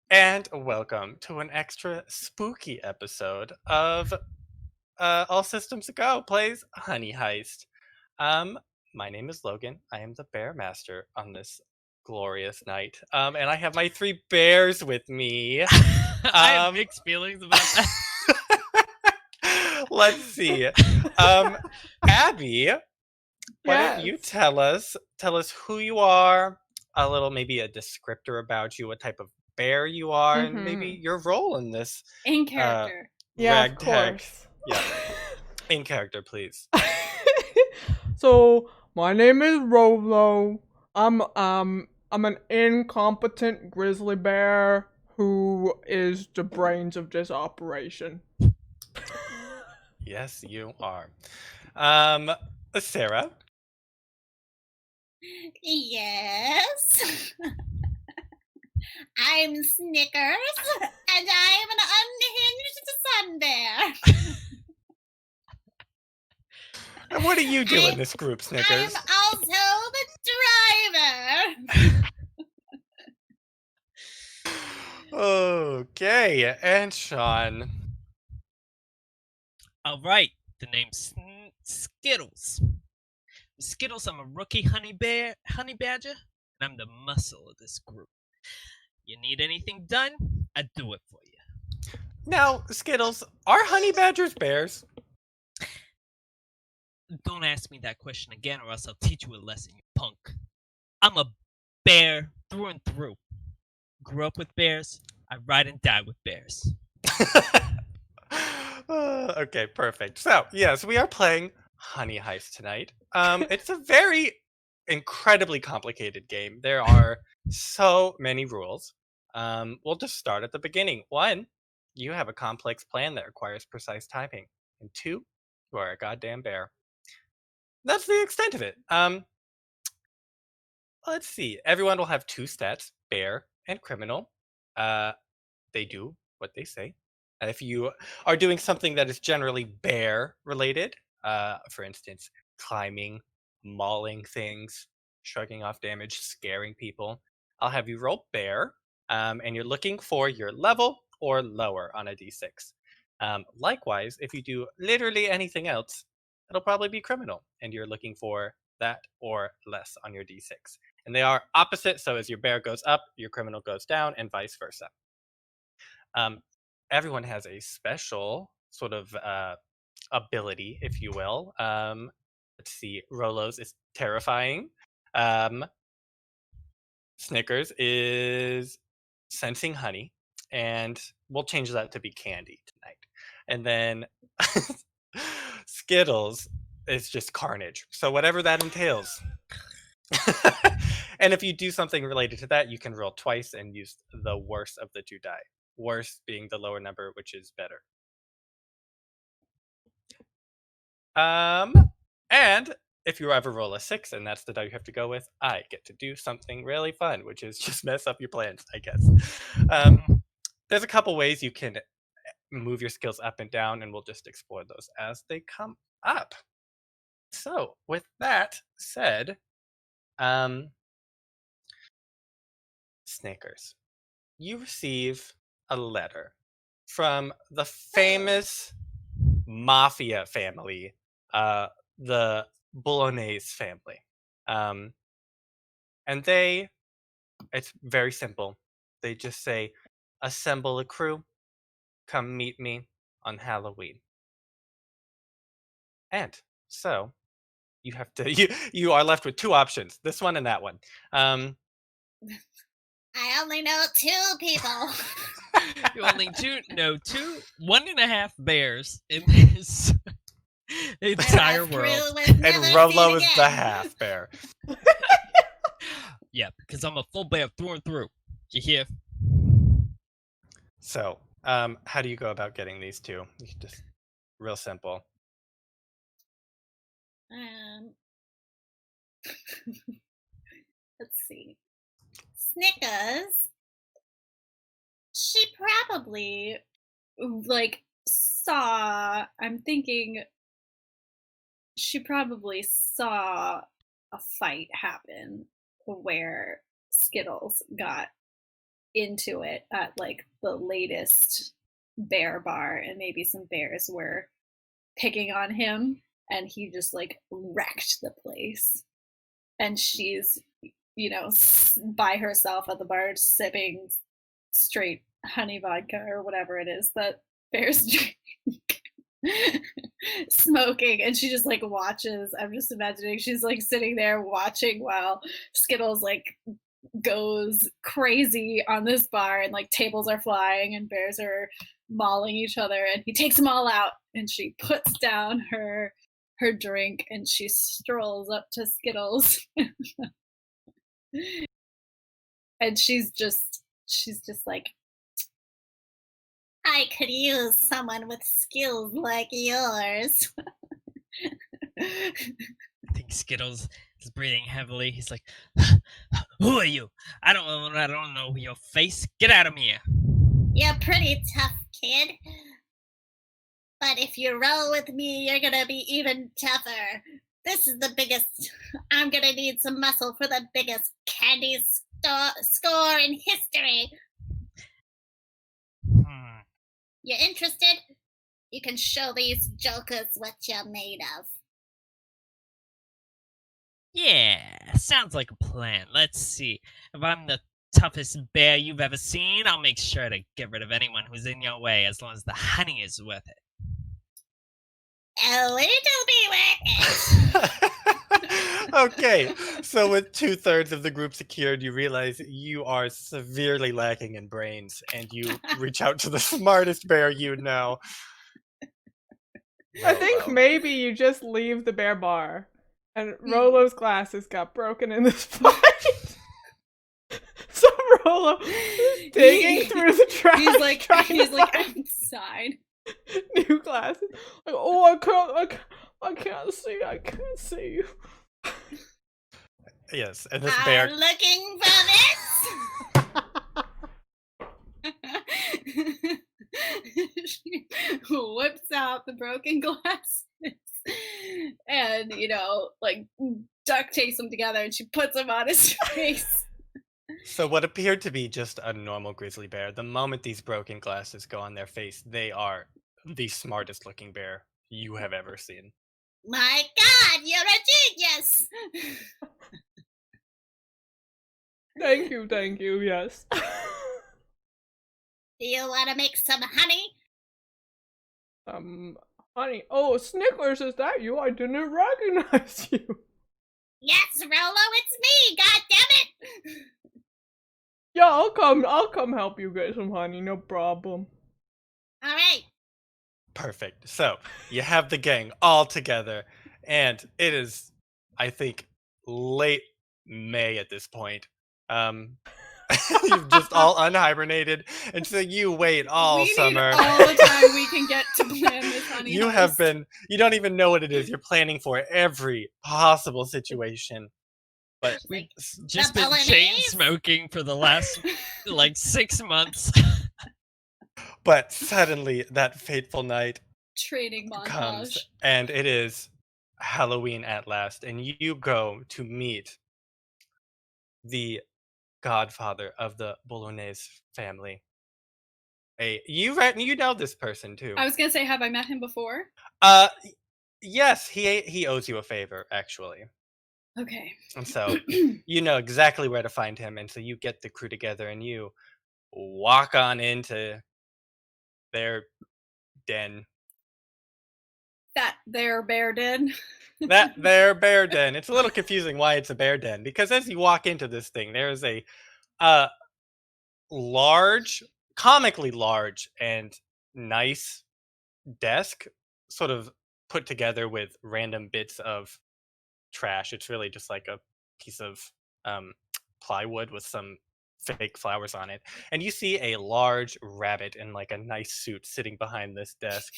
And welcome to an extra spooky episode of All Systems Go plays Honey Heist. Um, my name is Logan. I am the Bear Master on this glorious night. And I have my three bears with me. I have Um, mixed feelings about that. let's see. Abby, why don't you Yes. tell us who you are, a little maybe a descriptor about you, what type of bear you are, and maybe Mm-hmm. your role in this In uh character. Yeah, of ragtag. course. Yeah, in character, please. So my name is Rolo. I'm an incompetent grizzly bear who is the brains of this operation. Yes, you are. Um, Sarah. Yes. I'm Snickers, and I'm an unhinged sun bear. And what do you do in I'm- this group, Snickers? I'm also the driver. Okay, and Sean. All right, the name's Skittles. Skittles, I'm a rookie honey badger, and I'm the muscle of this group. You need anything done? I do it for you. Now, Skittles, are honey badgers bears? Don't ask me that question again, or else I'll teach you a lesson, you punk. I'm a bear through and through. Grew up with bears. I ride and die with bears. Okay, perfect. So, yes, we are playing Honey Heist tonight. It's a very incredibly complicated game. There are so many rules. We'll just start at the beginning. One, you have a complex plan that requires precise timing. And two, you are a goddamn bear. That's the extent of it. Let's see. Everyone will have two stats, bear and criminal. They do what they say. If you are doing something that is generally bear related, for instance, climbing, mauling things, shrugging off damage, scaring people, I'll have you roll bear, and you're looking for your level or lower on a d6. Likewise, if you do literally anything else, it'll probably be criminal, and you're looking for that or less on your d6. And they are opposite, so as your bear goes up, your criminal goes down, and vice versa. Everyone has a special sort of ability, if you will. Let's see, Rolo's is terrifying. Snickers is sensing honey, and we'll change that to be candy tonight. And then Skittles is just carnage. So whatever that entails. And if you do something related to that, you can roll twice and use the worst of the two die. Worst being the lower number, which is better. And if you ever roll a 6 and that's the die you have to go with, I get to do something really fun, which is just mess up your plans, I guess. There's a couple ways you can move your skills up and down, and we'll just explore those as they come up. So, with that said, Snickers, you receive a letter from the famous Mafia family, the Bolognese family. And it's very simple. They just say, assemble a crew, come meet me on Halloween. And so you have to, you are left with two options, this one and that one. I only know two people. You only know 1.5 bears in this entire world. And Rolo is the half bear. Yeah, because I'm a full bear through and through. You hear? So, how do you go about getting these two? You can just real simple. Let's see. Snickers. She probably saw. I'm thinking she probably saw a fight happen where Skittles got into it at like the latest bear bar, and maybe some bears were picking on him, and he just like wrecked the place. And she's, by herself at the bar sipping straight honey vodka or whatever it is that bears drink. Smoking, and she just like watches. I'm just imagining she's like sitting there watching while Skittles like goes crazy on this bar, and like tables are flying and bears are mauling each other, and he takes them all out, and she puts down her drink and she strolls up to Skittles. And she's just like, I could use someone with skills like yours. I think Skittles is breathing heavily. He's like, "Who are you? I don't know your face. Get out of here." You're pretty tough, kid. But if you roll with me, you're gonna be even tougher. This is the biggest. I'm gonna need some muscle for the biggest candy score in history. You interested? You can show these jokers what you're made of. Yeah, sounds like a plan. Let's see. If I'm the toughest bear you've ever seen, I'll make sure to get rid of anyone who's in your way, as long as the honey is worth it. A little bit worth it. Okay, so with 2/3 of the group secured, you realize you are severely lacking in brains, and you reach out to the smartest bear you know. I think Rolo. maybe you just leave the bear bar, and Rolo's glasses got broken in this fight. So Rolo is digging through the trash. He's like trying to find outside. new glasses. Like, oh, I can't see you. Yes, and this I'm bear. looking for this. She whips out the broken glasses and, like duct tapes them together, and she puts them on his face. So what appeared to be just a normal grizzly bear, the moment these broken glasses go on their face, they are the smartest looking bear you have ever seen. My God, you're a genius! Thank you, yes. Do you want to make some honey? Honey. Oh, Snickers, is that you? I didn't recognize you. Yes, Rolo, it's me, God damn it! Yeah, I'll come help you get some honey, no problem. All right. Perfect. So you have the gang all together, and it is, I think, late May at this point. You've just all unhibernated, and so you wait all we summer. Need all the time we can get to plan this honey. You have been. You don't even know what it is. You're planning for every possible situation. But We've s- just The been chain bolognese? smoking for the last like 6 months. but suddenly that fateful night training montage. comes, and it is Halloween at last, and you go to meet the godfather of the Bolognese family. You know this person too. I was gonna say, have I met him before? Uh, yes, he owes you a favor actually, Okay. and so you know exactly where to find him, and so you get the crew together and you walk on into their den. That there bear den. Their bear den. It's a little confusing why it's a bear den, because as you walk into this thing, there is a large, comically large and nice desk, sort of put together with random bits of trash. It's really just like a piece of plywood with some fake flowers on it. And you see a large rabbit in like a nice suit sitting behind this desk,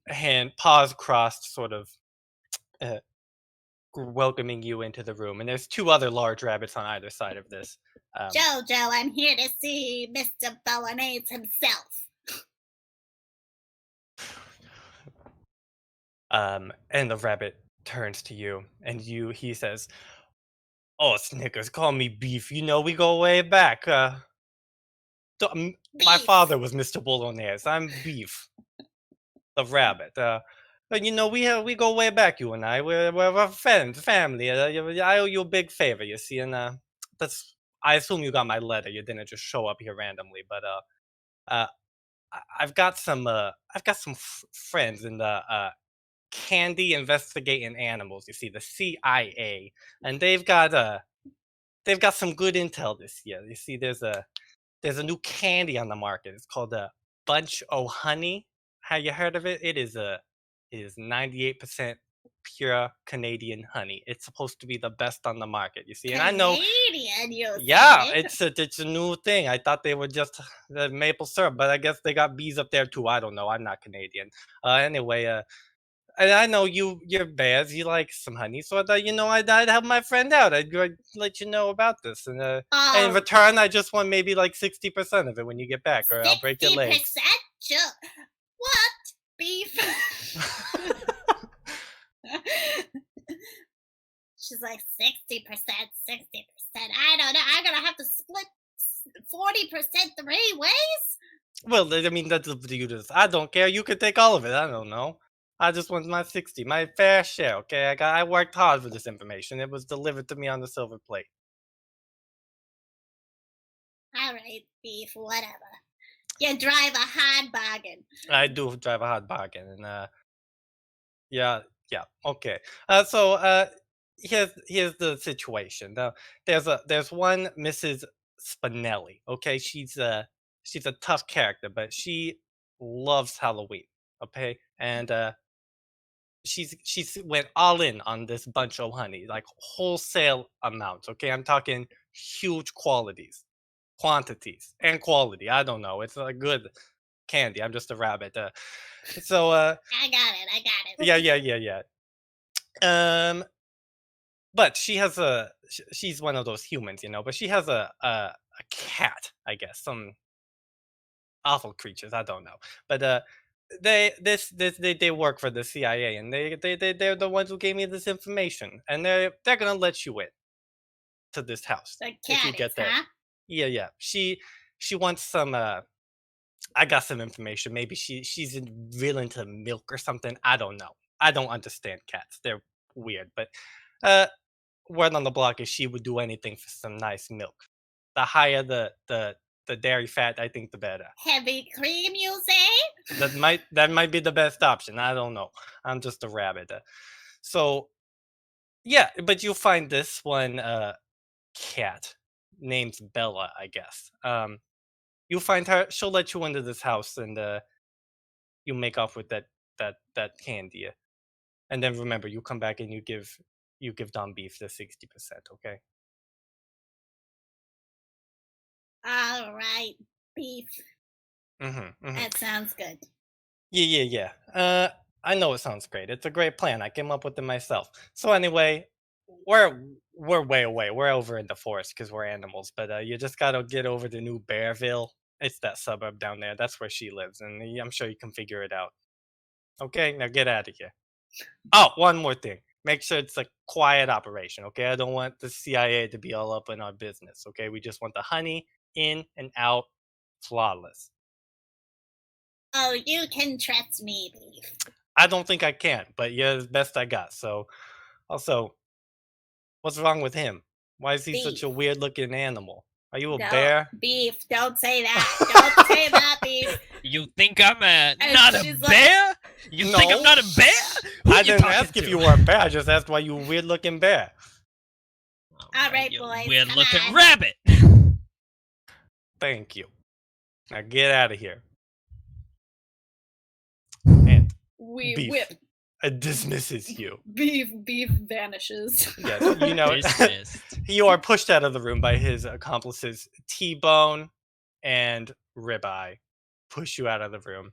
hand paws crossed, sort of welcoming you into the room. And there's two other large rabbits on either side of this. Jojo, I'm here to see Mr. Bolognese himself. And the rabbit turns to you, and he says, "Oh, Snickers, call me Beef. You know we go way back. My Beef. father was Mr. Bolognese. I'm Beef, the rabbit. But we go way back. You and I, we're friends, family. I owe you a big favor. You see, and that's. I assume you got my letter. You didn't just show up here randomly. But uh, I've got some friends in the candy investigating animals. You see, the CIA, and they've got some good intel this year. You see, there's a new candy on the market. It's called a Bunch o' Honey. Have you heard of it? It is 98% pure Canadian honey. It's supposed to be the best on the market. You see, and I know, Canadian, you yeah, say? it's a new thing. I thought they were just the maple syrup, but I guess they got bees up there too. I don't know. I'm not Canadian. Anyway, and I know you're bears. You like some honey, so I thought I'd help my friend out. I'd let you know about this, and in Oh, return, I just want maybe like 60% of it when you get back, or I'll break your 60%? legs. Sure. What? Beef? She's like 60%, 60%. I don't know. I'm gonna have to split 40% 3 ways? Well, I mean that's up to you. I don't care. You could take all of it. I don't know. I just want my 60, my fair share. Okay, I worked hard for this information. It was delivered to me on the silver plate. Alright, Beef, whatever. You drive a hard bargain. I do drive a hard bargain, and yeah, okay. So here's the situation. Now, there's one Mrs. Spinelli. Okay, she's a tough character, but she loves Halloween. Okay, and she's went all in on this bunch of honey, like wholesale amounts. Okay, I'm talking huge quantities, and quality. I don't know. It's a good candy. I'm just a rabbit. So I got it. yeah. Um, but she's one of those humans, but she has a cat, I guess, some awful creatures, I don't know. But they work for the CIA, and they're the ones who gave me this information, and they're gonna let you in to this house The if you cat get is, there. huh? Yeah. She wants some I got some information. Maybe she's real into milk or something. I don't know. I don't understand cats. They're weird, but uh word on the block is she would do anything for some nice milk. The higher the dairy fat, I think the better. Heavy cream, you say? That might be the best option. I don't know. I'm just a rabbit. So yeah, but you'll find this one cat named Bella, I guess. You'll find her. She'll let you into this house, and you make off with that candy. And then remember, you come back and you give Don Beef the 60%. Okay. Alright, Beef. Mm-hmm. That sounds good. Yeah. I know it sounds great. It's a great plan. I came up with it myself. So anyway, we're way away. We're over in the forest because we're animals. But you just gotta get over to New Bearville. It's that suburb down there. That's where she lives, and I'm sure you can figure it out. Okay, now get out of here. Oh, one more thing. Make sure it's a quiet operation. Okay, I don't want the CIA to be all up in our business. Okay, we just want the honey in and out, flawless. Oh, you can trust me, Beef. I don't think I can, but you're the best I got. So, also, what's wrong with him? Why is he such a Beef. weird looking animal? Are you a No, bear? Beef, don't say that. Don't say that, Beef. You think I'm And not a she's like- bear? You think I'm No. not a bear? Who I you didn't talking ask if to? you were a bear. I just asked why you a weird looking bear. All right, you boys, weird come looking on. rabbit. Thank you. Now get out of here. And We Beef. whip. it dismisses you. Beef vanishes. Yes, Dismissed. you are pushed out of the room by his accomplices, T-Bone and Ribeye. Push you out of the room.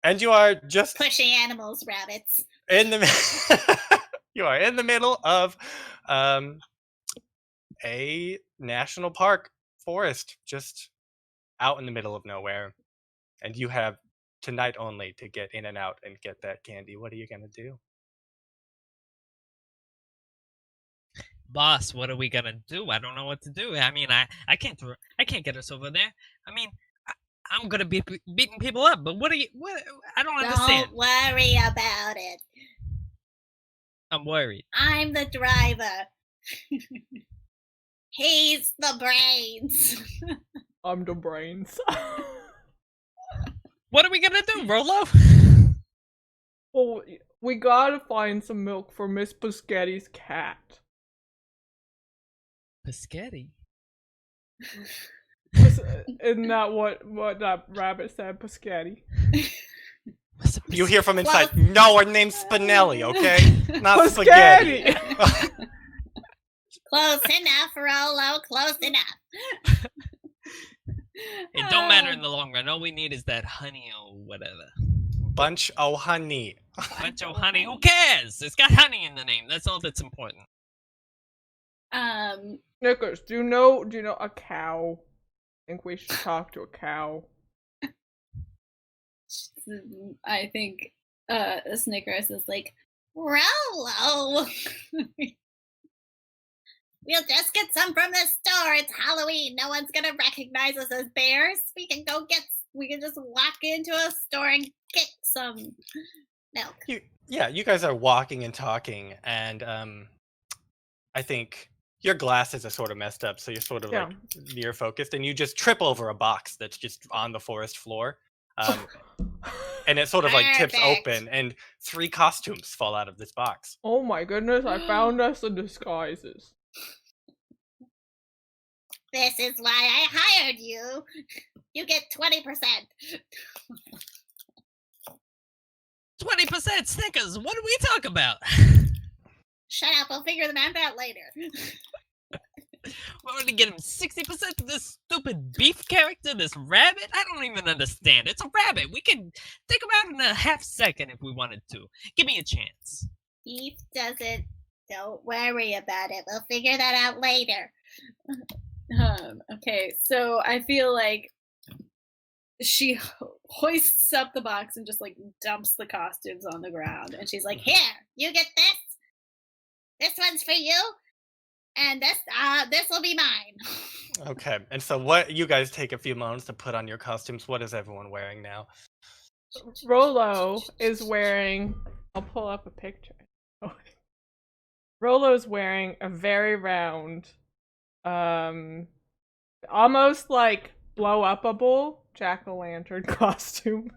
And you are just Pushing animals, rabbits. in the you are in the middle of a national park forest, just out in the middle of nowhere, and you have tonight only to get in and out and get that candy. What are you gonna do? Boss, what are we gonna do? I don't know what to do. I mean, I can't get us over there. I mean, I'm gonna be beating people up. But what? I don't understand. Don't worry about it. I'm worried. I'm the driver. He's the brains. I'm the brains. What are we gonna do, Rolo? Well, we gotta find some milk for Miss Biscotti's cat. Biscotti. Isn't that what that rabbit said, Biscotti? What's a You hear from inside, Close. no, her name's Spinelli, okay? Not spaghetti. Close enough, Rolo. Close enough. It don't matter in the long run. All we need is that honey or whatever. Bunch o' honey. Bunch of honey. Who cares? It's got honey in the name. That's all that's important. Nicholas, do you know a cow? I think we should talk to a cow. I think Snickers is like, Rolo. We'll just get some from the store. It's Halloween. No one's gonna recognize us as bears. We can just walk into a store and get some milk. You guys are walking and talking, and I think your glasses are sort of messed up, so you're sort of like near focused, and you just trip over a box that's just on the forest floor. And it sort of like tips Perfect. open, and 3 costumes fall out of this box. Oh my goodness, I found us the disguises. This is why I hired you. You get 20%. 20% Snickers. What do we talk about? Shut up. We'll figure the math out later. We're gonna get him 60% of this stupid beef character, this rabbit? I don't even understand. It's a rabbit. We can take him out in a half second if we wanted to. Give me a chance. Beef doesn't. Don't worry about it. We'll figure that out later. Okay, so I feel like she hoists up the box and just like dumps the costumes on the ground, and she's like, "Here, you get this. This one's for you, and this will be mine." Okay, and so what? You guys take a few moments to put on your costumes. What is everyone wearing now? Rolo is wearing. I'll pull up a picture. Rolo's wearing a very round, almost like blow-upable jack-o'-lantern costume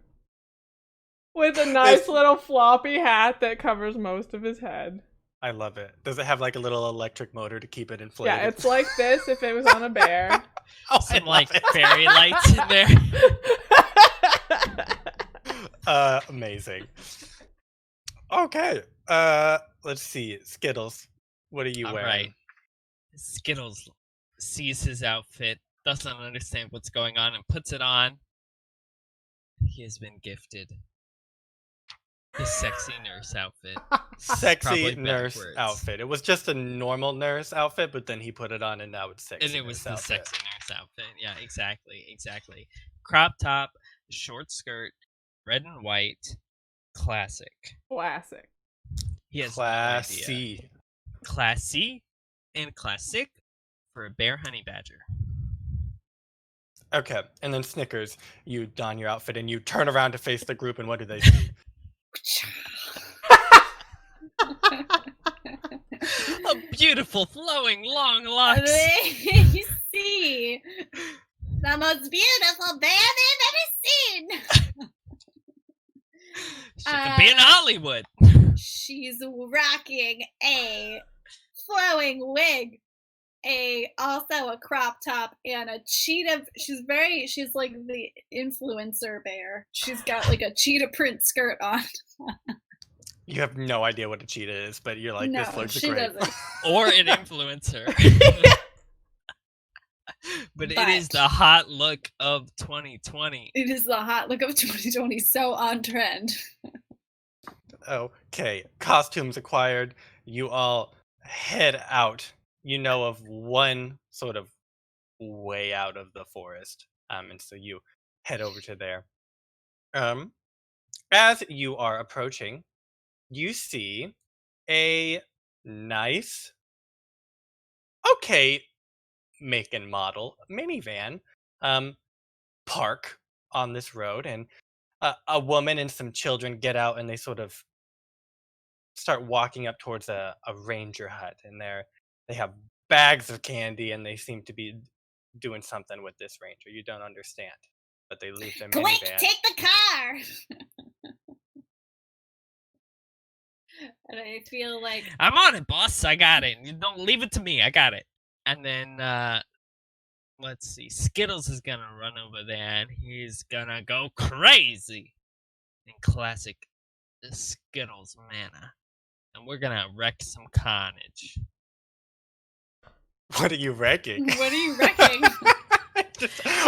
with a nice little floppy hat that covers most of his head. I love it. Does it have like a little electric motor to keep it inflated? Yeah, it's like this if it was on a bear. Oh, Some like fairy lights in there. Amazing. Okay. Let's see. Skittles, what are you wearing? Alright. Skittles sees his outfit, doesn't understand what's going on, and puts it on. He has been gifted his sexy nurse outfit. Sexy Probably nurse backwards. outfit. It was just a normal nurse outfit, but then he put it on, and now it's sexy. And it was nurse the outfit. sexy nurse outfit. Yeah, exactly. Crop top, short skirt, red and white, classic. Classic. He has no idea. Classy. Classy and classic for a bear honey badger. Okay, and then Snickers, you don your outfit and you turn around to face the group, and what do they see? A beautiful, flowing, long locks. You see, the most beautiful bear they've ever seen. She could be in Hollywood. She's rocking a flowing wig, also a crop top, and a cheetah. She's like the influencer bear. She's got like a cheetah print skirt on. You have no idea what a cheetah is, but you're like, No, this looks she great. doesn't. Or an influencer. But it is the hot look of 2020. It is the hot look of 2020, so on trend. Okay, costumes acquired. You all head out. You know of one sort of way out of the forest, and so you head over to there. As you are approaching, you see a nice okay make and model minivan park on this road, and a woman and some children get out, and they sort of start walking up towards a ranger hut, and they have bags of candy, and they seem to be doing something with this ranger. You don't understand, but they leave their Quick, minivan. take the car! And I feel like I'm on it, boss. I got it. You don't leave it to me. I got it. And then let's see. Skittles is gonna run over there, and he's gonna go crazy in classic Skittles manner, and we're gonna wreck some carnage. What are you wrecking? what are you wrecking?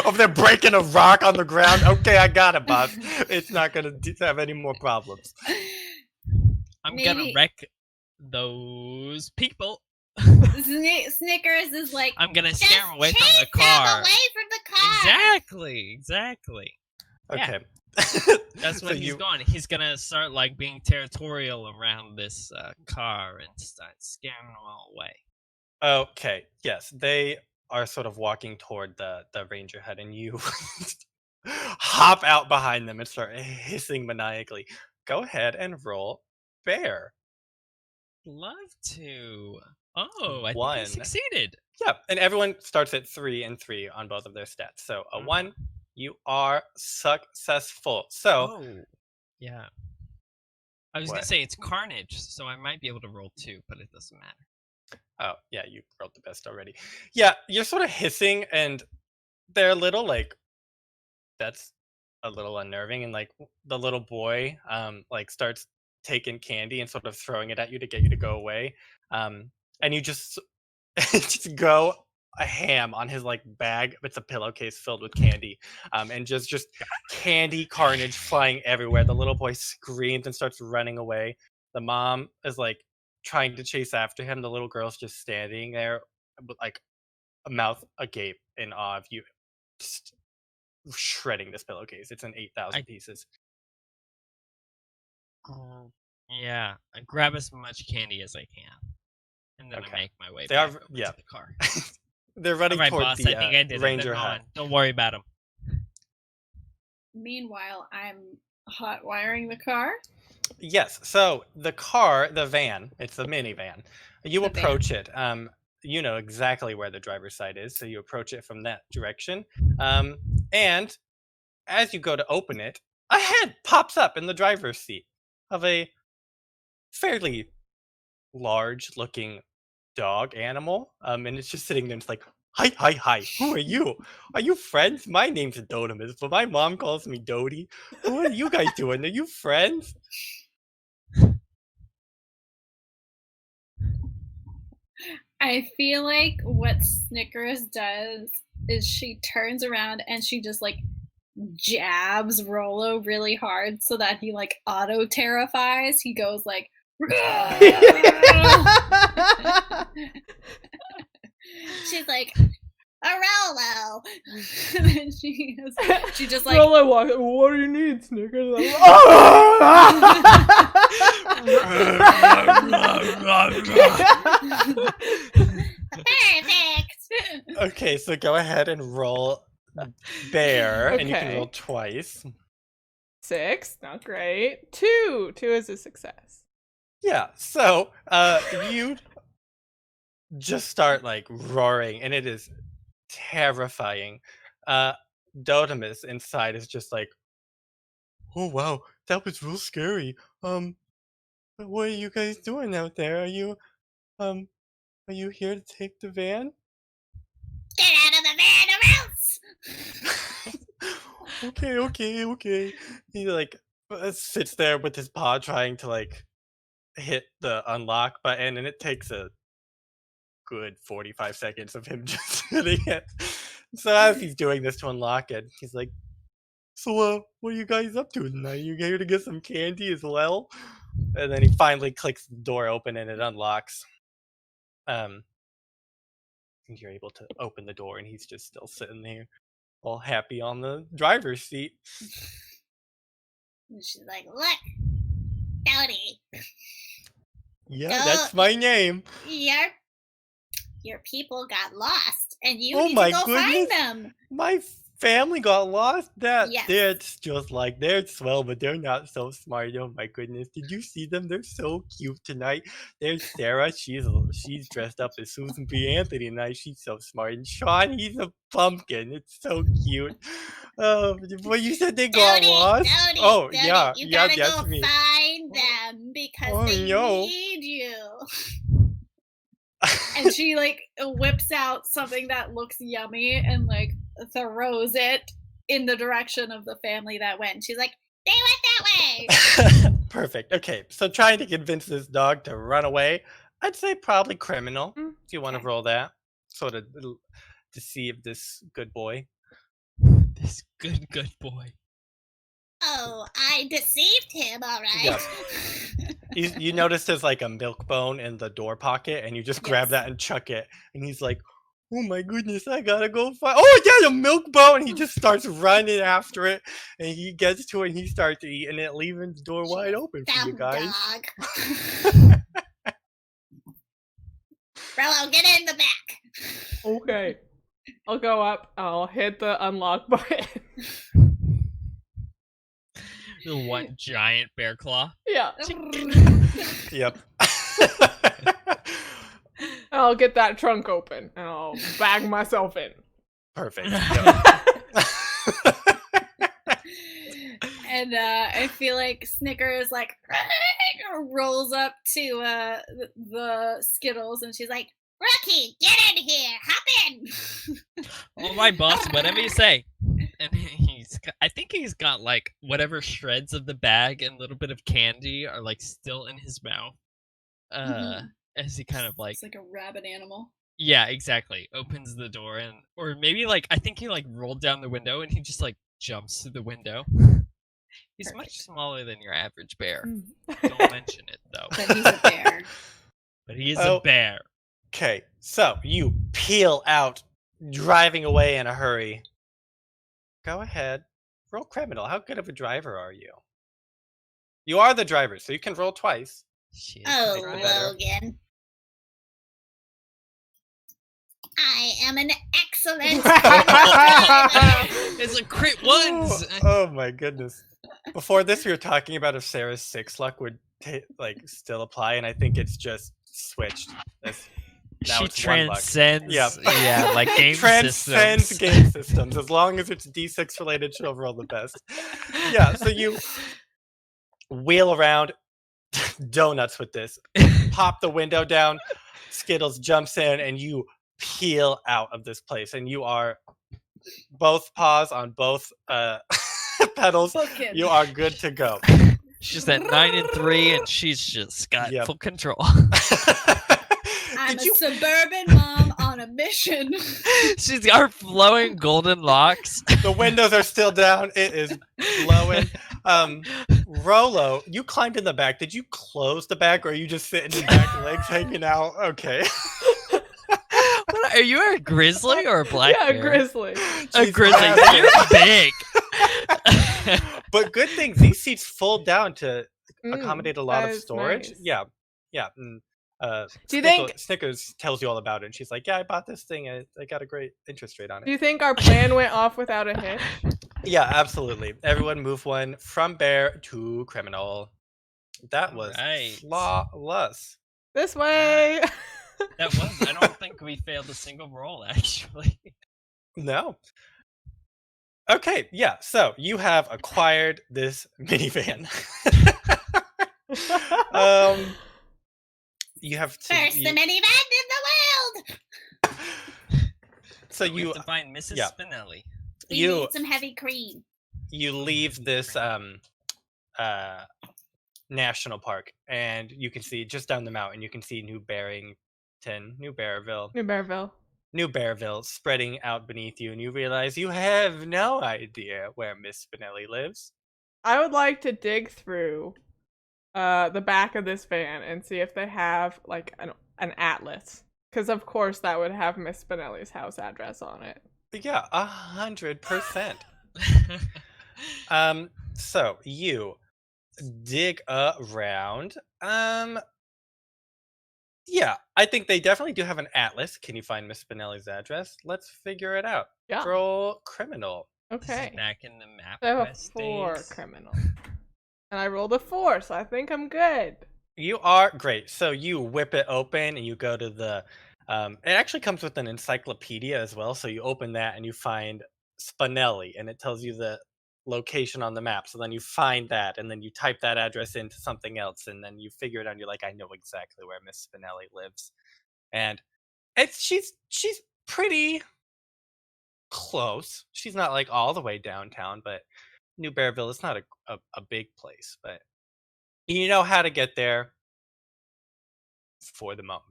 Over there breaking a rock on the ground. Okay, I got it, boss. It's not gonna have any more problems. I'm gonna wreck those people. Snickers is like, I'm gonna just scare him away from chase the car. them away from the car. Exactly. Okay. That's So what he's going. He's gonna start like being territorial around this car and start scaring them all away. Okay. Yes, they are sort of walking toward the ranger hut, and you hop out behind them and start hissing maniacally. Go ahead and roll bear. Love to. Oh, I think One. I succeeded. Yeah, and everyone starts at 3 and 3 on both of their stats. So a 1, you are successful. So Oh, yeah. I was What? gonna say it's carnage, so I might be able to roll 2, but it doesn't matter. oh yeah, you rolled the best already. Yeah, you're sort of hissing, and they're a little like that's a little unnerving, and like the little boy like starts taking candy and sort of throwing it at you to get you to go away. And you just just go a ham on his like bag. It's a pillowcase filled with candy, and just candy carnage flying everywhere. The little boy screams and starts running away. The mom is like trying to chase after him. The little girl's just standing there with like a mouth agape in awe of you, just shredding this pillowcase. It's in 8,000 pieces. Yeah, I grab as much candy as I can, and then Okay. I make my way They back are- over yeah. to the car. They're running All right, toward boss. the I think I did ranger it. They're hut. gone. Don't worry about them. Meanwhile, I'm hot wiring the car. Yes. So the car, the van, it's the minivan. You The van. approach it. You know exactly where the driver's side is, so you approach it from that direction. And as you go to open it, a head pops up in the driver's seat of a fairly large-looking dog animal. And it's just sitting there. And it's like, hi. Who are you? Are you friends? My name's Dotimus, but my mom calls me Dodie. What are you guys doing? Are you friends? I feel like what Snickers does is she turns around and she just like jabs Rolo really hard so that he like auto terrifies. He goes like she's like a Rolo. And then she just like Rolo walks. What do you need, Snickers? Like, perfect. Okay, so go ahead and roll bear, and you can Okay. roll twice. 6, not great. 2 is a success. Yeah, so you just start like roaring, and it is terrifying. Dotimus inside is just like, oh wow, that was real scary. What are you guys doing out there? Are you here to take the van? Get out of the van or else. Okay. He like sits there with his paw trying to like hit the unlock button, and it takes a good 45 seconds of him just hitting it. So as he's doing this to unlock it, he's like, so what are you guys up to tonight? You here to get some candy as well? And then he finally clicks the door open, and it unlocks. You're able to open the door, and he's just still sitting there all happy on the driver's seat. And she's like, look, Dodie, Yeah, that's my name. you're your people got lost, and you Oh need my to go find goodness. them. My family got lost. Yes. That's just like they're swell, but they're not so smart. Oh my goodness! Did you see them? They're so cute tonight. There's Sarah. She's dressed up as Susan B. Anthony tonight. She's so smart. And Sean, he's a pumpkin. It's so cute. But you said they got lost. Oh yeah, You yeah, gotta that's go me. find them because they no. need you. And she like whips out something that looks yummy and like throws it in the direction of the family that went. She's like, they went that way. Perfect. Okay, so trying to convince this dog to run away, I'd say probably criminal. Do you want to roll that? Sort of to see if this good boy. This good boy. Oh, I deceived him, all right. Yeah. You notice there's like a milk bone in the door pocket, and you just grab Yes. that and chuck it. And he's like, oh my goodness, I gotta go find. Oh, yeah, a milk bone. He just starts running after it, and he gets to it, and he starts eating it, leaving the door wide open for you Dumb guys. dog. Rello, get in the back. Okay. I'll go up. I'll hit the unlock button. The one giant bear claw. Yeah. Yep. I'll get that trunk open and I'll bag myself in. Perfect. Yep. And I feel like Snickers like rolls up to the Skittles, and she's like, "Rookie, get in here, hop in." All right, boss. Whatever you say. And I think he's got like whatever shreds of the bag and a little bit of candy are like still in his mouth. As he kind of like, It's like a rabid animal. yeah, exactly. Opens the door and, or maybe like, I think he like rolled down the window and he just like jumps through the window. He's much smaller than your average bear. Don't mention it though. But he's a bear. But he is a bear. Okay, so you peel out, driving away in a hurry. Go ahead. Roll criminal. How good of a driver are you? You are the driver, so you can roll twice. Shit. Oh, Make the better. Logan. I am an excellent driver. It's a crit ones. Oh my goodness. Before this, we were talking about if Sarah's 6 luck would like still apply, and I think it's just switched. Now She it's 1 luck. transcends, Yep. yeah, like game Transcends systems. game systems. As long as it's D6 related, she'll roll the best. Yeah, so you wheel around, donuts with this, pop the window down, Skittles jumps in, and you peel out of this place, and you are both paws on both pedals. Both kids. You are good to go. She's at 9 and 3, and she's just got Yep. full control. I'm Did a you- suburban mom on a mission. She's got her flowing golden locks. The windows are still down. It is blowing. Rolo, you climbed in the back. Did you close the back, or are you just sitting in the back, legs hanging out? Okay. What, are you a grizzly or a black Yeah, bear? grizzly. A She's grizzly. massive. You're big. But good thing these seats fold down to accommodate a lot that of is storage. nice. Yeah. Yeah. And, Do you think- Snickers tells you all about it? And she's like, yeah, I bought this thing. I got a great interest rate on Do it. you think our plan went off without a hitch? Yeah, absolutely. Everyone move one from bear to criminal. That was Right. flawless. This way. That was. I don't think we failed a single roll, actually. No. Okay, yeah. So you have acquired this minivan. You have to. First the minivan in the world. So We you have to find Mrs. yeah. Spinelli. We You- need some heavy cream. you leave this national park, and you can see just down the mountain. You can see New Bearville spreading out beneath you, and you realize you have no idea where Miss Spinelli lives. I would like to dig through the back of this van and see if they have like an atlas, because of course that would have Miss Spinelli's house address on it. Yeah, 100%. So you dig around. Yeah, I think they definitely do have an atlas. Can you find Miss Spinelli's address? Let's figure it out. Yeah. Roll criminal. This is Okay. back in the map I have a quest 4 days. criminal. And I rolled a 4, so I think I'm good. You are great. So you whip it open and you go to the. It actually comes with an encyclopedia as well. So you open that and you find Spinelli, and it tells you the location on the map. So then you find that, and then you type that address into something else, and then you figure it out. And you're like, I know exactly where Miss Spinelli lives, and she's pretty close. She's not like all the way downtown, but New Bearville is not a big place, but you know how to get there for the moment.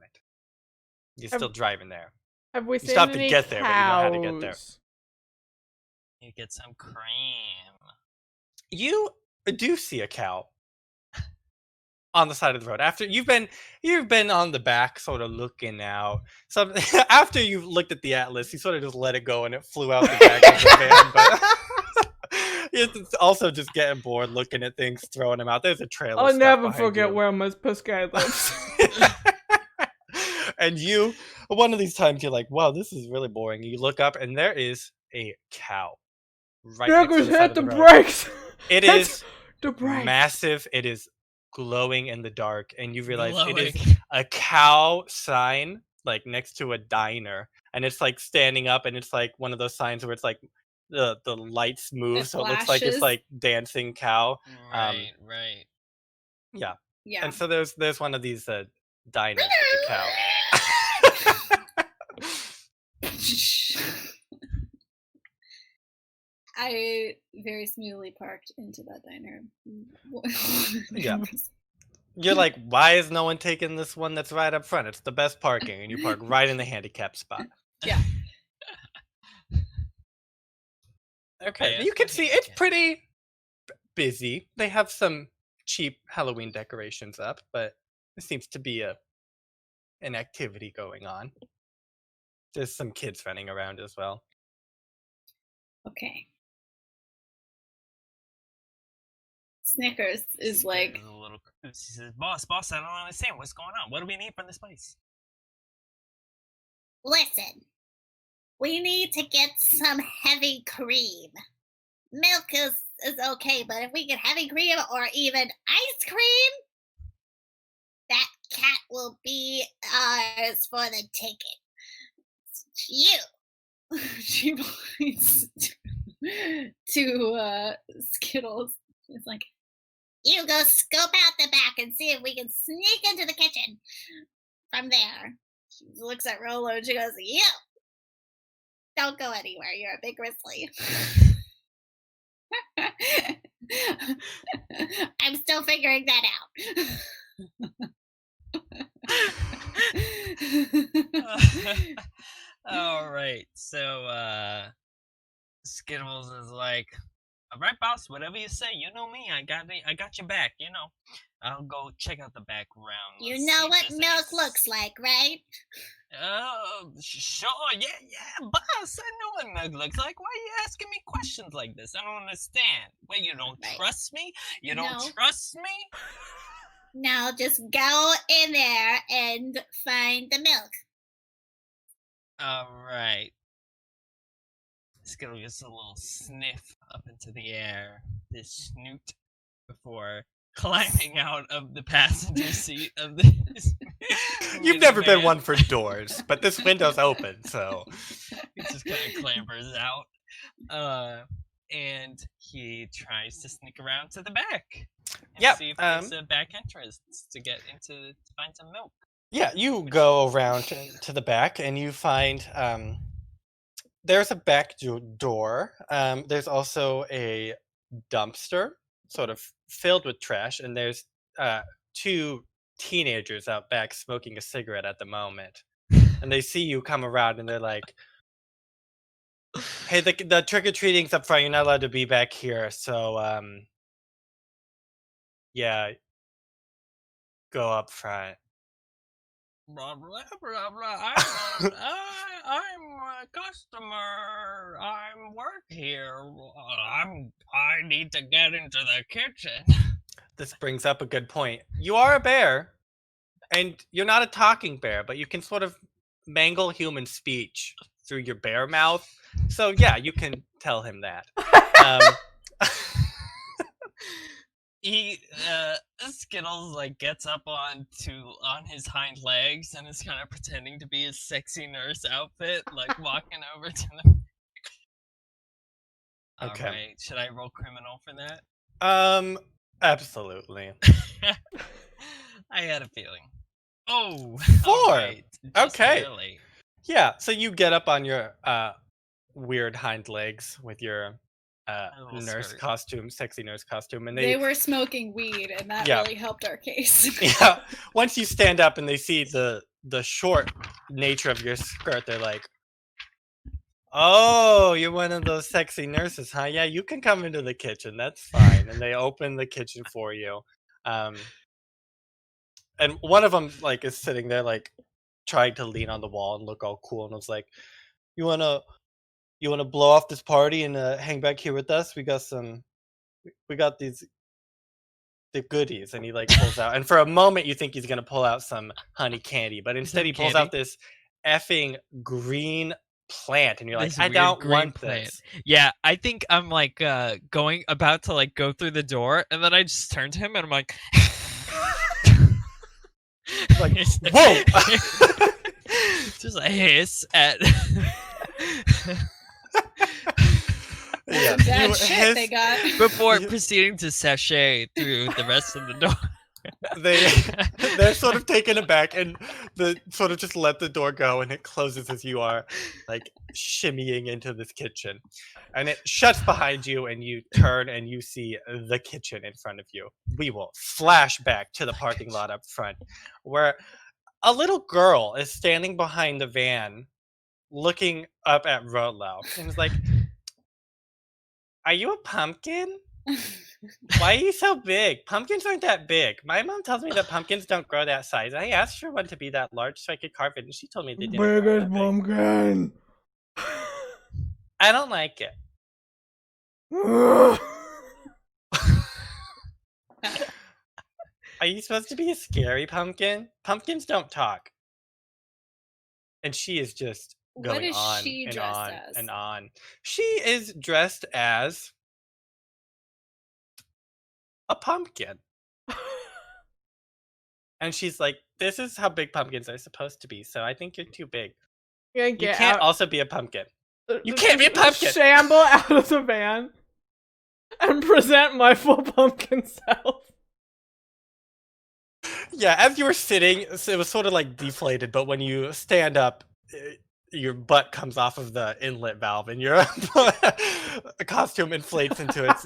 You're still driving there. Have we You seen still have to any get there, but you know how to get there. cows? You get some cream. You do see a cow on the side of the road. After you've been on the back, sort of looking out. So after you've looked at the atlas, you sort of just let it go, and it flew out the back of the van. But it's also just getting bored looking at things, throwing them out. There's a trail. I'll of stuff never behind forget you. where Miss Puskay lives. And you, one of these times, you're like, "Wow, this is really boring." You look up, and there is a cow right next to Niggas the side hit of the the road. brakes. It Hit is the brakes. massive. It is glowing in the dark, and you realize it is Glowing. a cow sign, like next to a diner, and it's like standing up, and it's like one of those signs where it's like the lights move, It so it looks like it's flashes. like dancing cow. Right. Yeah, Yeah. and so there's one of these diners with the cow. I very smoothly parked into that diner. Yeah. You're like, why is no one taking this one that's right up front? It's the best parking, and you park right in the handicap spot. Yeah. Okay, Yeah, you can it's see good it's handicap. pretty busy. They have some cheap Halloween decorations up, but there seems to be an activity going on. There's some kids running around as well. Okay. Snickers is like, There's a little. She says, "Boss, I don't understand what's going on. What do we need from this place?" Listen, we need to get some heavy cream. Milk is okay, but if we get heavy cream or even ice cream, that cat will be ours for the taking. You. she points to Skittles. It's like, You go scope out the back and see if we can sneak into the kitchen from there. she looks at Rolo and she goes, You. Don't go anywhere. You're a big grizzly. I'm still figuring that out. All right. So Skittles is like, "All right, boss. Whatever you say. You know me. I got your back. You know. I'll go check out the back round. You Let's know see if what there's milk any looks like, right? Sure. Yeah, boss. I know what milk looks like. Why are you asking me questions like this? I don't understand. Wait, you don't Right. trust me? You don't No. trust me? Now just go in there and find the milk. All right. Skittle gets a little sniff up into the air, this snoot, before climbing out of the passenger seat of this. You've never been one for doors, but this window's open, so He just kind of clambers out. And he tries to sneak around to the back. And Yep, see if there's a back entrance to get into to find some milk. yeah, you go around to the back and you find there's a back door. There's also a dumpster, sort of filled with trash, and there's two teenagers out back smoking a cigarette at the moment. And they see you come around, and they're like, "Hey, the trick or treating's up front. You're not allowed to be back here. So, yeah, go up front." Blah blah blah blah. I'm a customer. I'm work here. I need to get into the kitchen. This brings up a good point. You are a bear, And you're not a talking bear, but you can sort of mangle human speech through your bear mouth. So yeah, you can tell him that. He Skittles like gets up on his hind legs and is kind of pretending to be his sexy nurse outfit, like walking over to them. Okay. All right, should I roll criminal for that? Absolutely. I had a feeling. Oh, 4. all right, just Okay. barely. Yeah, so you get up on your weird hind legs with your little nurse skirt. costume, sexy nurse costume, and They were smoking weed, and that Yeah. really helped our case. yeah. Once you stand up and they see the short nature of your skirt, they're like, "Oh, you're one of those sexy nurses, huh? Yeah, you can come into the kitchen. That's fine." And they open the kitchen for you. And one of them like is sitting there like trying to lean on the wall and look all cool, and was like, "You wanna blow off this party and hang back here with us? We got the goodies." And he like pulls out, and for a moment you think he's gonna pull out some honey candy, but instead he pulls out this effing green plant, and you're like, This "I weird don't green want plant. this." Yeah, I think I'm like about to like go through the door, and then I just turn to him and I'm like, Like, whoa! Just a hiss at. Yeah, Bad you shit they got. Before proceeding to sashay through the rest of the door. They're sort of taken aback, and the sort of just let the door go, and it closes as you are like shimmying into this kitchen, and it shuts behind you, and you turn and you see the kitchen in front of you. We will flash back to the parking lot up front, where a little girl is standing behind the van, looking up at Rolo, and is like, "Are you a pumpkin? Why are you so big? Pumpkins aren't that big. My mom tells me that pumpkins don't grow that size. I asked for one to be that large so I could carve it, and she told me they didn't grow that big. pumpkin. I don't like it." Are you supposed to be a scary pumpkin? Pumpkins don't talk. And she is just going What is on she and dressed on as? and on. She is dressed as a pumpkin. And she's like, "This is how big pumpkins are supposed to be, so I think you're too big. You can't also be a pumpkin. You can't be a pumpkin!" Shamble out of the van and present my full pumpkin self. Yeah, as you were sitting, it was sort of like deflated, but when you stand up, your butt comes off of the inlet valve, and your costume inflates into its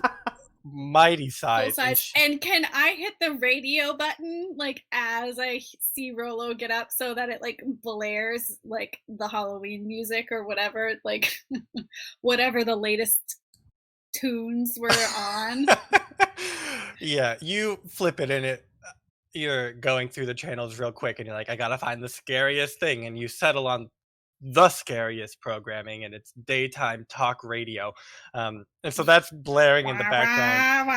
mighty Full size. size. And can I hit the radio button like as I see Rolo get up so that it like blares like the Halloween music or whatever, like whatever the latest tunes were on? Yeah, you flip it, and you're going through the channels real quick, and you're like, "I gotta find the scariest thing," and you settle on the scariest programming, and it's daytime talk radio, and so that's blaring in the background.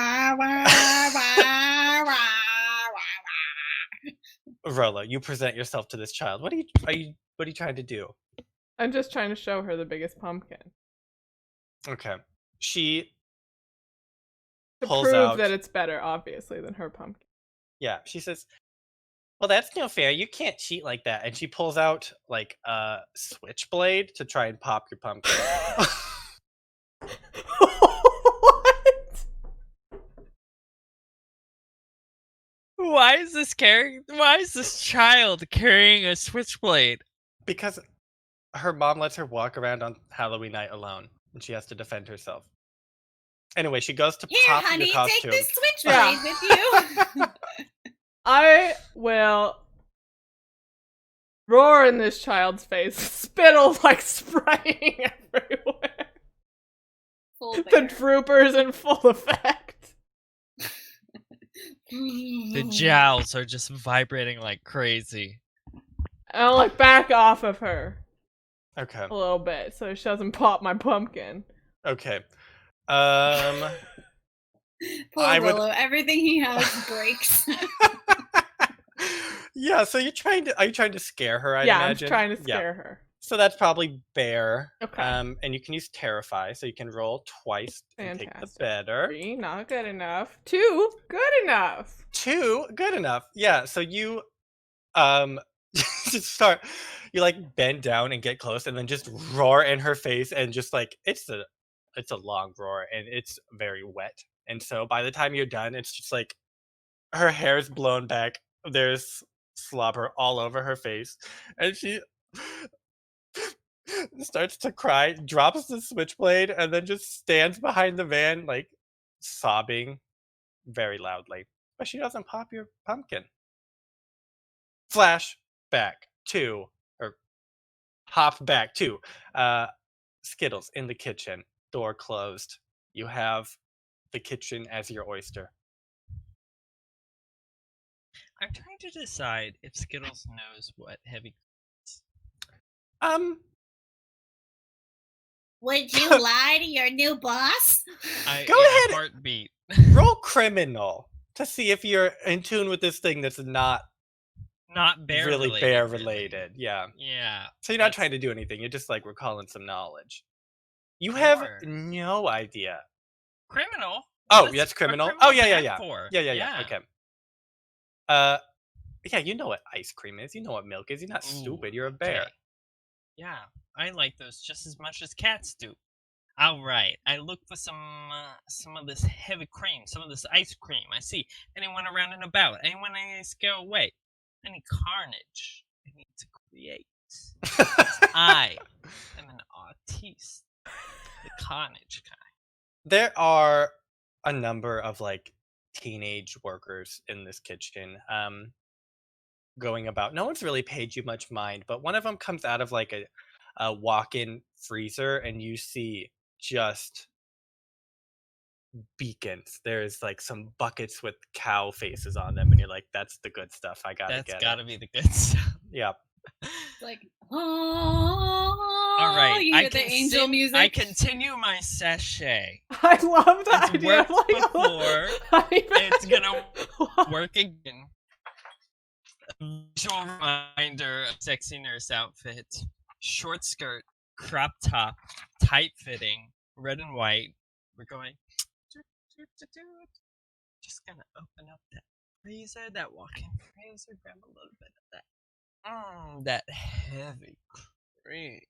Rolo, you present yourself to this child. What are you trying to do? I'm just trying to show her the biggest pumpkin. Okay. She To pulls prove out that it's better, obviously, than her pumpkin. Yeah, she says, "Well, that's no fair. You can't cheat like that." And she pulls out like a switchblade to try and pop your pumpkin. What? Why is this child carrying a switchblade? Because her mom lets her walk around on Halloween night alone, and she has to defend herself. Anyway, she goes to Here, pop honey, your take costume. this switchblade with you. I will roar in this child's face, spittle like spraying everywhere. Full The bear. troopers in full effect. The jowls are just vibrating like crazy. I'll like back off of her Okay. a little bit so she doesn't pop my pumpkin. Okay. Poor I would- Rolo. Everything he has breaks. Yeah, so are you trying to scare her, I'd Yeah, I'm imagine? trying to Yeah. scare her. So that's probably bear. Okay. And you can use terrify, so you can roll twice and take the Fantastic. better. 3, not good enough. 2, good enough. 2, good enough. Yeah, so you um just start you like bend down and get close and then just roar in her face and just like it's a long roar and it's very wet. And so by the time you're done, it's just like her hair's blown back. There's slobber all over her face. And she starts to cry, drops the switchblade, and then just stands behind the van, like sobbing very loudly. But she doesn't pop your pumpkin. Flash back to, or hop back to, uh, Skittles in the kitchen, door closed. You have the kitchen as your oyster. I'm trying to decide if Skittles knows what heavy is. Would you lie to your new boss? Go ahead. Heartbeat. Roll criminal to see if you're in tune with this thing that's not Not bear really related. bear really. related. Yeah. Yeah. So you're not that's- trying to do anything. You're just like recalling some knowledge. You have Sure. no idea. Criminal. Oh, What's that's a criminal. criminal Oh yeah. bad for? Yeah. Okay. Yeah, you know what ice cream is. You know what milk is. You're not Ooh, stupid. You're a bear. okay. Yeah, I like those just as much as cats do. All right, I look for some of this heavy cream, some of this ice cream. I see anyone around and about, anyone I need to scare away, any carnage I need to create. I am an artiste, the carnage kind. There are a number of like teenage workers in this kitchen going about. No one's really paid you much mind, but one of them comes out of like a walk-in freezer and you see just beacons. There's like some buckets with cow faces on them and you're like, that's the good stuff. I gotta That's get gotta it. be the good stuff. Yeah. Like, oh, All right, you hear the angel music. I continue my sachet. I love the It's idea of worked like before. honey It's gonna badger. work again. Visual reminder of sexy nurse outfit. Short skirt, crop top, tight fitting, red and white. We're going. Just gonna open up that freezer, that walk-in freezer, grab a little bit of that. That heavy cream.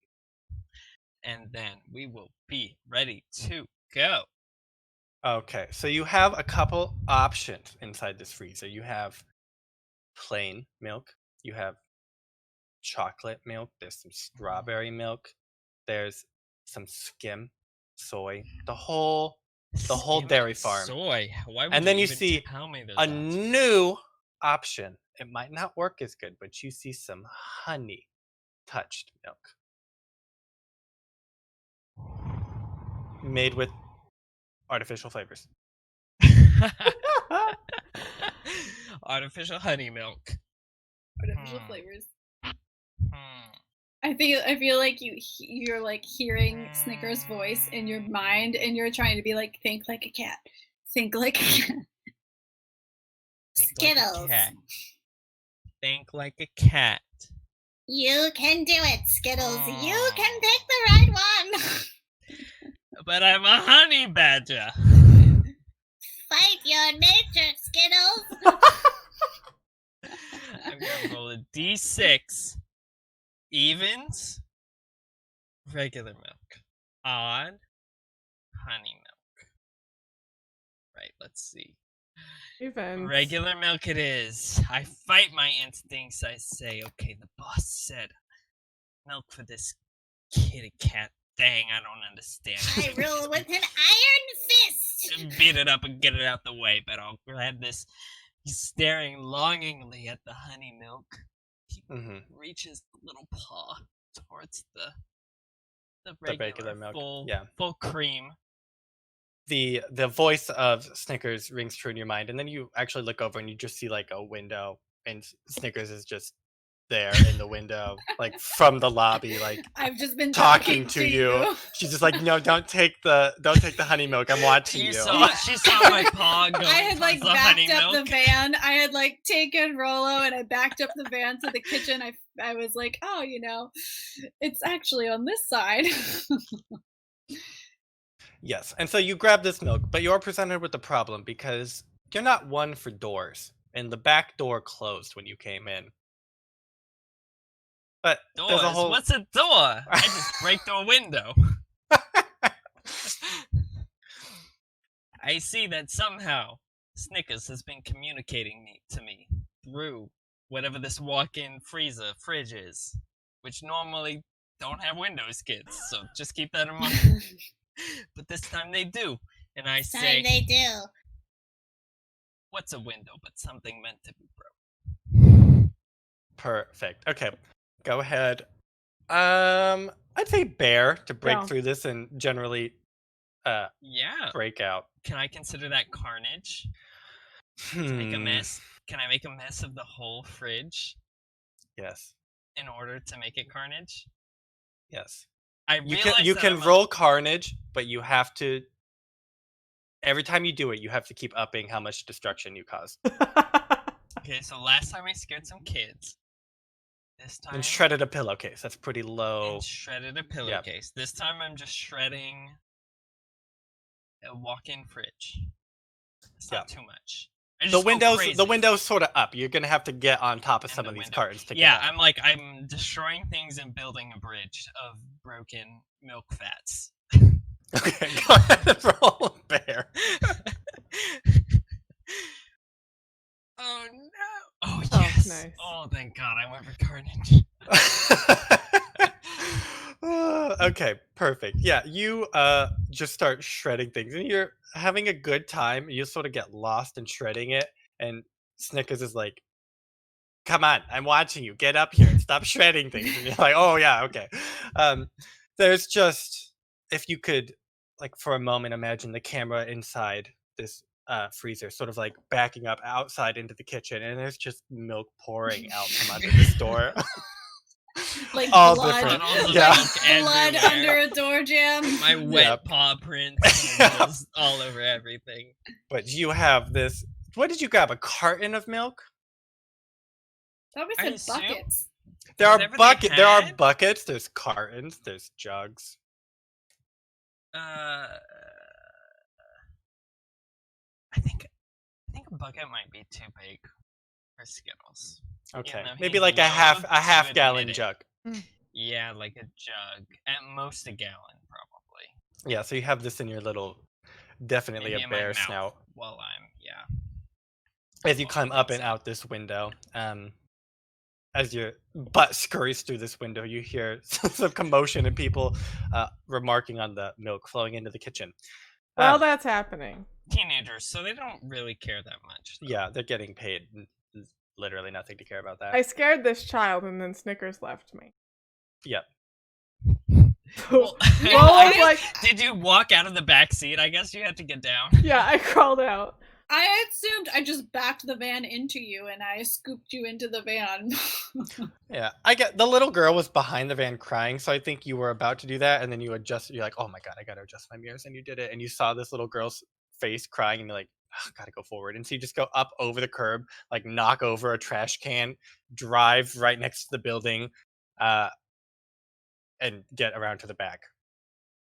And then we will be ready to go. Okay, so you have a couple options inside this freezer. You have plain milk, you have chocolate milk, there's some strawberry milk, there's some skim, soy, the whole Skim dairy and farm. Soy. Why would And then you even see tell me those A options? new option. It might not work as good, but you see some honey touched milk made with artificial flavors. Artificial honey milk. Artificial Hmm. flavors. Hmm. I feel like you're like hearing Snickers' voice in your mind, and you're trying to be like, think like a cat, think like a cat. Think like a Skittles. cat. Think like a cat. You can do it, Skittles. You can pick the right one. But I'm a honey badger. Fight your nature, Skittles. I'm gonna roll a d6. Evens. Regular milk. Odd. Honey milk. Right, let's see. Events. Regular milk it is. I fight my instincts. I say, okay, the boss said milk for this kitty cat thing. I don't understand. I rule with an iron fist. Beat it up and get it out the way, but I'll grab this. He's staring longingly at the honey milk. He Mhm. reaches the little paw towards the regular milk, full, yeah. full cream. The voice of Snickers rings true in your mind, and then you actually look over and you just see like a window, and Snickers is just there in the window, like from the lobby, like I've just been talking to you. She's just like, no, don't take the honey milk. I'm watching She you. saw my paw going I had like towards the honey backed up milk. the van. I had like taken Rolo and I backed up the van to the kitchen. I was like, oh, it's actually on this side. Yes, and so you grab this milk, but you're presented with the problem because you're not one for doors, and the back door closed when you came in. But there's a Doors? whole. What's a door? I just break through a window. I see that somehow Snickers has been communicating to me through whatever this walk-in fridge is, which normally don't have windows, kids. So just keep that in mind. But this time they do, and I say, They do. "What's a window but something meant to be broken?" Perfect. Okay, go ahead. I'd say bear to break Yeah. through this and generally Yeah. break out. Can I consider that carnage? To make a mess? Can I make a mess of the whole fridge Yes. in order to make it carnage? Yes. I You realize can roll carnage, but you have to. Every time you do it, you have to keep upping how much destruction you cause. Okay, so last time I scared some kids. This time And shredded a pillowcase. That's pretty low. and shredded a pillowcase. This time I'm just shredding a walk-in fridge. It's not too much. I The just go windows crazy. sort of up. You're gonna have to get on top of And some the of these window. cartons to Yeah, get up. I'm destroying things and building a bridge of broken milk fats. Okay, go ahead and roll a bear. Oh no! Oh Oh, yes! nice. Oh thank God! I went for carnage. Okay, perfect. Yeah, you just start shredding things, and you're having a good time. You sort of get lost in shredding it, and Snickers is like, "Come on, I'm watching you. Get up here and stop shredding things." And you're like, "Oh yeah, okay." There's just, if you could, like for a moment, imagine the camera inside this freezer, sort of like backing up outside into the kitchen, and there's just milk pouring out from under this door. Like All blood, different. Puddles of Yeah. milk blood everywhere. under a door jam. My wet Yep. paw prints just all over everything. But you have this. What did you grab? A carton of milk? Thought we I said assume- buckets. There are Whatever they There are had? buckets. There's cartons. There's jugs. I think a bucket might be too big for Skittles. Okay, though maybe he's like a loath to half admit gallon it. jug. Yeah, like a jug. At most a gallon, probably. Yeah, so you have this in your little, definitely Maybe a in my bear mouth snout. while I'm, yeah. As you Well, climb I up think and so. out this window, as your butt scurries through this window, you hear some commotion and people remarking on the milk flowing into the kitchen. While Um, that's happening, Teenagers, so they don't really care that much. though. yeah, they're getting paid. There's literally nothing to care about that. I scared this child and then Snickers left me. Yep. Well, Rolo's like, did you walk out of the back seat? I guess you had to get down. yeah, I crawled out. I assumed I just backed the van into you and I scooped you into the van. Yeah, I get the little girl was behind the van crying, so I think you were about to do that, and then you adjust. You're like, "Oh my god, I gotta adjust my mirrors," and you did it, and you saw this little girl's face crying, and you're like, oh, "Gotta go forward," and so you just go up over the curb, like knock over a trash can, drive right next to the building, and get around to the back.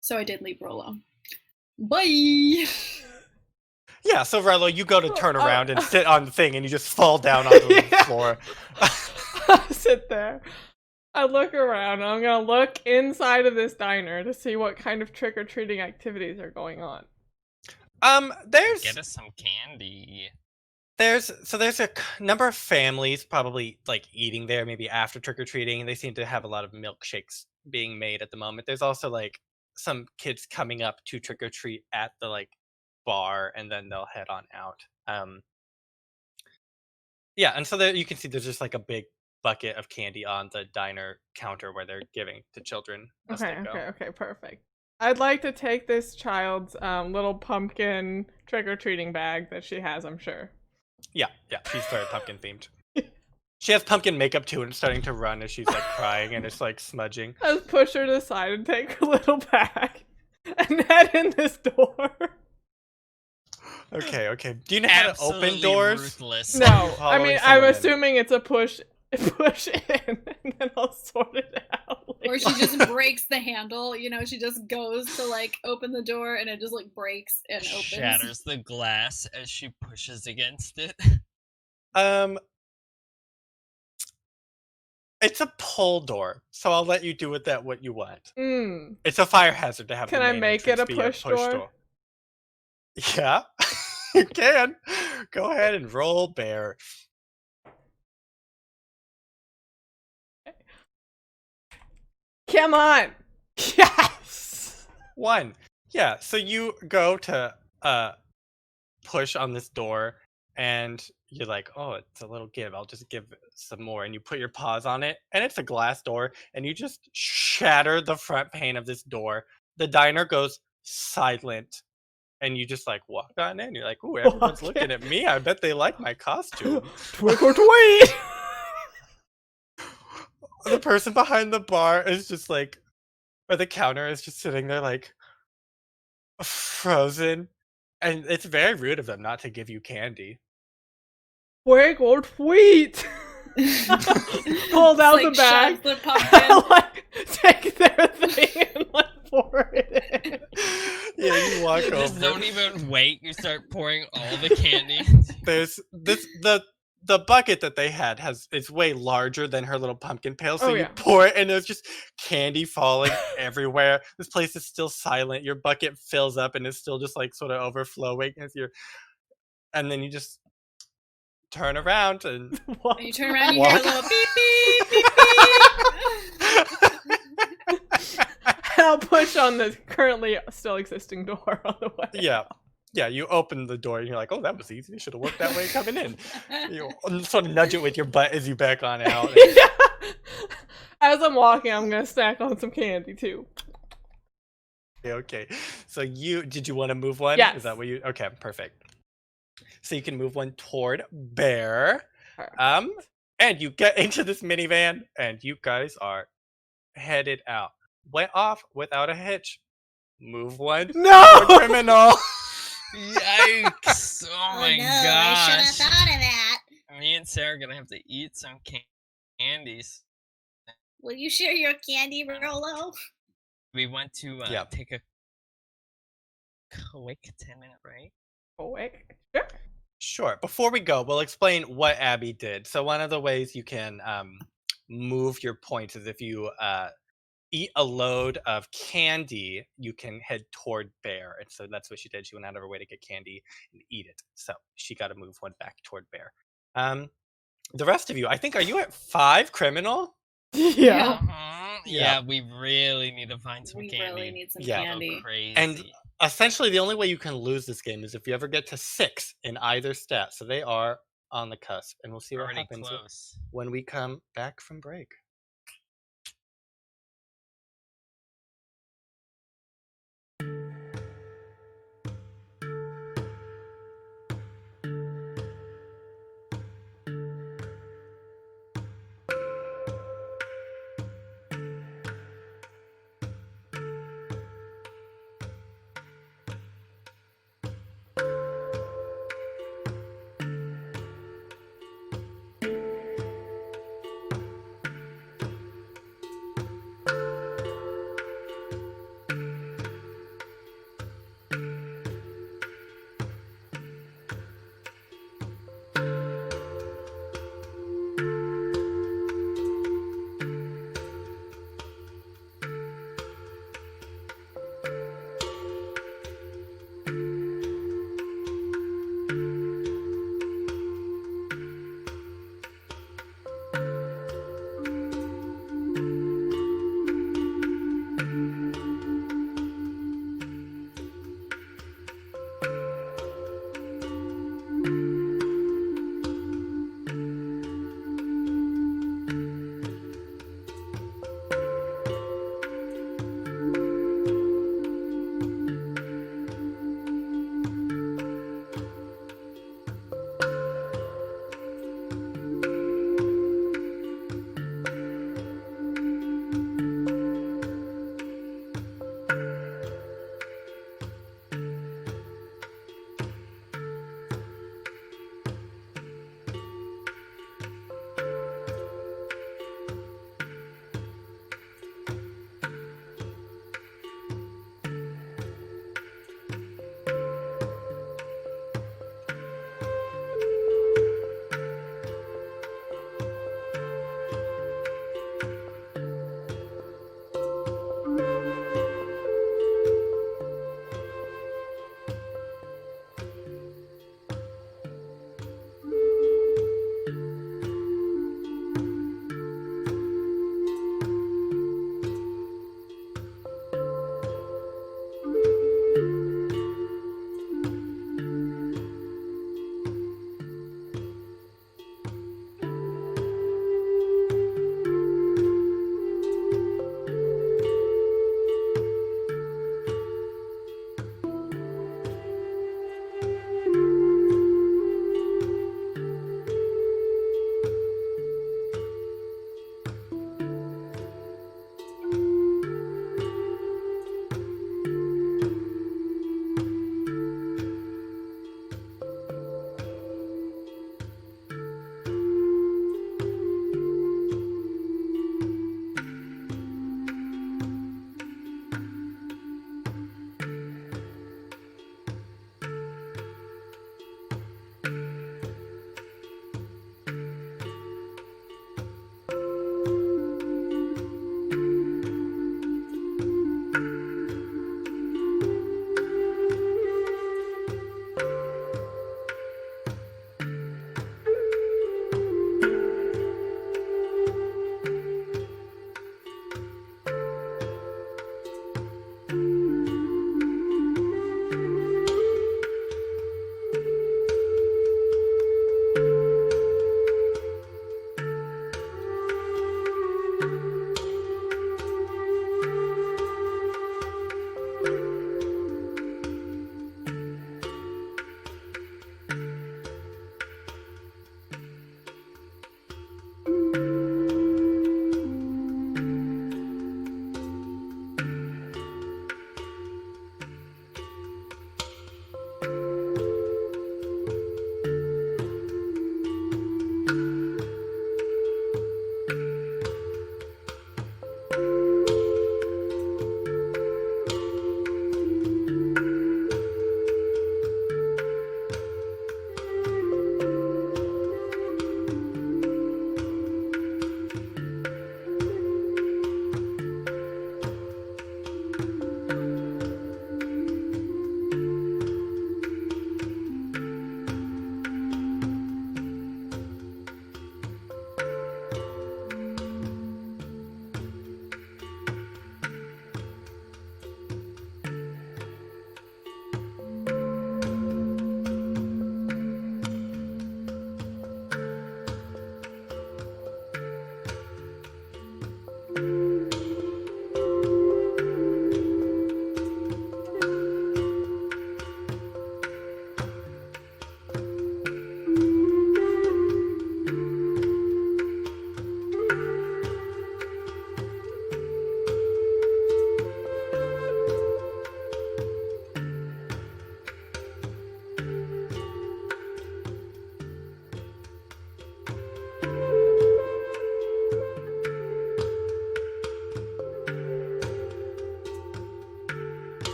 So I did leave Rolo. Bye. Yeah, so Rello, you go to turn around and sit on the thing, and you just fall down onto the Yeah. floor. I sit there. I look around. And I'm gonna look inside of this diner to see what kind of trick-or-treating activities are going on. There's Get us some candy. There's a number of families probably like eating there, maybe after trick or treating. They seem to have a lot of milkshakes being made at the moment. There's also like some kids coming up to trick or treat at the like bar, and then they'll head on out. Yeah, and so there you can see there's just like a big bucket of candy on the diner counter where they're giving to children as they go. Okay, perfect. I'd like to take this child's little pumpkin trick-or-treating bag that she has, I'm sure. Yeah, she's very pumpkin themed. She has pumpkin makeup too, and it's starting to run as she's like crying and it's like smudging. I just push her to the side and take her little bag and head in this door. Okay. Do you know how to Absolutely open doors? ruthless. No, I Following mean, I'm someone in. assuming it's a push in, and then I'll sort it out later. Or she just breaks the handle, she just goes to like open the door and it just like breaks and opens. Shatters the glass as she pushes against it. It's a pull door, so I'll let you do with that what you want. Mm. It's a fire hazard to have. Can the I main make it entrance a be push door? Yeah, you can. Go ahead and roll bear. Come on! Yes! 1. Yeah, so you go to push on this door and you're like, oh, it's a little give. I'll just give some more. And you put your paws on it, and it's a glass door, and you just shatter the front pane of this door. The diner goes silent, and you just like walk on in. You're like, ooh, everyone's Walk looking in. at me. I bet they like my costume. Twick or tweet! The person behind the bar is just like, or the counter is just sitting there like frozen. And it's very rude of them not to give you candy. Twick or tweet! Pulled out the Like, bag. shoves the pumpkin. Like, take their thing and like pour it in. Yeah, you walk You just over. don't even wait. You start pouring all the candy. There's the bucket that they had it's way larger than her little pumpkin pail. So Oh, you yeah. pour it, and there's just candy falling everywhere. This place is still silent. Your bucket fills up and is still just like sort of overflowing and then you just turn around and Walk And you turn around and you Walk. hear a little beep beep beep. I'll push on the currently still existing door on the way. yeah, you open the door and you're like, oh, that was easy. You should have worked that way coming in. You sort of nudge it with your butt as you back on out. Yeah. As I'm walking, I'm gonna snack on some candy too. Okay. So did you want to move one? Yes. Is that what you? Okay, perfect. So you can move one toward Bear. And you get into this minivan, and you guys are headed out. Went off without a hitch. Move one No! toward Criminal. Yikes! Oh my no, I should have gosh! thought of that. Me and Sarah are gonna have to eat some candies. Will you share your candy, Rolo? We went to Yeah. take a quick 10-minute break. Quick. Sure. Sure. Before we go, we'll explain what Abby did. So one of the ways you can move your points is if you eat a load of candy, you can head toward Bear. And so that's what she did. She went out of her way to get candy and eat it. So she got to move one back toward Bear. The rest of you, I think, are you at 5 Criminal? Yeah. Yeah, we really need to find some We candy. really need some Yeah. candy. Crazy. And essentially, the only way you can lose this game is if you ever get to 6 in either stat. So they are on the cusp. And we'll see what already happens close. when we come back from break.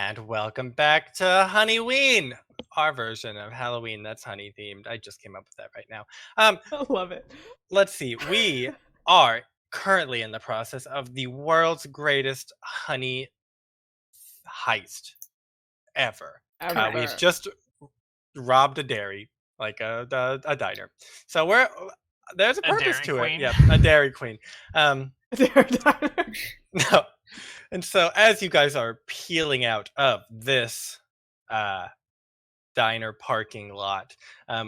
And welcome back to Honeyween, our version of Halloween that's honey themed. I just came up with that right now. I love it. Let's see. We are currently in the process of the world's greatest honey heist ever. We've just robbed a dairy, like a diner. So there's a purpose to it. Yeah, a Dairy Queen. A diner. No. And so as you guys are peeling out of this diner parking lot,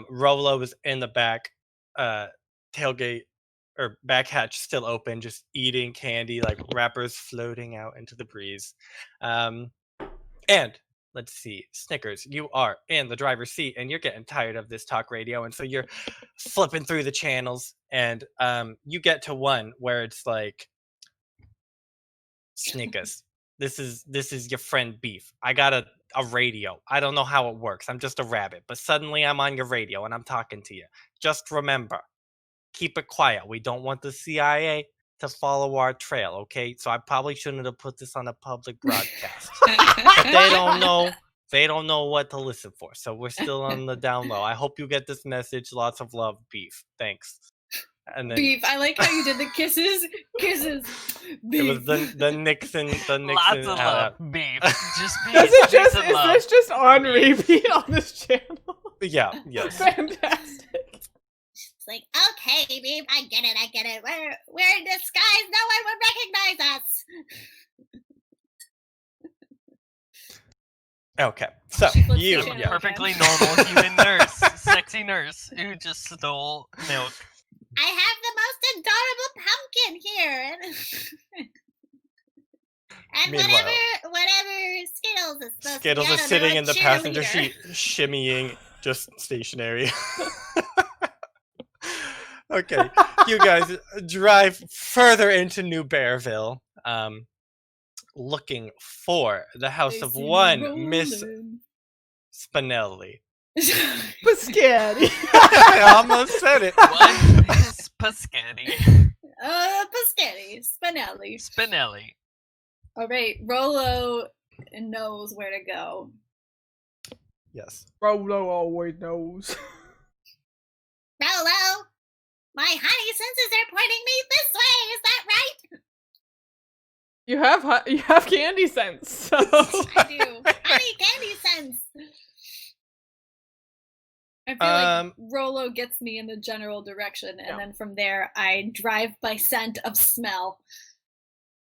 Rolo was in the back tailgate or back hatch still open, just eating candy, like wrappers floating out into the breeze. And let's see, Snickers, you are in the driver's seat and you're getting tired of this talk radio, and so you're flipping through the channels, and you get to one where it's like, Snickers, this is your friend Beef. I got a radio. I don't know how it works. I'm just a rabbit, but suddenly I'm on your radio and I'm talking to you. Just remember, keep it quiet. We don't want the CIA to follow our trail, okay? So I probably shouldn't have put this on a public broadcast. But they don't know. They don't know what to listen for. So we're still on the down low. I hope you get this message. Lots of love, Beef. Thanks. And then Beef. I like how you did the kisses. Kisses. Beef. it was the Nixon. The Nixon. Lots of love, beef. Just beef. Is love. this just on repeat on this channel? Yeah. Yes. Fantastic. It's like, okay, babe, I get it. We're in disguise. No one would recognize us. Okay. So She flips you. the channel. Yeah. Perfectly normal human nurse, sexy nurse who just stole milk. I have the most adorable pumpkin here. And Meanwhile, whatever Skittles is supposed Skittles to be. is I don't sitting know, in the a passenger cheerleader. seat, shimmying, just stationary. Okay, you guys drive further into New Bearville, looking for the house They of see me one Miss rolling. Spinelli. Biscotti. I almost said it. One Miss Pasquetti. Paschetti. Spinelli. Spinelli. All right, Rolo knows where to go. Yes. Rolo always knows. Rolo, my honey senses are pointing me this way. Is that right? You have candy sense, so I do. Honey candy sense. I feel like Rolo gets me in the general direction, and then from there, I drive by scent of smell.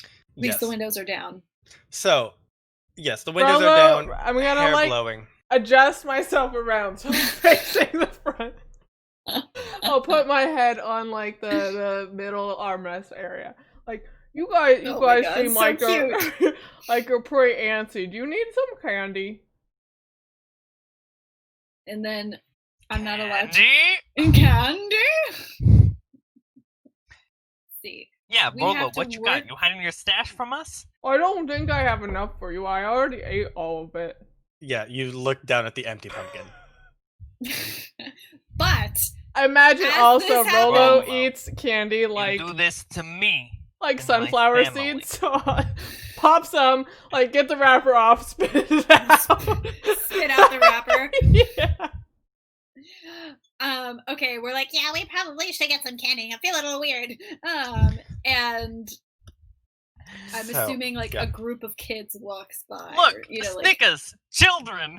At least Yes. the windows are down. So, yes, the windows Rolo, are down. I'm gonna Hair like blowing. adjust myself around so I'm facing the front. I'll put my head on like the middle armrest area. Like you guys Oh my God, seem so like cute. like you're pretty antsy. Do you need some candy? And then I'm not allowed Andy? to candy. See, Yeah, We Rolo, have to what you work- got? You hiding your stash from us? I don't think I have enough for you. I already ate all of it. Yeah, you look down at the empty pumpkin. but I imagine As also this Rolo happens- eats candy like you do this to me. like and my sunflower family. seeds. So pop some, like get the wrapper off, spit it out. spit out the wrapper. Yeah. Okay, we're like, Yeah, we probably should get some candy. I feel a little weird. and I'm So, assuming like yeah. a group of kids walks by. Look, or, you know, like Snickers, children.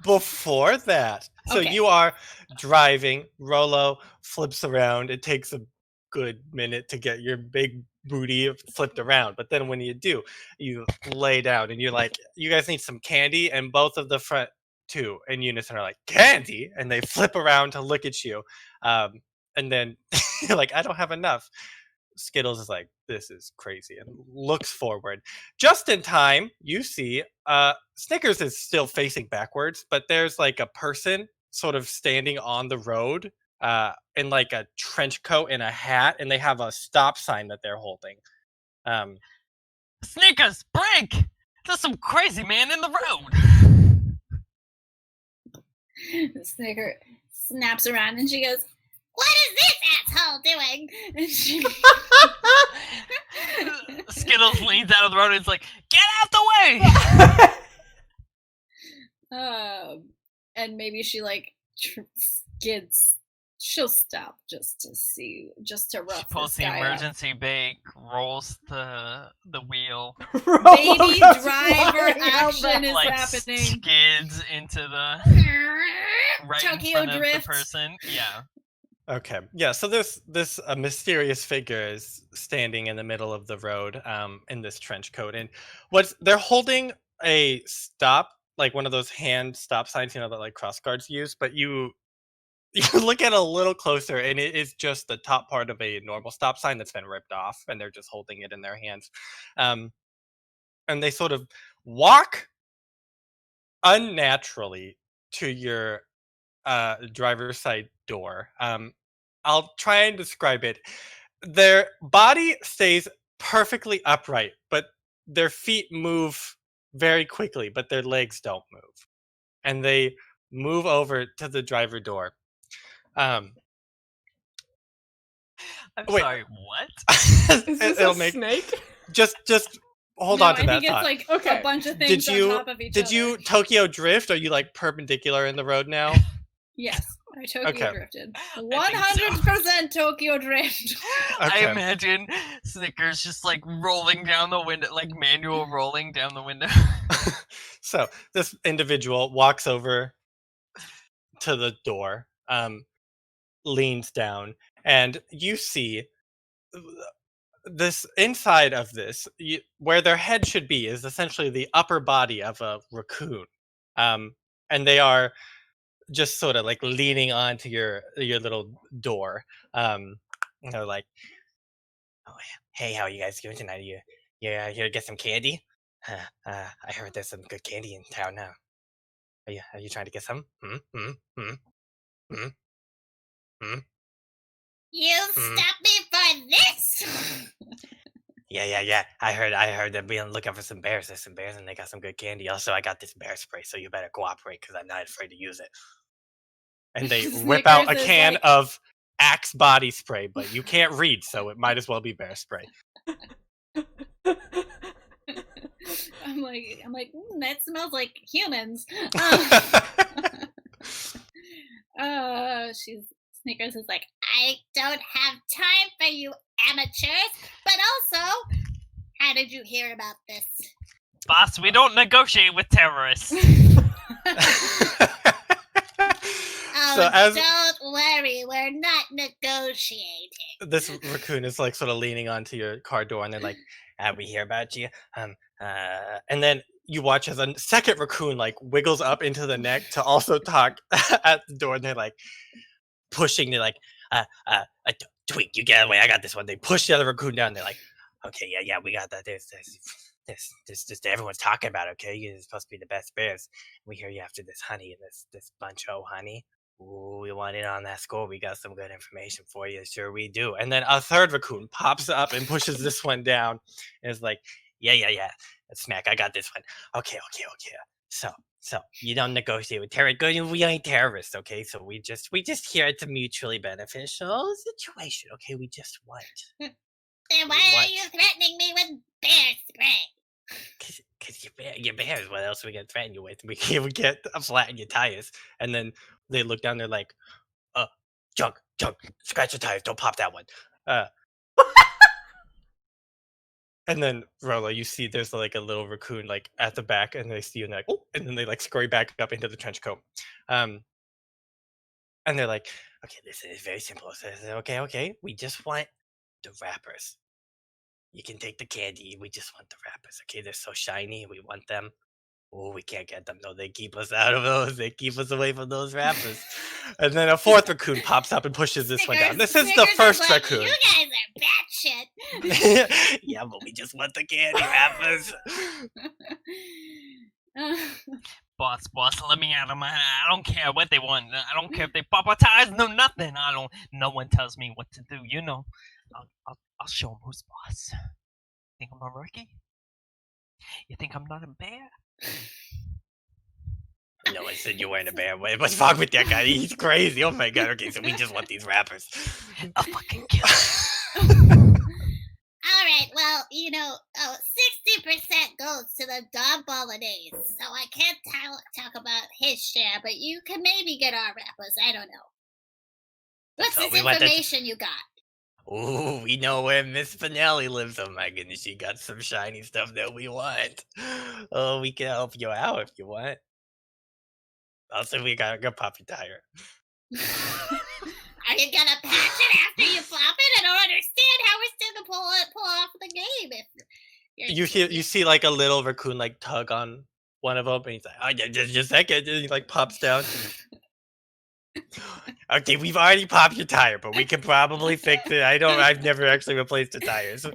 Before that, so Okay. you are driving. Rolo flips around. It takes a good minute to get your big booty flipped around, but then when you do, you lay down and you're like, "You guys need some candy," and both of the front two in unison are like, "Candy," and they flip around to look at you, and then you're like, "I don't have enough." Skittles is like, "This is crazy," and looks forward. Just in time, you see Snickers is still facing backwards, but there's like a person sort of standing on the road in like a trench coat and a hat, and they have a stop sign that they're holding. Snickers, break! There's some crazy man in the road. Snicker snaps around and she goes, What is this asshole doing? and she Skittles leans out of the road and is like, "Get out the way!" And maybe she like skids. She'll stop just to rough Pulls this the guy up. emergency brake, rolls the wheel, Baby Goes driver flying out action is like happening. skids into the right Tokyo in front drift. of the person. Yeah. Okay. Yeah. So this mysterious figure is standing in the middle of the road, in this trench coat, and they're holding a stop, like one of those hand stop signs, that like cross guards use, but you look at it a little closer, and it is just the top part of a normal stop sign that's been ripped off, and they're just holding it in their hands, and they sort of walk unnaturally to your driver's side door. I'll try and describe it. Their body stays perfectly upright, but their feet move very quickly, but their legs don't move. And they move over to the driver door. I'm Wait. sorry, what? Is this It'll a snake? just hold No, on to I that think it's thought. like Okay. a bunch of things on top of each other. Did you Tokyo drift? Are you like perpendicular in the road now? Yes, I Tokyo Okay. drifted. I 100% Tokyo drift. I Okay. imagine Snickers just like rolling down the window, like manual rolling down the window. So this individual walks over to the door, leans down, and you see this inside of this, where their head should be, is essentially the upper body of a raccoon, and they are just sort of like leaning onto your little door. They're like, "Oh, hey, how are you guys doing tonight? You here to get some candy? I heard there's some good candy in town now. Are you trying to get some? You stopped me for this? Yeah. I heard they're being looking for some bears. There's some bears and they got some good candy. Also, I got this bear spray, so you better cooperate because I'm not afraid to use it." And they whip out a Snickers is can like- of Axe body spray, but you can't read, so it might as well be bear spray. I'm like, that smells like humans. Snickers is like, I don't have time for you amateurs, but also, how did you hear about this? Boss, we don't negotiate with terrorists. Oh, So as don't worry, we're not negotiating. this raccoon is like sort of leaning onto your car door, and they're like, "We hear about you." And then you watch as a second raccoon like wiggles up into the neck to also talk at the door, and they're like pushing. They're like, "Tweak, you get out of the way. I got this one." They push the other raccoon down. They're like, "Okay, yeah, we got that. This just everyone's talking about. Okay, you're supposed to be the best bears. We hear you after this honey, this bunch of honey. Ooh, we want in on that score. We got some good information for you. Sure we do." And then a third raccoon pops up and pushes this one down and is like, yeah. Smack, I got this one. Okay. So you don't negotiate with terrorists. We ain't terrorists, okay? So we just here it's a mutually beneficial situation, okay? We just want. Then why What? are you threatening me with bear spray? Cause you're bears. What else are we gonna threaten you with? We get flatten your tires. And then they look down, they're like, junk, scratch your tires, don't pop that one. And then Rolo, you see there's like a little raccoon like at the back, and they see you and they're like, oh, and then they like scurry back up into the trench coat. And they're like, okay, this is very simple. So I said, okay, we just want the wrappers. You can take the candy. We just want the wrappers. Okay, they're so shiny. We want them. Oh, we can't get them though. They keep us out of those. They keep us away from those wrappers. And then a fourth raccoon pops up and pushes this one down. This is the Snickers first is like, raccoon. You guys are batshit. Yeah, but we just want the candy wrappers. Boss, let me out of my. I don't care what they want. I don't care if they pop our tires. No, nothing. No one tells me what to do. You know, I'll show them who's boss. Think I'm a rookie? You think I'm not a bear? No, I said you weren't a bear. What's wrong with that guy? He's crazy. Oh my god. Okay, so we just want these wrappers. I'll fucking kill him. All right, well, Well, 60% goes to the dog bolognese, so I can't talk about his share, but you can maybe get our wrappers. I don't know. What's So this we want that- information you got? Ooh, we know where Miss Finelli lives. Oh my goodness, she got some shiny stuff that we want. Oh, we can help you out if you want. Also, we gotta go pop your tire. Are you gonna patch it after you pop it? I don't understand how we're still gonna pull off the game if You see like a little raccoon like tug on one of them, and he's like, "Oh yeah, just a second," and he like pops down. Okay, we've already popped your tire, but we can probably fix it. I've never actually replaced the tires.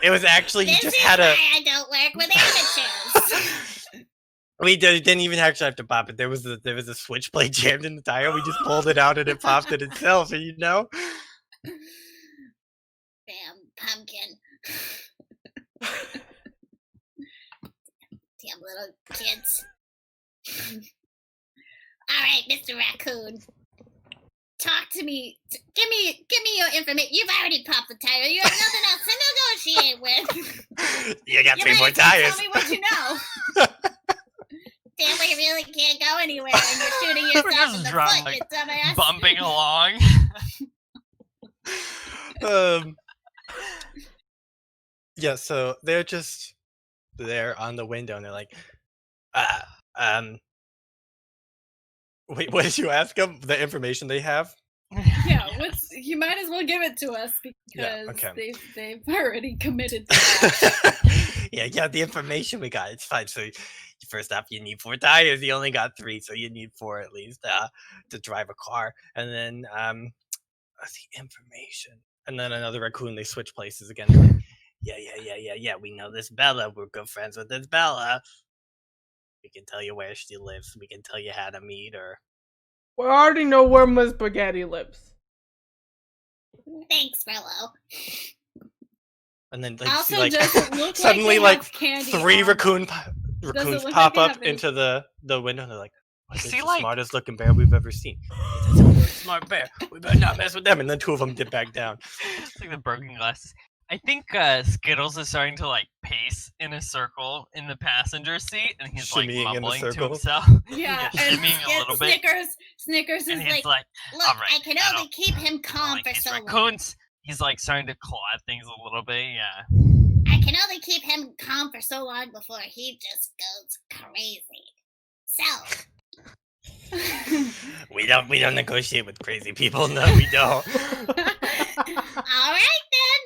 It was actually you This just is had why I don't work with amateurs. We didn't even actually have to pop it. There was a switchblade jammed in the tire. We just pulled it out and it popped it itself. Damn pumpkin. Damn little kids. All right, Mr. Raccoon. Talk to me. Give me your information. You've already popped the tire. You have nothing else to negotiate with. You got You three might more as well tires. Tell me what you know. Damn, we really can't go anywhere, and you're shooting yourself just in the driving, foot, you dumbass. Bumping along. Yeah, so they're just there on the window, and they're like, wait, what did you ask them? The information they have? Yeah, you might as well give it to us because Yeah, okay. they've already committed to that. Yeah, the information we got, it's fine. So first off, you need 4 tires. You only got 3, so you need 4 at least to drive a car. And then the information. And then another raccoon, they switch places again. They're like, yeah. We know this Bella. We're good friends with this Bella. We can tell you where she lives. We can tell you how to meet her. We already know where Miss Spaghetti lives. Thanks, Frollo. And then like, Also, see, like doesn't look suddenly like like they have candy 3 on raccoons look pop like they up have any- into the window. And they're like, I "This is see, the like- smartest looking bear we've ever seen. That's a really smart bear. We better not mess with them." And then 2 of them dip back down. It's like the broken glasses. I think Skittles is starting to like pace in a circle in the passenger seat, and he's like Shimmying in the mumbling to circle. himself. Yeah, Yeah, and shimmying a little bit. Snickers And is he's like, like, look, "All right, I can I only don't- keep him calm like for these so long. raccoons." He's like starting to claw at things a little bit. Yeah. I can only keep him calm for so long before he just goes crazy. So, We don't negotiate with crazy people. No, we don't. all right then,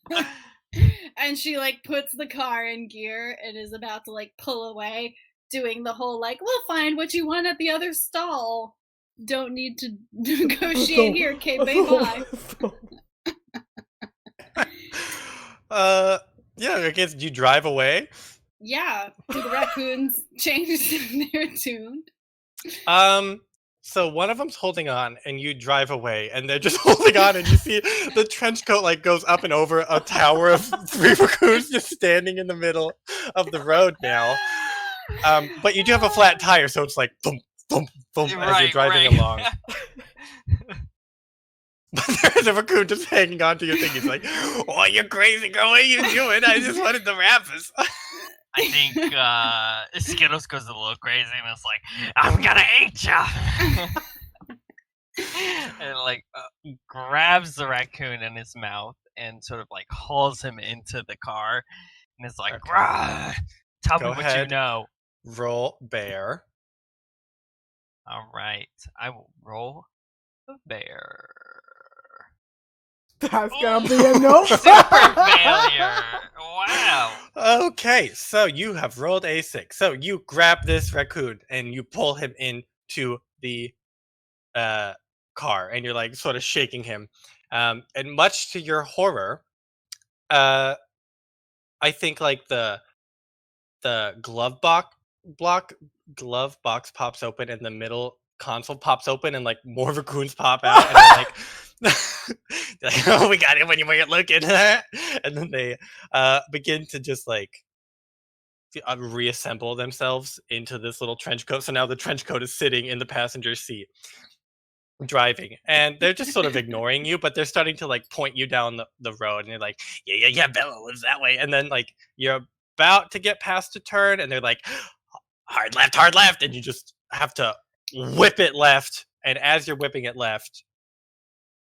bye. and she like puts the car in gear and is about to like pull away, doing the whole like, "We'll find what you want at the other stall. Don't need to negotiate here, okay, bye." Yeah, I guess you drive away. Yeah, do the raccoons change their tune? So one of them's holding on, and you drive away, and they're just holding on, and you see the trench coat like goes up and over a tower of 3 raccoons just standing in the middle of the road now. But you do have a flat tire, so it's like thump, thump, thump as you're driving along. But there's a raccoon just hanging on to your thing. He's like, "Oh, you're crazy, girl. What are you doing? I just wanted the wrappers." I think Skittles goes a little crazy and it's like, "I'm gonna eat ya!" and like grabs the raccoon in his mouth and sort of like hauls him into the car, and it's like, Okay. "Rah! Tell Go me what ahead. you know." Roll bear. All right, I will roll a bear. That's gonna be a Ooh, no. Super failure! Wow. Okay, so you have rolled a 6. So you grab this raccoon and you pull him into the car, and you're like sort of shaking him. And much to your horror, I think like the glove box pops open, and the middle console pops open, and like more raccoons pop out, and they're like, they're like, "Oh, we got it when you weren't looking." And then they begin to just like reassemble themselves into this little trench coat. So now the trench coat is sitting in the passenger seat. driving, and they're just sort of ignoring you, but they're starting to like point you down the road, and you're like, yeah, Bella lives that way, and then like you're about to get past a turn, and they're like, hard left, and you just have to whip it left, and as you're whipping it left,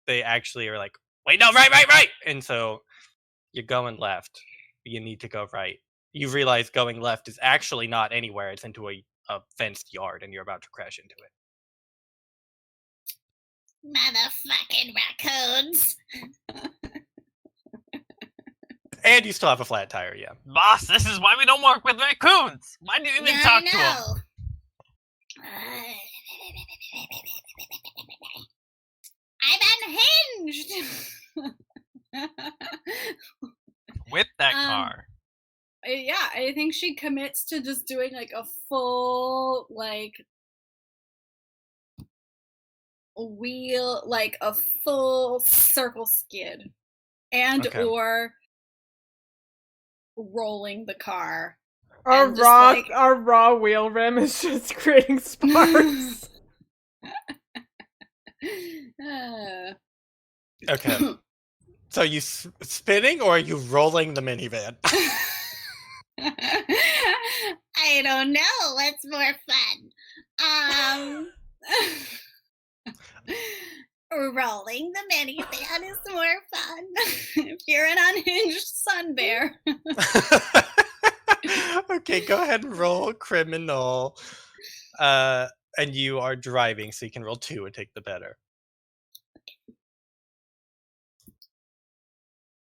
they actually are like, wait, no, right, and so you're going left, you need to go right. You realize going left is actually not anywhere, it's into a fenced yard, and you're about to crash into it. Motherfucking raccoons. And you still have a flat tire, yeah. Boss, this is why we don't work with raccoons. Why do you even talk to them? I'm unhinged. With that car. Yeah, I think she commits to just doing like a full like wheel, like a full circle skid, and Okay. or rolling the car. Our and just, raw wheel rim is just creating sparks. Okay. So you spinning, or are you rolling the minivan? I don't know. What's more fun? Rolling the minivan is more fun. If you're an unhinged sun bear. Okay, go ahead and roll criminal. And you are driving, so you can roll 2 and take the better.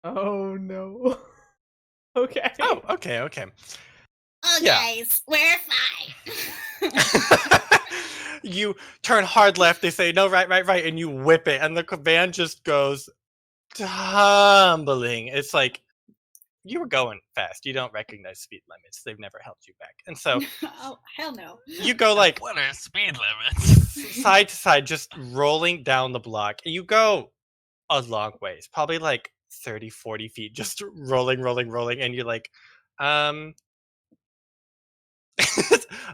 Oh no. Okay. Oh, okay. Oh, Yeah. guys, we're fine. You turn hard left, they say, no, right, and you whip it, and the van just goes tumbling. It's like, you were going fast. You don't recognize speed limits. They've never held you back. And so Oh, hell no. you go like What are speed limits? side to side, just rolling down the block. You go a long ways, probably like 30, 40 feet, just rolling. And you're like,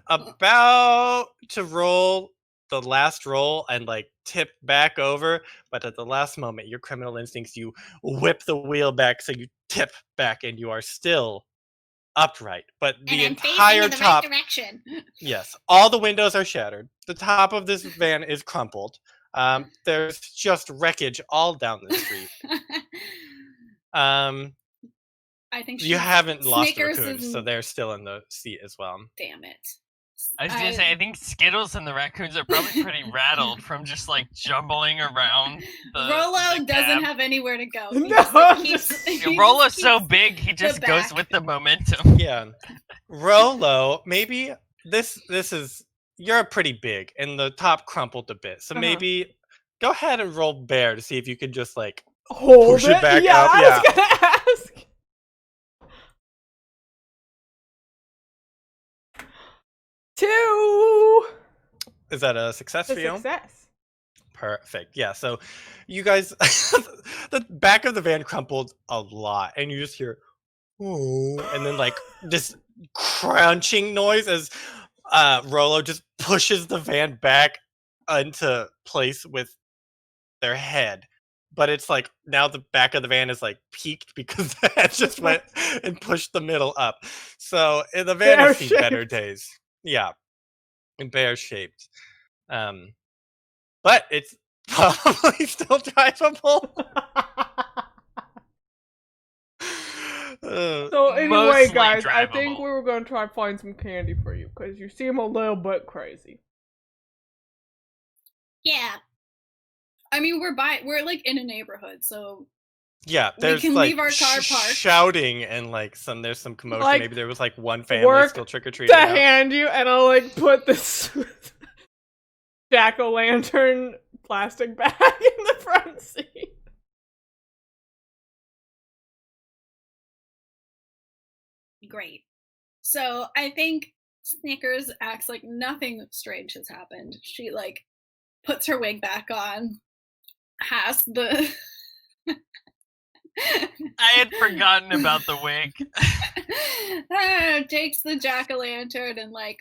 about to roll the last roll and like tip back over, but at the last moment, your criminal instincts, you whip the wheel back, so you tip back, and you are still upright. But the And I'm facing entire in the top, right direction. yes, all the windows are shattered. The top of this van is crumpled. There's just wreckage all down the street. I think You haven't lost the Snickers raccoons, is- so they're still in the seat as well. Damn it. I was gonna say, I think Skittles and the raccoons are probably pretty rattled from just like jumbling around. Rolo the doesn't cab. have anywhere to go. No, He just, like, keeps, just- he Yeah, just Rolo's so keeps- big, he just goes back. with the momentum. Yeah, Rolo, maybe this is, you're pretty big, and the top crumpled a bit. So Uh-huh. maybe go ahead and roll bear to see if you can just like Hold push it back yeah, up, I yeah. was gonna ask. 2. Is that a success A for you? success. Perfect. Yeah. So you guys, the back of the van crumpled a lot, and you just hear, oh, and then like this crunching noise as Rolo just pushes the van back into place with their head. But it's like now the back of the van is like peaked because the head just went and pushed the middle up. So the van has seen better Bear-shaped. days. Yeah, and bear shaped. But it's probably still drivable. So anyway, Mostly guys, I think drivable. we were gonna try to find some candy for you because you seem a little bit crazy. Yeah. I mean, we're like in a neighborhood, so yeah, we there's can like leave our car parked. shouting and like there's some commotion. Like, Maybe there was like one family work still trick or To treating. hand you, and I'll like put this jack-o'-lantern plastic bag in the front seat. great. So I think Snickers acts like nothing strange has happened. She like puts her wig back on, has the I had forgotten about the wig. takes the jack-o'-lantern and like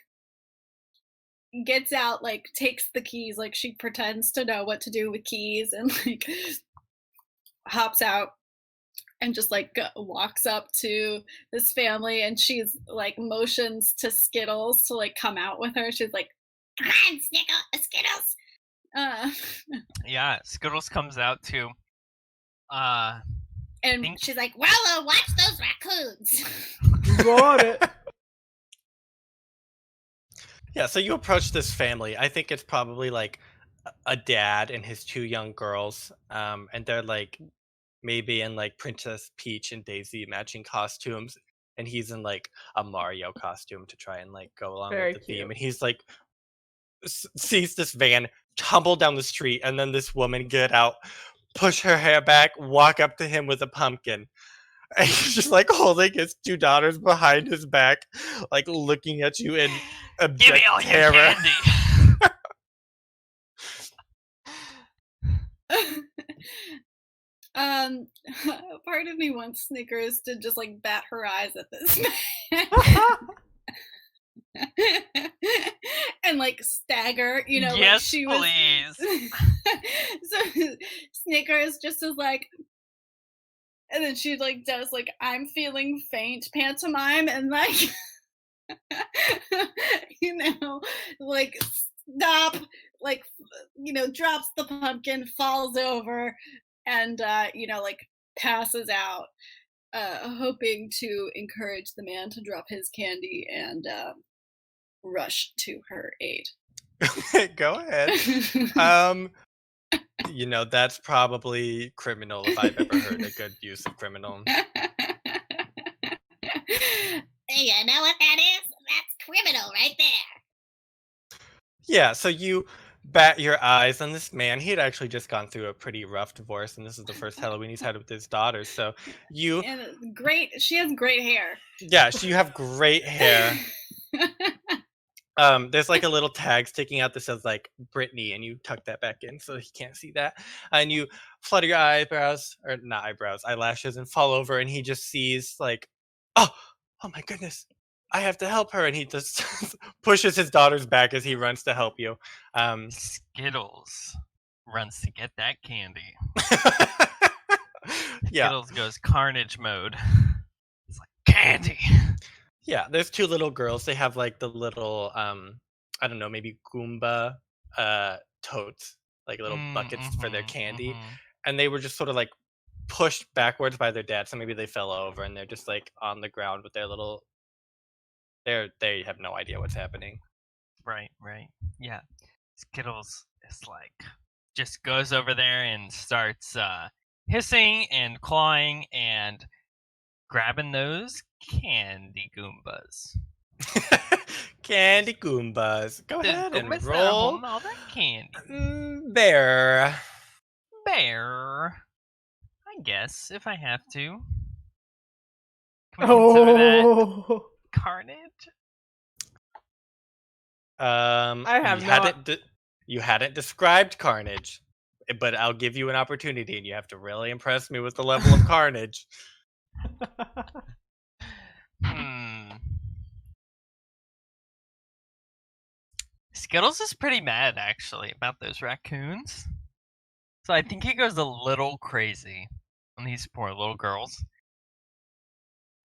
gets out, like takes the keys, like she pretends to know what to do with keys, and like hops out and just like walks up to this family, and she's like motions to Skittles to like come out with her. She's like, Come on, Skittles. uh, Yeah, Skittles comes out too. and Think- She's like, Rolo, watch those raccoons. You got it. Yeah, so you approach this family. I think it's probably like a dad and his 2 young girls, and they're like maybe in like Princess Peach and Daisy matching costumes, and he's in like a Mario costume to try and like go along Very with the theme. cute. And he's like sees this van tumble down the street, and then this woman get out, push her hair back, walk up to him with a pumpkin. And he's just like holding his 2 daughters behind his back, like looking at you in Give me abject all your terror. um part of me wants Snickers to just like bat her eyes at this and like stagger, you know, like Yes, she was please. so Snickers just is like, and then she like does like I'm feeling faint pantomime, and like you know, like stop, like, you know, drops the pumpkin, falls over, and you know, like passes out, hoping to encourage the man to drop his candy and rush to her aid. Go ahead. You know, that's probably criminal if I've ever heard a good use of criminal. You know what that is? That's criminal right there. Yeah, so you bat your eyes on this man. He had actually just gone through a pretty rough divorce, and this is the first Halloween he's had with his daughters. So you, And great, she has great hair. yeah, you have great hair. There's like a little tag sticking out that says like Brittany, and you tuck that back in so he can't see that. And you flutter your eyebrows, or not eyebrows, eyelashes, and fall over, and he just sees like, oh my goodness, I have to help her, and he just pushes his daughters back as he runs to help you. Skittles runs to get that candy. Yeah, Skittles goes carnage mode. It's like candy. yeah. There's 2 little girls. They have like the little, I don't know, maybe Goomba totes, like little buckets for their candy. And they were just sort of like pushed backwards by their dad, so maybe they fell over, and they're just like on the ground with their little, they have no idea what's happening. Right. Yeah. Skittles is like just goes over there and starts hissing and clawing and grabbing those candy Goombas. Candy Goombas. Go The ahead and Goombas that are roll. holding all that candy. Bear. Bear. I guess if I have to. Can we consider that Oh. carnage? I have you not. you hadn't described carnage, but I'll give you an opportunity, and you have to really impress me with the level of carnage. Skittles is pretty mad actually about those raccoons. So I think he goes a little crazy on these poor little girls.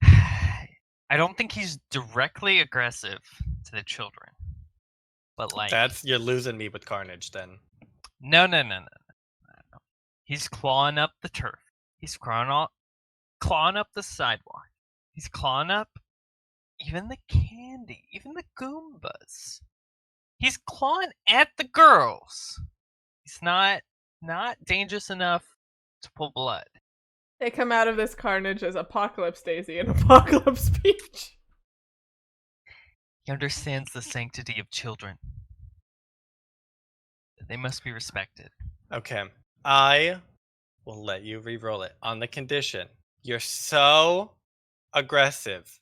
I don't think he's directly aggressive to the children. But like You're losing me with carnage then. No. He's clawing up the turf. He's clawing up the sidewalk. He's clawing up even the candy, even the Goombas. He's clawing at the girls. He's not dangerous enough to pull blood. They come out of this carnage as Apocalypse Daisy and Apocalypse Peach. He understands the sanctity of children. They must be respected. Okay. I will let you re-roll it on the condition you're so aggressive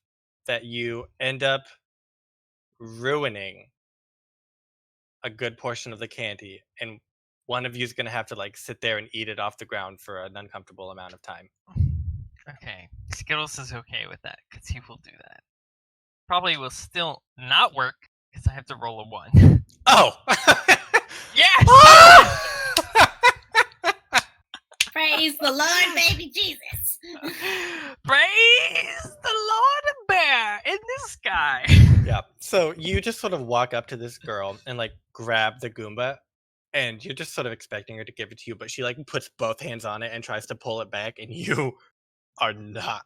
that you end up ruining a good portion of the candy, and one of you is going to have to like sit there and eat it off the ground for an uncomfortable amount of time. Okay. Skittles is okay with that, because he will do that. Probably will still not work, because I have to roll a 1. Oh! Yes! Praise the Lord, baby Jesus. Praise the Lord Bear in the sky. Yeah. So you just sort of walk up to this girl and like grab the Goomba, and you're just sort of expecting her to give it to you, but she like puts both hands on it and tries to pull it back, and you are not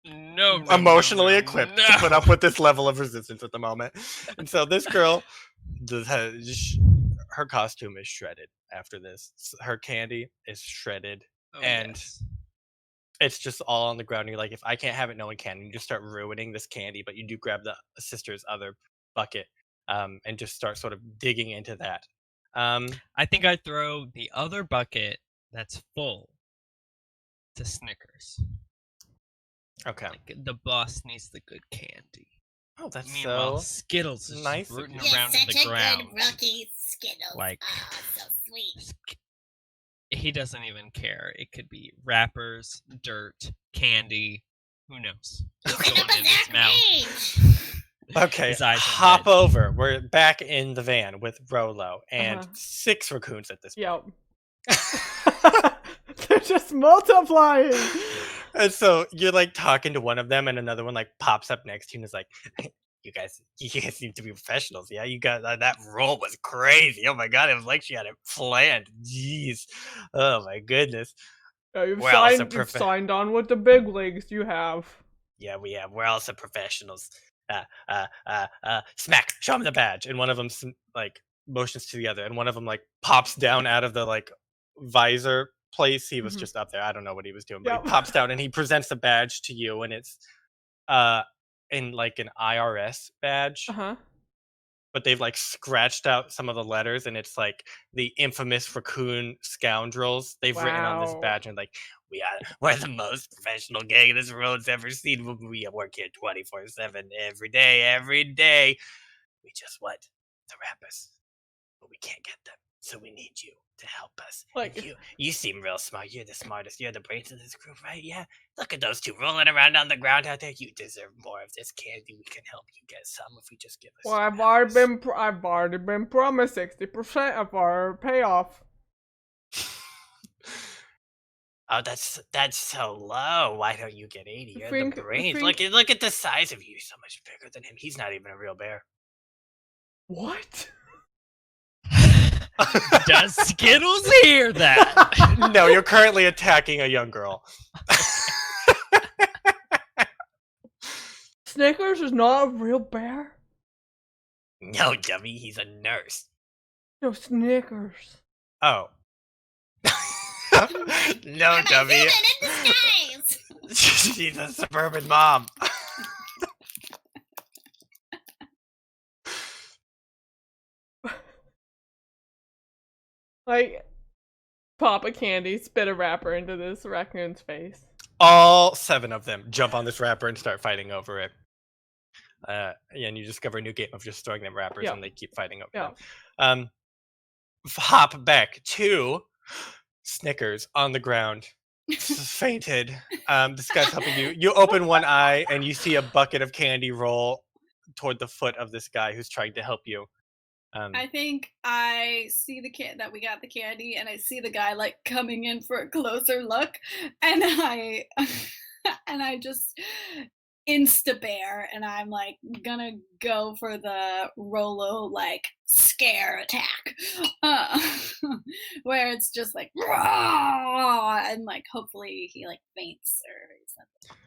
No, emotionally no, equipped no. to put up with this level of resistance at the moment. And so this girl, her costume is shredded after this. Her candy is shredded, Oh, and yes. it's just all on the ground. And you're like, if I can't have it, no one can. And you just start ruining this candy, but you do grab the sister's other bucket, and just start sort of digging into that. I think I throw the other bucket that's full to Snickers. Okay. Like the boss needs the good candy. Oh, that's Meanwhile, so Skittles is nice just of rooting you. You're around in such the a ground. good rookie, Skittles. Like- Oh, so sweet. He doesn't even care. It could be wrappers, dirt, candy. Who knows? It's He's in a going in his berserk mouth. rage. Okay, His eyes are hop red. over. We're back in the van with Rolo and Uh-huh. 6 raccoons at this point. Yep. They're just multiplying. And so you're like talking to one of them, and another one like pops up next to you and is like, you guys seem to be professionals. Yeah, you got that roll was crazy. Oh my god, it was like she had it planned. Jeez. Oh my goodness. You've We're also you've signed on with the big leagues. You have. Yeah, we have. We're also professionals. Smack. Show him the badge. And one of them like motions to the other, and one of them like pops down out of the like visor place. He was Mhm. just up there. I don't know what he was doing, but Yep. he pops down and he presents the badge to you, and it's in like an IRS badge, Uh-huh. but they've like scratched out some of the letters, and it's like the infamous raccoon scoundrels they've written on this Wow. badge, and like we're the most professional gang this road's ever seen. We work here 24/7 every day. We just want the rappers, but we can't get them, so we need you to help us. And Like, you seem real smart. You're the smartest. You're the brains of this group, right? Yeah. Look at those two rolling around on the ground out there. You deserve more of this candy. We can help you get some if we just give us. well, some I've already rappers." I've already been promised 60% of our payoff. Oh, that's so low. Why don't you get 80? You're Think- the brains. think- Look at the size of you. You're so much bigger than him. He's not even a real bear. What? Does Skittles hear that? No, you're currently attacking a young girl. Snickers is not a real bear? No, dummy. He's a nurse. No, Snickers. Oh. No, I'm a dummy. human in disguise. She's a suburban mom. Like, pop a candy, spit a wrapper into this raccoon's face. All 7 of them jump on this wrapper and start fighting over it. And you discover a new game of just throwing them wrappers, Yeah. and they keep fighting over Yeah. them. Hop back to Snickers on the ground, fainted. This guy's helping you. You open one eye and you see a bucket of candy roll toward the foot of this guy who's trying to help you. I think I see the kid that we got the candy, and I see the guy like coming in for a closer look, and I and I just insta bear, and I'm like gonna go for the Rolo like scare attack, where it's just like "Rah!" and like hopefully he like faints or something.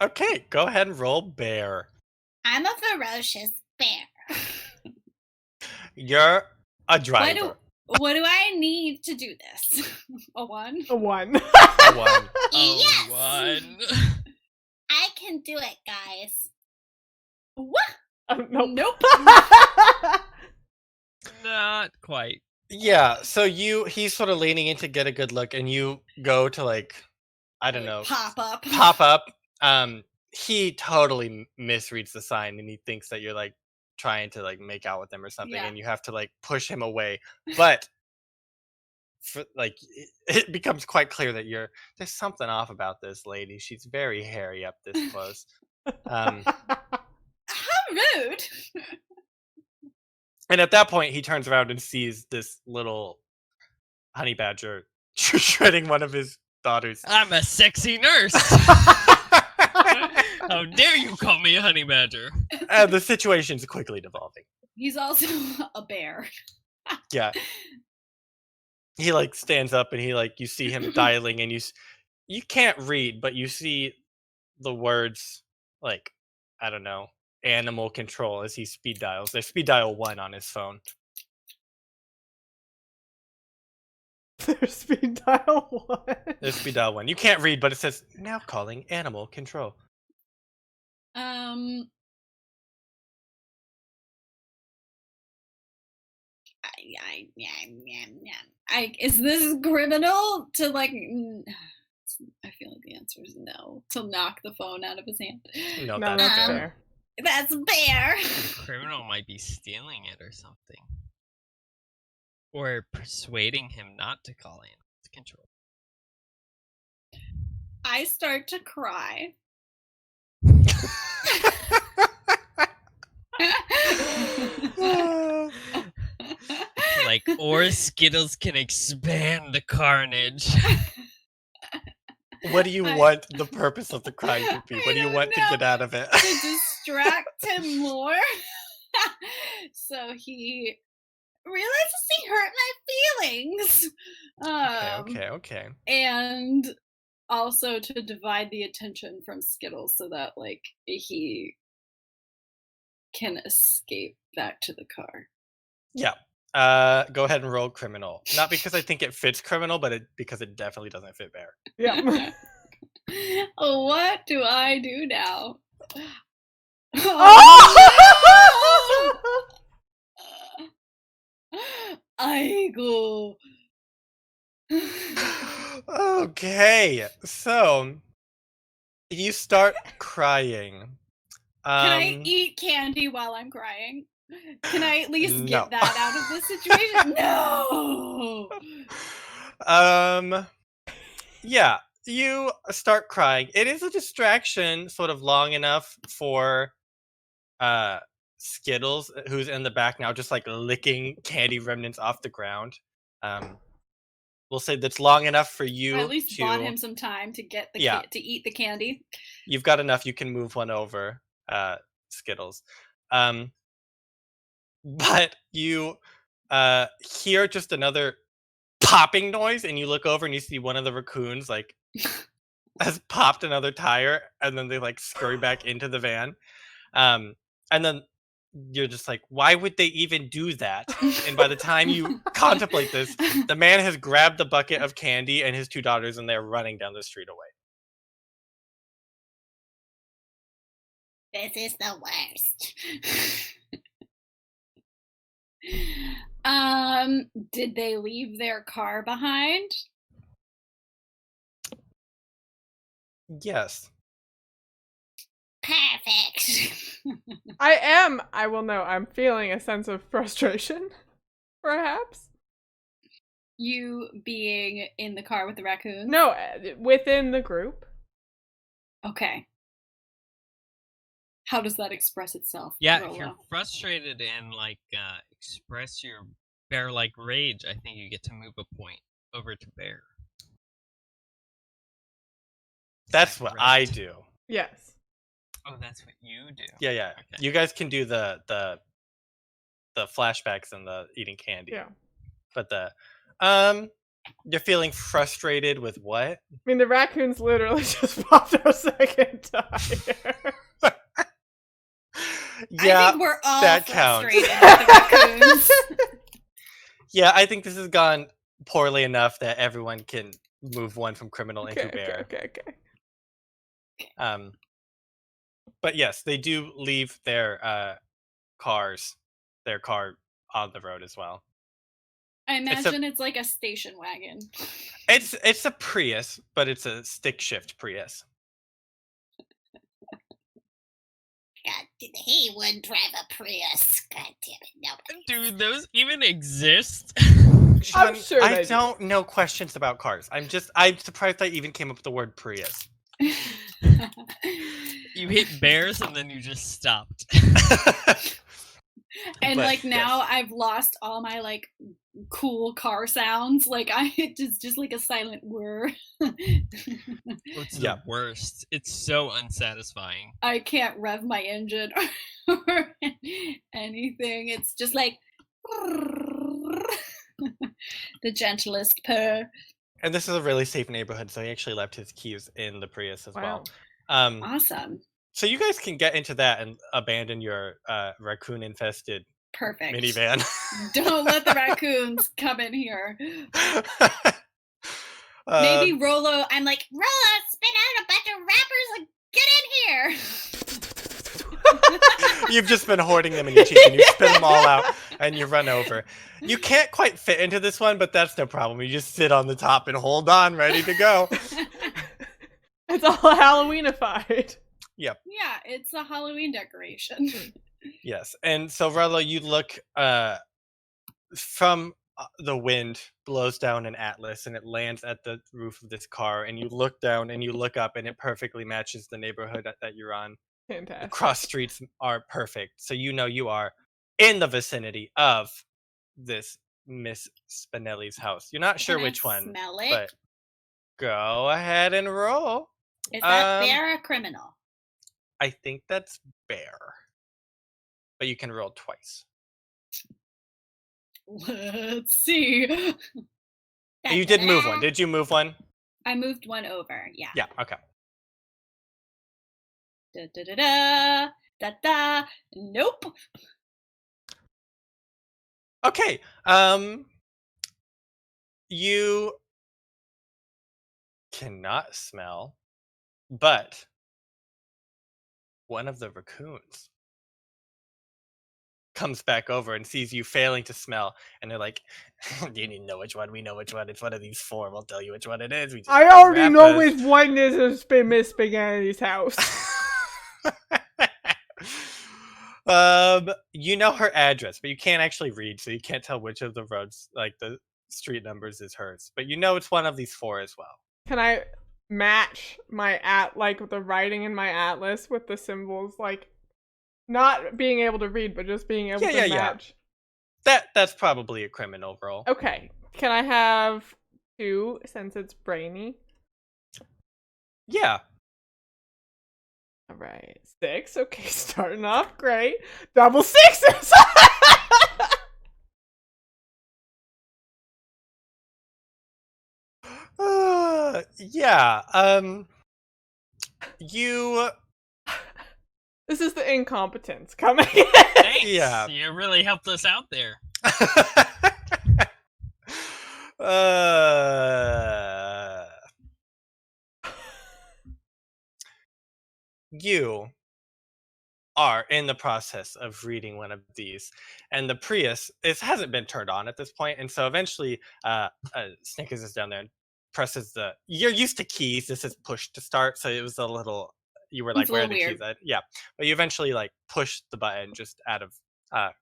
Okay, go ahead and roll bear. I'm a ferocious bear. You're a driver. What do I need to do this? A 1? A 1. A 1. Oh, Yes. one. I can do it, guys. What? Nope. Nope. Not quite. Yeah, so he's sort of leaning in to get a good look, and you go to like, I don't know, Pop up. pop up. He totally misreads the sign, and he thinks that you're like trying to like make out with him or something, Yeah. and you have to like push him away. But like it becomes quite clear that there's something off about this lady. She's very hairy up this close. How rude. And at that point, he turns around and sees this little honey badger shredding one of his daughters. I'm a sexy nurse. How dare you call me a honey badger? And the situation's quickly devolving. He's also a bear. Yeah. He like stands up and he like you see him dialing and you can't read, but you see the words like I don't know, animal control as he speed dials. There's speed dial 1 on his phone. There's speed dial 1. There's speed dial 1. You can't read, but it says now calling animal control. Is this criminal to like? I feel like the answer is no. To knock the phone out of his hand. No, No, that's that's fair. fair. That's bear. Criminal might be stealing it or something. Or persuading him not to call animal control. I start to cry. Like, or Skittles can expand the carnage. What do you want the purpose of the crime to be? What do you want to get out of it? To distract him more. So he realizes he hurt my feelings. Okay. And also to divide the attention from Skittles so that like he can escape back to the car. Yeah. Go ahead and roll criminal. Not because I think it fits criminal, but because it definitely doesn't fit bear. Yeah. What do I do now? I go. Okay, so you start crying. Can I eat candy while I'm crying? Can I at least No. get that out of this situation? No. Yeah, you start crying. It is a distraction, sort of long enough for Skittles, who's in the back now, just like licking candy remnants off the ground. We'll say that's long enough for you I at least to. bought him some time to get the to eat the candy. You've got enough. You can move one over, Skittles. But you hear just another popping noise, and you look over and you see one of the raccoons like has popped another tire, and then they like scurry back into the van. And then you're just like, why would they even do that? And by the time you contemplate this, the man has grabbed the bucket of candy and his 2 daughters, and they're running down the street away. This is the worst. Did they leave their car behind? Yes. Perfect. I will know, I'm feeling a sense of frustration, perhaps? You being in the car with the raccoon? No, within the group. Okay. How does that express itself? Yeah, if Rolo? you're frustrated and like express your bear-like rage, I think you get to move a point over to bear. That's what I Correct. do. Yes. Oh, that's what you do. Yeah. Okay. You guys can do the flashbacks and the eating candy. Yeah. But you're feeling frustrated with what? I mean, the raccoons literally just popped our second tire. Yeah, I think we're all that counts. frustrated with the raccoons. Yeah, I think this has gone poorly enough that everyone can move one from criminal into bear. Okay. But yes, they do leave their car on the road as well. I imagine it's like a station wagon. It's a Prius, but it's a stick shift Prius. God, he would drive a Prius. God damn it, no. Dude, those even exist? I'm sure I they do. don't know questions about cars. I'm surprised I even came up with the word Prius. You hit bears and then you just stopped. And But, like now yes. I've lost all my like cool car sounds. Like it's just like a silent whir. It's Yeah. the worst. It's so unsatisfying. I can't rev my engine or anything. It's just like the gentlest purr. And this is a really safe neighborhood, so he actually left his keys in the Prius as Wow. well. Awesome. So you guys can get into that and abandon your raccoon-infested Perfect. minivan. Don't let the raccoons come in here. Maybe Rolo, I'm like, Rolla, spit out a bunch of rappers and get in here. You've just been hoarding them in your cheek, and you spit them all out, and you run over. You can't quite fit into this one, but that's no problem. You just sit on the top and hold on, ready to go. It's all Halloweenified. Yep. Yeah, it's a Halloween decoration. Yes. And so, Rolo, you look from the wind blows down an atlas, and it lands at the roof of this car, and you look down and you look up, and it perfectly matches the neighborhood that you're on. The Fantastic. cross streets are perfect, so you know you are in the vicinity of this Miss Spinelli's house. You're not sure Can I which one, smell it? but go ahead and roll. Is that Um, bear a criminal? I think that's bear, but you can roll twice. Let's see. You did move one. Did you move one? I moved one over. Yeah. Yeah. Okay. Da da da da da da. Nope. Okay. You cannot smell, but one of the raccoons comes back over and sees you failing to smell, and they're like, "Do you need to know which one? We know which one. It's one of these four. We'll tell you which one it is. We just I got already know rappers." which one is Miss Spaghetti's house. You know her address, but you can't actually read, so you can't tell which of the roads, like the street numbers, is hers. But you know it's one of these four as well. Can I match my like the writing in my atlas with the symbols, like not being able to read, but just being able to match? That's probably a criminal roll. Okay. Can I have 2 since it's brainy? Yeah. All right. 6. Okay, starting off great. Double 6s. Yeah. You. This is the incompetence coming. Thanks. Yeah. You really helped us out there. You are in the process of reading one of these, and the Prius hasn't been turned on at this point, and so eventually Snickers is down there and presses you're used to keys. This is push to start, so it was a little, you were like, It's a where are little the weird. keys at? Yeah, but you eventually like push the button just out of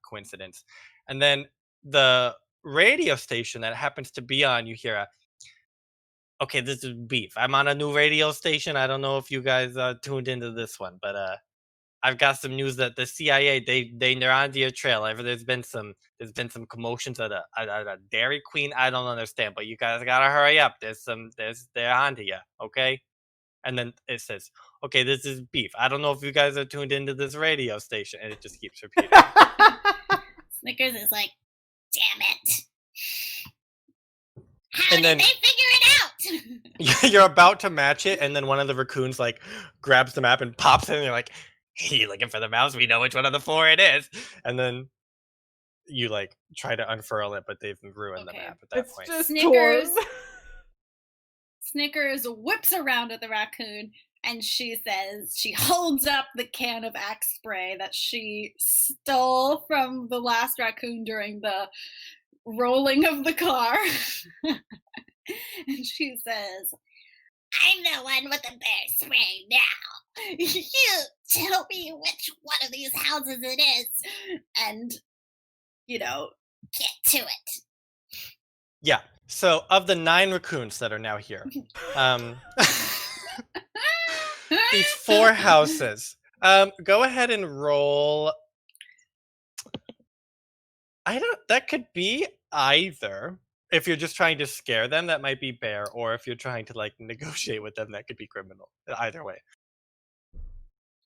coincidence, and then the radio station that it happens to be on, you hear okay, this is beef. I'm on a new radio station. I don't know if you guys tuned into this one, but I've got some news that the CIA they're onto your trail. There's been some commotions at a Dairy Queen. I don't understand, but you guys gotta hurry up. They're onto you. Okay, and then it says, okay, this is beef. I don't know if you guys are tuned into this radio station, and it just keeps repeating. Snickers is like, damn it. How And did then- they figure it out? You're about to match it, and then one of the raccoons like grabs the map and pops it, and you're like, hey, you looking for the mouse? We know which one of the four it is. And then you like try to unfurl it, but they've ruined the Okay. map at that It's point. just Snickers. torn. Snickers whips around at the raccoon and she says, she holds up the can of Axe spray that she stole from the last raccoon during the rolling of the car. And she says, I'm the one with the bear spray now. You tell me which one of these houses it is. and, you know, Get to it. Yeah. So of the 9 raccoons that are now here, these 4 houses. Go ahead and roll That could be either. If you're just trying to scare them, that might be bear, or if you're trying to like negotiate with them, that could be criminal. Either way.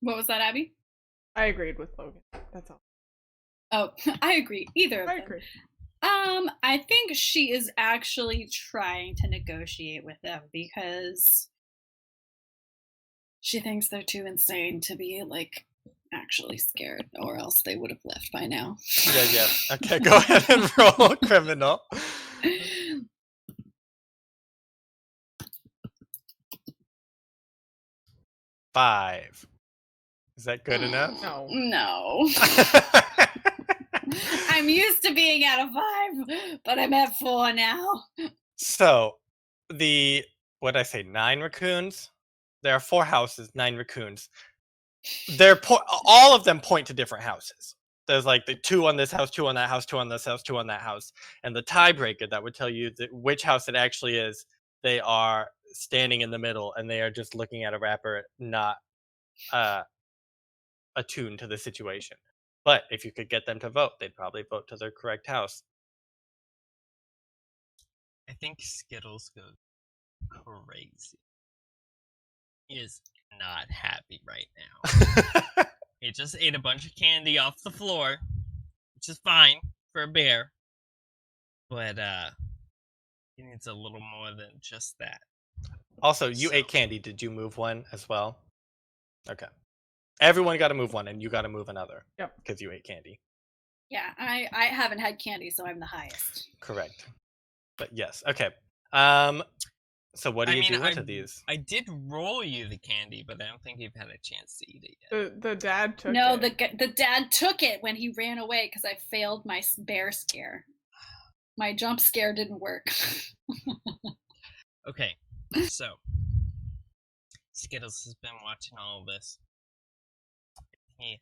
What was that, Abby? I agreed with Logan. That's all. Oh, I agree. Either of I them. agree. I think she is actually trying to negotiate with them because she thinks they're too insane to be like actually scared, or else they would have left by now. Yeah. Okay, go ahead and roll criminal. 5. Is that good enough? No. No. I'm used to being at a 5, but I'm at 4 now. So, what'd I say, 9 raccoons? There are 4 houses, 9 raccoons. All of them point to different houses. There's like the 2 on this house, 2 on that house, 2 on this house, 2 on that house. And the tiebreaker that would tell you which house it actually is, they are standing in the middle and they are just looking at a wrapper, not attuned to the situation. But if you could get them to vote, they'd probably vote to their correct house. I think Skittles goes crazy. He is not happy right now. He just ate a bunch of candy off the floor, which is fine for a bear. But he needs a little more than just that. Also, you ate candy. Did you move one as well? Okay. Everyone got to move one, and you got to move another. Yep. Because you ate candy. Yeah, I haven't had candy, so I'm the highest. Correct. But yes, okay. So what do you do to these? I did roll you the candy, but I don't think you've had a chance to eat it yet. The dad took it. No, the dad took it when he ran away because I failed my bear scare. My jump scare didn't work. Okay, so Skittles has been watching all of this. He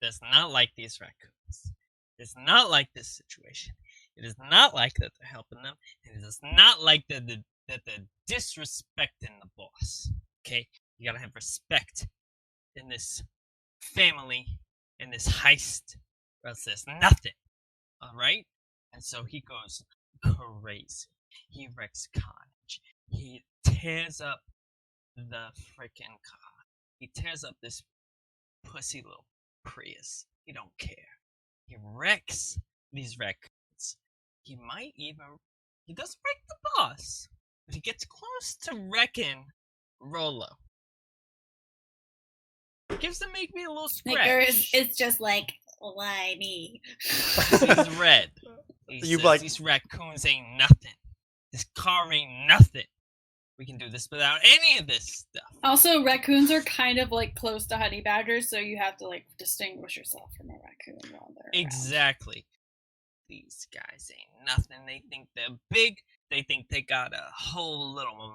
does not like these raccoons. He does not like this situation. It is not like that they're helping them. And it is not like that they're disrespecting the boss. Okay? You gotta have respect in this family, in this heist, or else there's nothing. Alright? And so he goes crazy. He wrecks carnage. He tears up the freaking car. He tears up this pussy little Prius. He don't care. He wrecks these raccoons. He doesn't wreck the boss, but he gets close to wrecking Rolo. Gives the make me a little scratch. It's just like, why me? He's red. He says, like these raccoons ain't nothing. This car ain't nothing. We can do this without any of this stuff. Also, raccoons are kind of like close to honey badgers, so you have to like distinguish yourself from a raccoon while they're around. Exactly. These guys ain't nothing. They think they're big. They think they got a whole little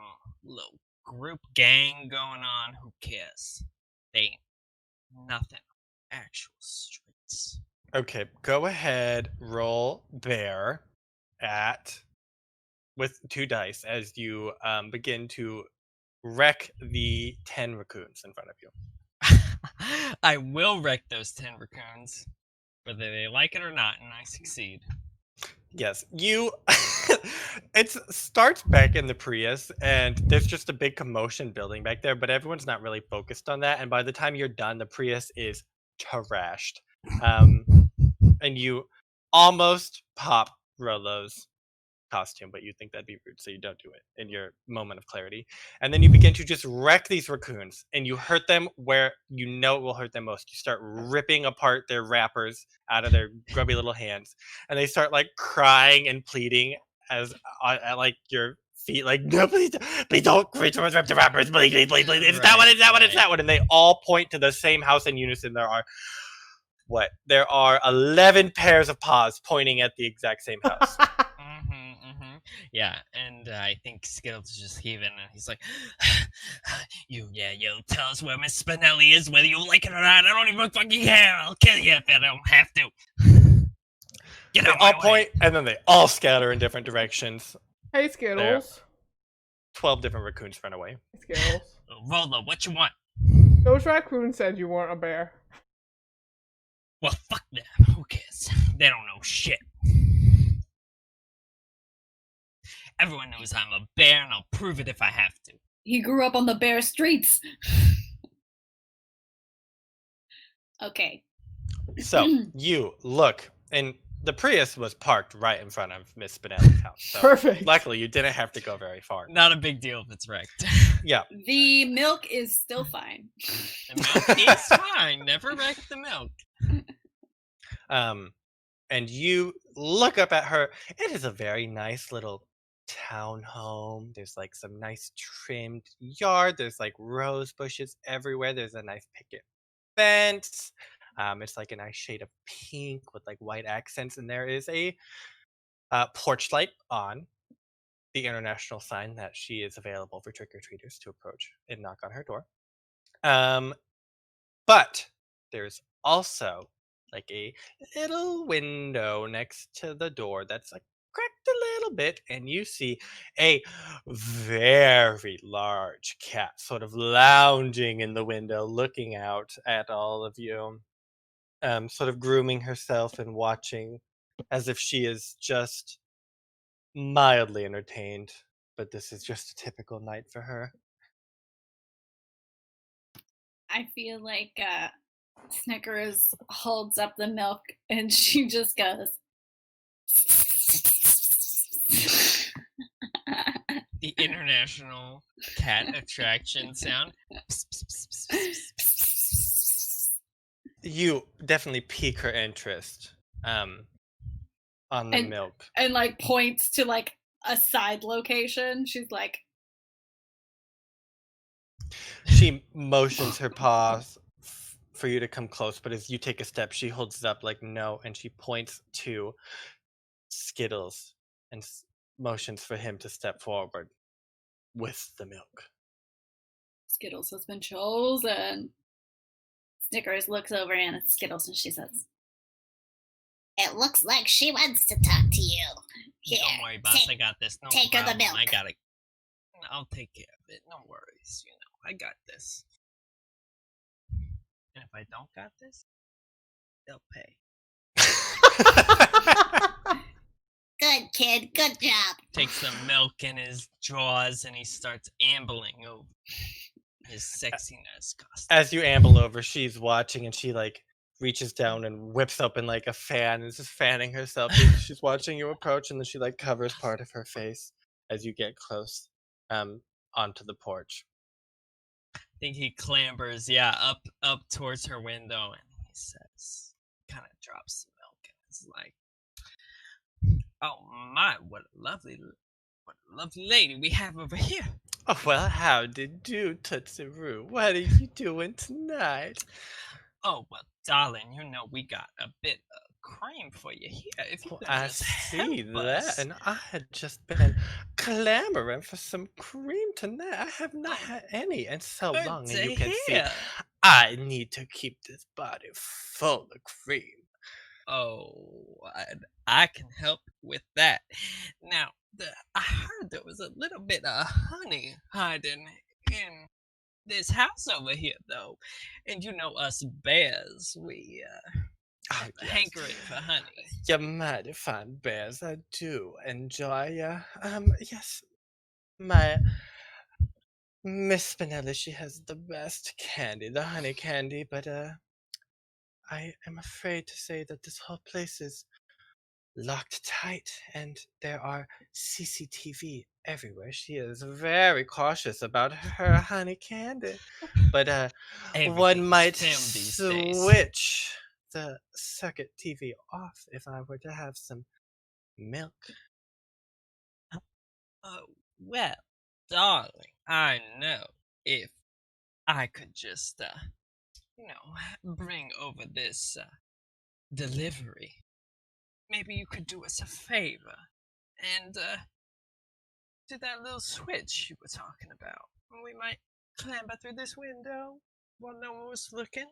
group gang going on. Who cares? They ain't nothing. Actual streets. Okay, go ahead, roll bear with 2 dice as you begin to wreck the 10 raccoons in front of you. I will wreck those 10 raccoons, whether they like it or not, and I succeed. Yes, it starts back in the Prius, and there's just a big commotion building back there, but everyone's not really focused on that, and by the time you're done, the Prius is trashed. And you almost pop Rolo's costume, but you think that'd be rude, so you don't do it in your moment of clarity. And then you begin to just wreck these raccoons, and you hurt them where you know it will hurt them most. You start ripping apart their wrappers out of their grubby little hands, and they start like crying and pleading at like your feet, like, no, please don't rip the wrappers, please. It's that one, it's that one, it's that one. And they all point to the same house in unison. There are 11 pairs of paws pointing at the exact same house. Yeah, and I think Skittles is just heaving, and he's like, yo, tell us where Miss Spinelli is, whether you like it or not. I don't even fucking care. I'll kill you if I don't have to. Get out my way. Point, and then they all scatter in different directions. Hey, Skittles. 12 different raccoons run away. Hey, Skittles. Rolo, what you want? Those raccoons said you weren't a bear. Well, fuck them. Who cares? They don't know shit. Everyone knows I'm a bear, and I'll prove it if I have to. He grew up on the bear streets. Okay. So you look, and the Prius was parked right in front of Miss Spinelli's house. So Perfect. luckily, you didn't have to go very far. Not a big deal if it's wrecked. Yeah. The milk is still fine. The milk is fine. Never wreck the milk. And you look up at her. It is a very nice little town home. There's like some nice trimmed yard. There's like rose bushes everywhere. There's a nice picket fence. It's like a nice shade of pink with like white accents, and there is a porch light on the international sign that she is available for trick-or-treaters to approach and knock on her door. But there's also like a little window next to the door that's like cracked a little bit, and you see a very large cat sort of lounging in the window looking out at all of you, sort of grooming herself and watching as if she is just mildly entertained, but this is just a typical night for her. I feel like Snickers holds up the milk and she just goes. The international cat attraction sound. You definitely pique her interest on the milk. And like points to like a side location. She's like, she motions her paws for you to come close, but as you take a step, she holds it up like no, and she points to Skittles and motions for him to step forward with the milk. Skittles has been chosen. Snickers looks over at Skittles and she says, It looks like she wants to talk to you. Here, Don't worry, boss. I got this. No take her the problem. milk. I got it. I'll take care of it. No worries. You know, I got this. And if I don't got this, they'll pay. Good kid, good job. Takes the milk in his jaws and he starts ambling over his sexiness costume. As you amble over, she's watching and she like reaches down and whips open like a fan and is just fanning herself. She's watching you approach, and then she like covers part of her face as you get close onto the porch. I think he clambers, up towards her window, and he says, kind of drops the milk, and it's like, "Oh my, what a lovely lady we have over here." Oh, well, how did you, Tootsie Roo? What are you doing tonight? Oh, well, darling, you know we got a bit of cream for you here. If you Well, could I just see help that, us. and I had just been clamoring for some cream tonight. I have not had any in so Good long, and to you can see hear. I need to keep this body full of cream. Oh, I can help with that. Now, I heard there was a little bit of honey hiding in this house over here, though. And you know us bears, we Oh, have a yes. hankering for honey. You mighty fine bears, I do enjoy. Yes, my Miss Spinelli, she has the best candy, the honey candy, but I am afraid to say that this whole place is locked tight, and there are CCTV everywhere. She is very cautious about her honey candy, but Everything one is might filmed these days. switch the circuit TV off if I were to have some milk. Oh, well, darling, I know if I could just, bring over this delivery, maybe you could do us a favor and do that little switch you were talking about. We might clamber through this window while no one was looking.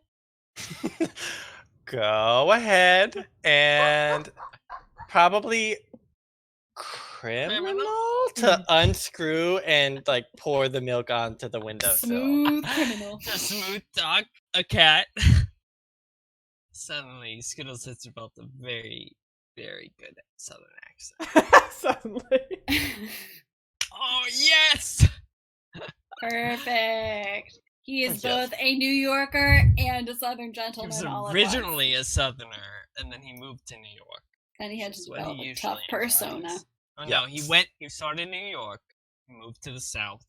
Go ahead and probably criminal to unscrew and like pour the milk onto the windowsill. smooth criminal. A smooth dog, a cat. Suddenly, Skittles has developed a very, very good Southern accent. Suddenly. Yes! Perfect. He is Yes. both a New Yorker and a Southern He gentleman was all at originally once. a Southerner, and then he moved to New York. And he had Which to is what develop he a tough usually persona. implies. Oh Yeah. no, he started in New York, he moved to the South,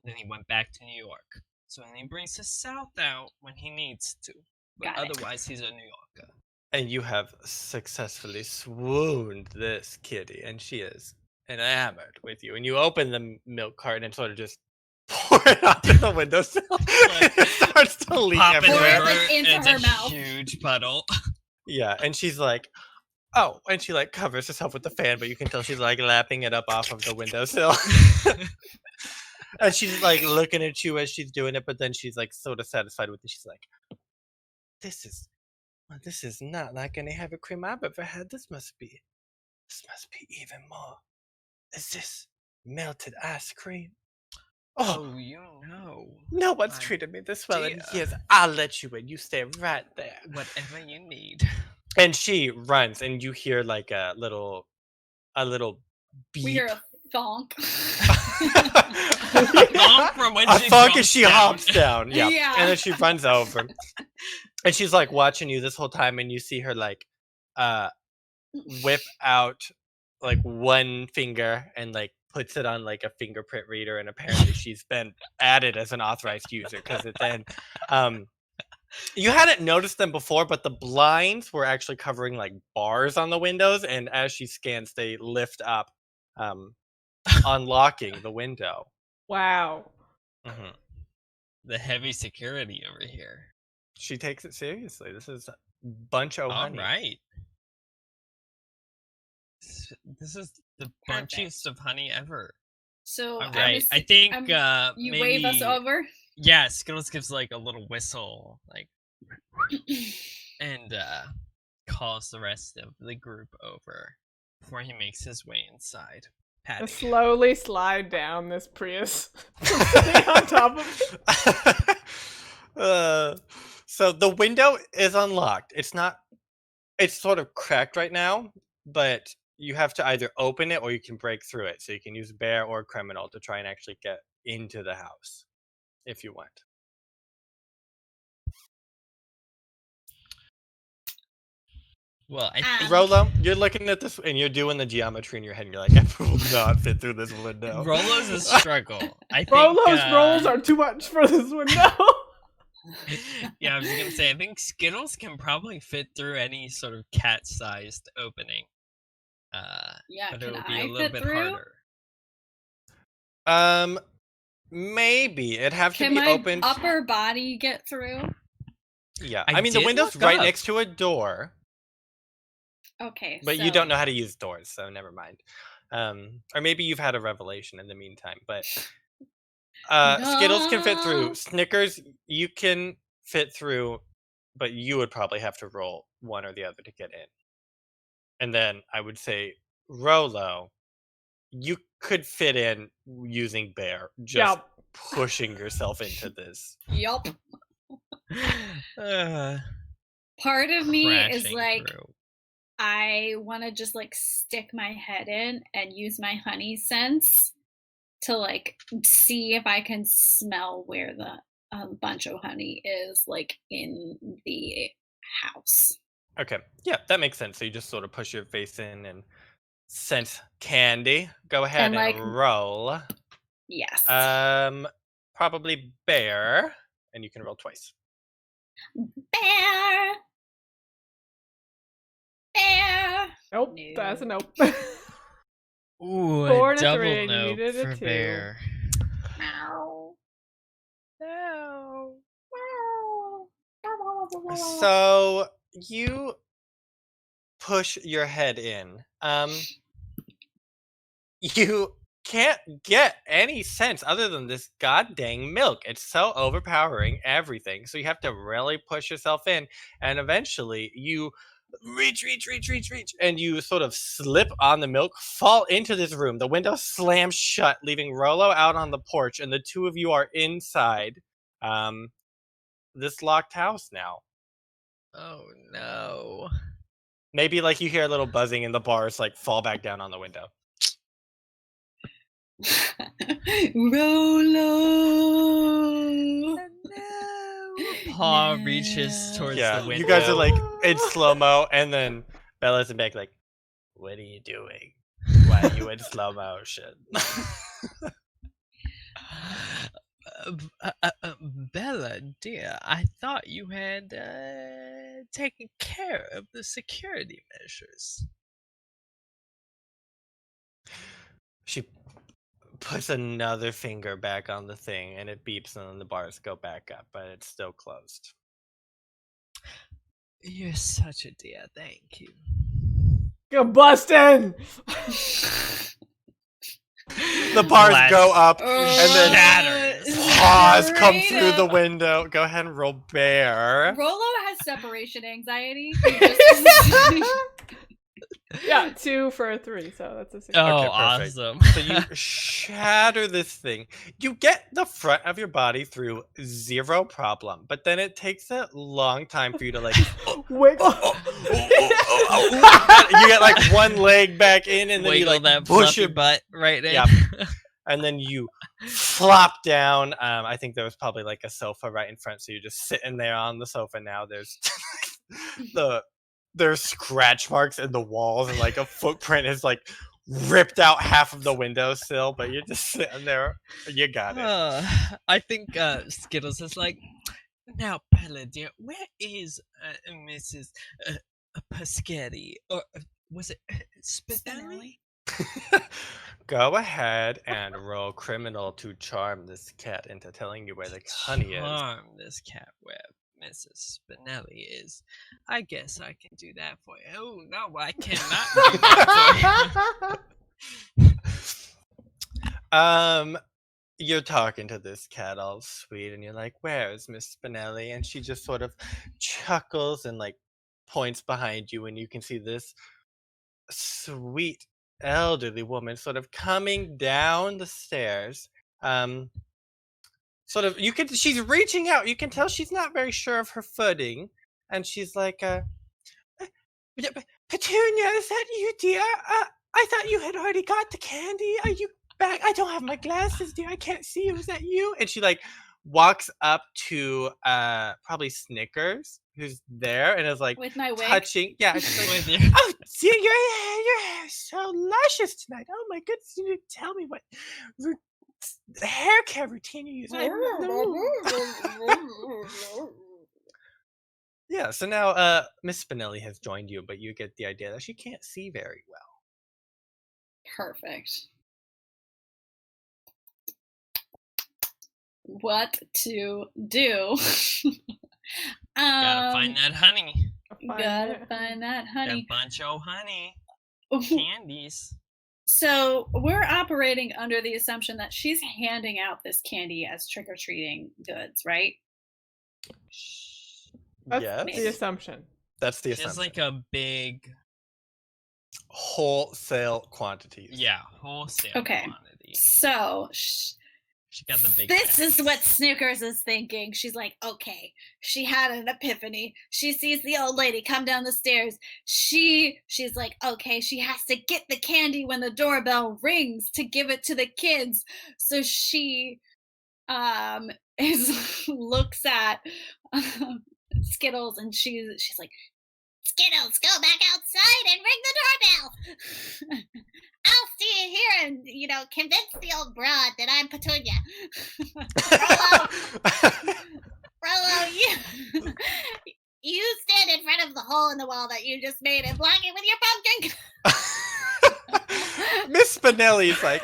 then he went back to New York. So then he brings the South out when he needs to. But Got it. otherwise, he's a New Yorker. And you have successfully swooned this kitty, and she is enamored with you. And you open the milk carton and sort of just pour it onto the windowsill. It starts to leak Pop it everywhere. over, Like, into and it's her a mouth. huge puddle. Yeah, and she's like, oh, and she like covers herself with the fan, but you can tell she's like lapping it up off of the windowsill. And she's like looking at you as she's doing it, but then she's like sort of satisfied with it. She's like, this is not like any heavy cream I've ever had. This must be even more. Is this melted ice cream? Oh, you know. No one's my treated me this well in dear. years. I'll let you in. You stay right there. Whatever you need. And she runs, and you hear like a little beep. We hear a thonk. Honk from when A she thunk jumps as she down. hops down. Yeah. Yeah. And then she runs over. And she's like watching you this whole time, and you see her like whip out like one finger and like puts it on like a fingerprint reader, and apparently she's been added as an authorized user because then you hadn't noticed them before, but the blinds were actually covering like bars on the windows, and as she scans they lift up, unlocking the window. Wow. Mhm. The heavy security over here. She takes it seriously. This is bunch of All honey. right. This is the bunchiest of honey ever. So All I'm right. gonna I think you maybe, wave us over. Yeah, Skittles gives like a little whistle, like, and calls the rest of the group over before he makes his way inside. I Patty. slowly slide down this Prius sitting on top of it. So the window is unlocked. It's sort of cracked right now, but you have to either open it or you can break through it. So you can use bear or criminal to try and actually get into the house if you want. Well, I think Rolo, you're looking at this and you're doing the geometry in your head and you're like, I will not fit through this window. Rolo's a struggle. I think Rolo's rolls are too much for this window. Yeah, I was gonna say I think Skittles can probably fit through any sort of cat-sized opening. Yeah, but can it'll be I a little fit bit through? harder. Maybe it'd have to Can be my opened. upper body get through? Yeah, I I mean the did window's look right up. next to a door, Okay, but so you don't know how to use doors, so never mind. Or maybe you've had a revelation in the meantime. But Skittles can fit No. through. Snickers, you can fit through, but you would probably have to roll one or the other to get in. And then I would say Rolo, you could fit in using bear, just Yup. pushing yourself into this. Yup. Uh, Part of me is crashing like, through. I want to just like stick my head in and use my honey sense to like see if I can smell where the bunch of honey is, like in the house. Okay, yeah, that makes sense. So you just sort of push your face in and sense candy. Go ahead And, like, roll. Yes. Probably bear, and you can roll twice. Bear. Bear. Nope, No. that's a nope. Ooh, 4 a and a double 3, and you nope needed a for 2. bear. Meow. No. So you push your head in. You can't get any sense other than this goddamn milk. It's so overpowering everything. So you have to really push yourself in, and eventually you reach, and you sort of slip on the milk, fall into this room. The window slams shut, leaving Rolo out on the porch, and the two of you are inside this locked house now. Oh no. Maybe like you hear a little buzzing and the bars like fall back down on the window. Rolo. Paw reaches towards Yeah, the window. you guys are like in slow-mo, and then Bella's in back like, what are you doing? Why are you in slow motion? Bella, dear, I thought you had taken care of the security measures. She puts another finger back on the thing, and it beeps, and then the bars go back up, but it's still closed. You're such a dear, thank you. Go bustin'! The bars Glass go up, and then shatters. paws come Straight through the up. window. Go ahead and roll bear. Rolo has separation anxiety. He just- Yeah, 2 for a 3, so that's a 6. Oh, Okay, perfect. awesome. So you shatter this thing. You get the front of your body through 0 problem, but then it takes a long time for you to like. Wiggle. You get like one leg back in, and then you Wiggle like that push fluffy your butt right in. Yep. And then you flop down. I think there was probably like a sofa right in front, so you're just sitting there on the sofa now. There's scratch marks in the walls, and like a footprint has like ripped out half of the windowsill, but you're just sitting there. You got it. I think Skittles is like, now, Bella, dear, where is Mrs. Paschetti? Or was it Spinelli? Go ahead and roll criminal to charm this cat into telling you where the honey is. Charm this cat where Mrs. Spinelli is. I guess I can do that for you. Oh, no, I cannot do that for you. You're talking to this cat all sweet, and you're like, where's Miss Spinelli? And she just sort of chuckles and like points behind you, and you can see this sweet elderly woman sort of coming down the stairs. Sort of, she's reaching out. You can tell she's not very sure of her footing, and she's like, Petunia, is that you, dear? I thought you had already got the candy. Are you back? I don't have my glasses, dear. I can't see you. Is that you? And she like walks up to probably Snickers, who's there, and is like with my wig. touching. Yeah, she's like, With your- oh, dear, your hair is so luscious tonight. Oh my goodness, you need to tell me what hair care routine you use. Yeah, so now Miss Spinelli has joined you, but you get the idea that she can't see very well. Perfect. What to do? Gotta find that honey. Gotta find that honey. That bunch of honey. Candies. So we're operating under the assumption that she's handing out this candy as trick-or-treating goods, right? That's Yes, the assumption. that's the She has assumption. like a big, Wholesale quantities. wholesale Okay. quantity. So She got the big this is bags. what Snickers is thinking. She's like, okay, she had an epiphany. She sees the old lady come down the stairs. She's like, okay, she has to get the candy when the doorbell rings to give it to the kids. So she looks at Skittles, and she's like, Skittles, go back outside and ring the doorbell. I'll stay here and, convince the old broad that I'm Petunia. Rolo, you stand in front of the hole in the wall that you just made and block it with your pumpkin. Miss Spinelli's like,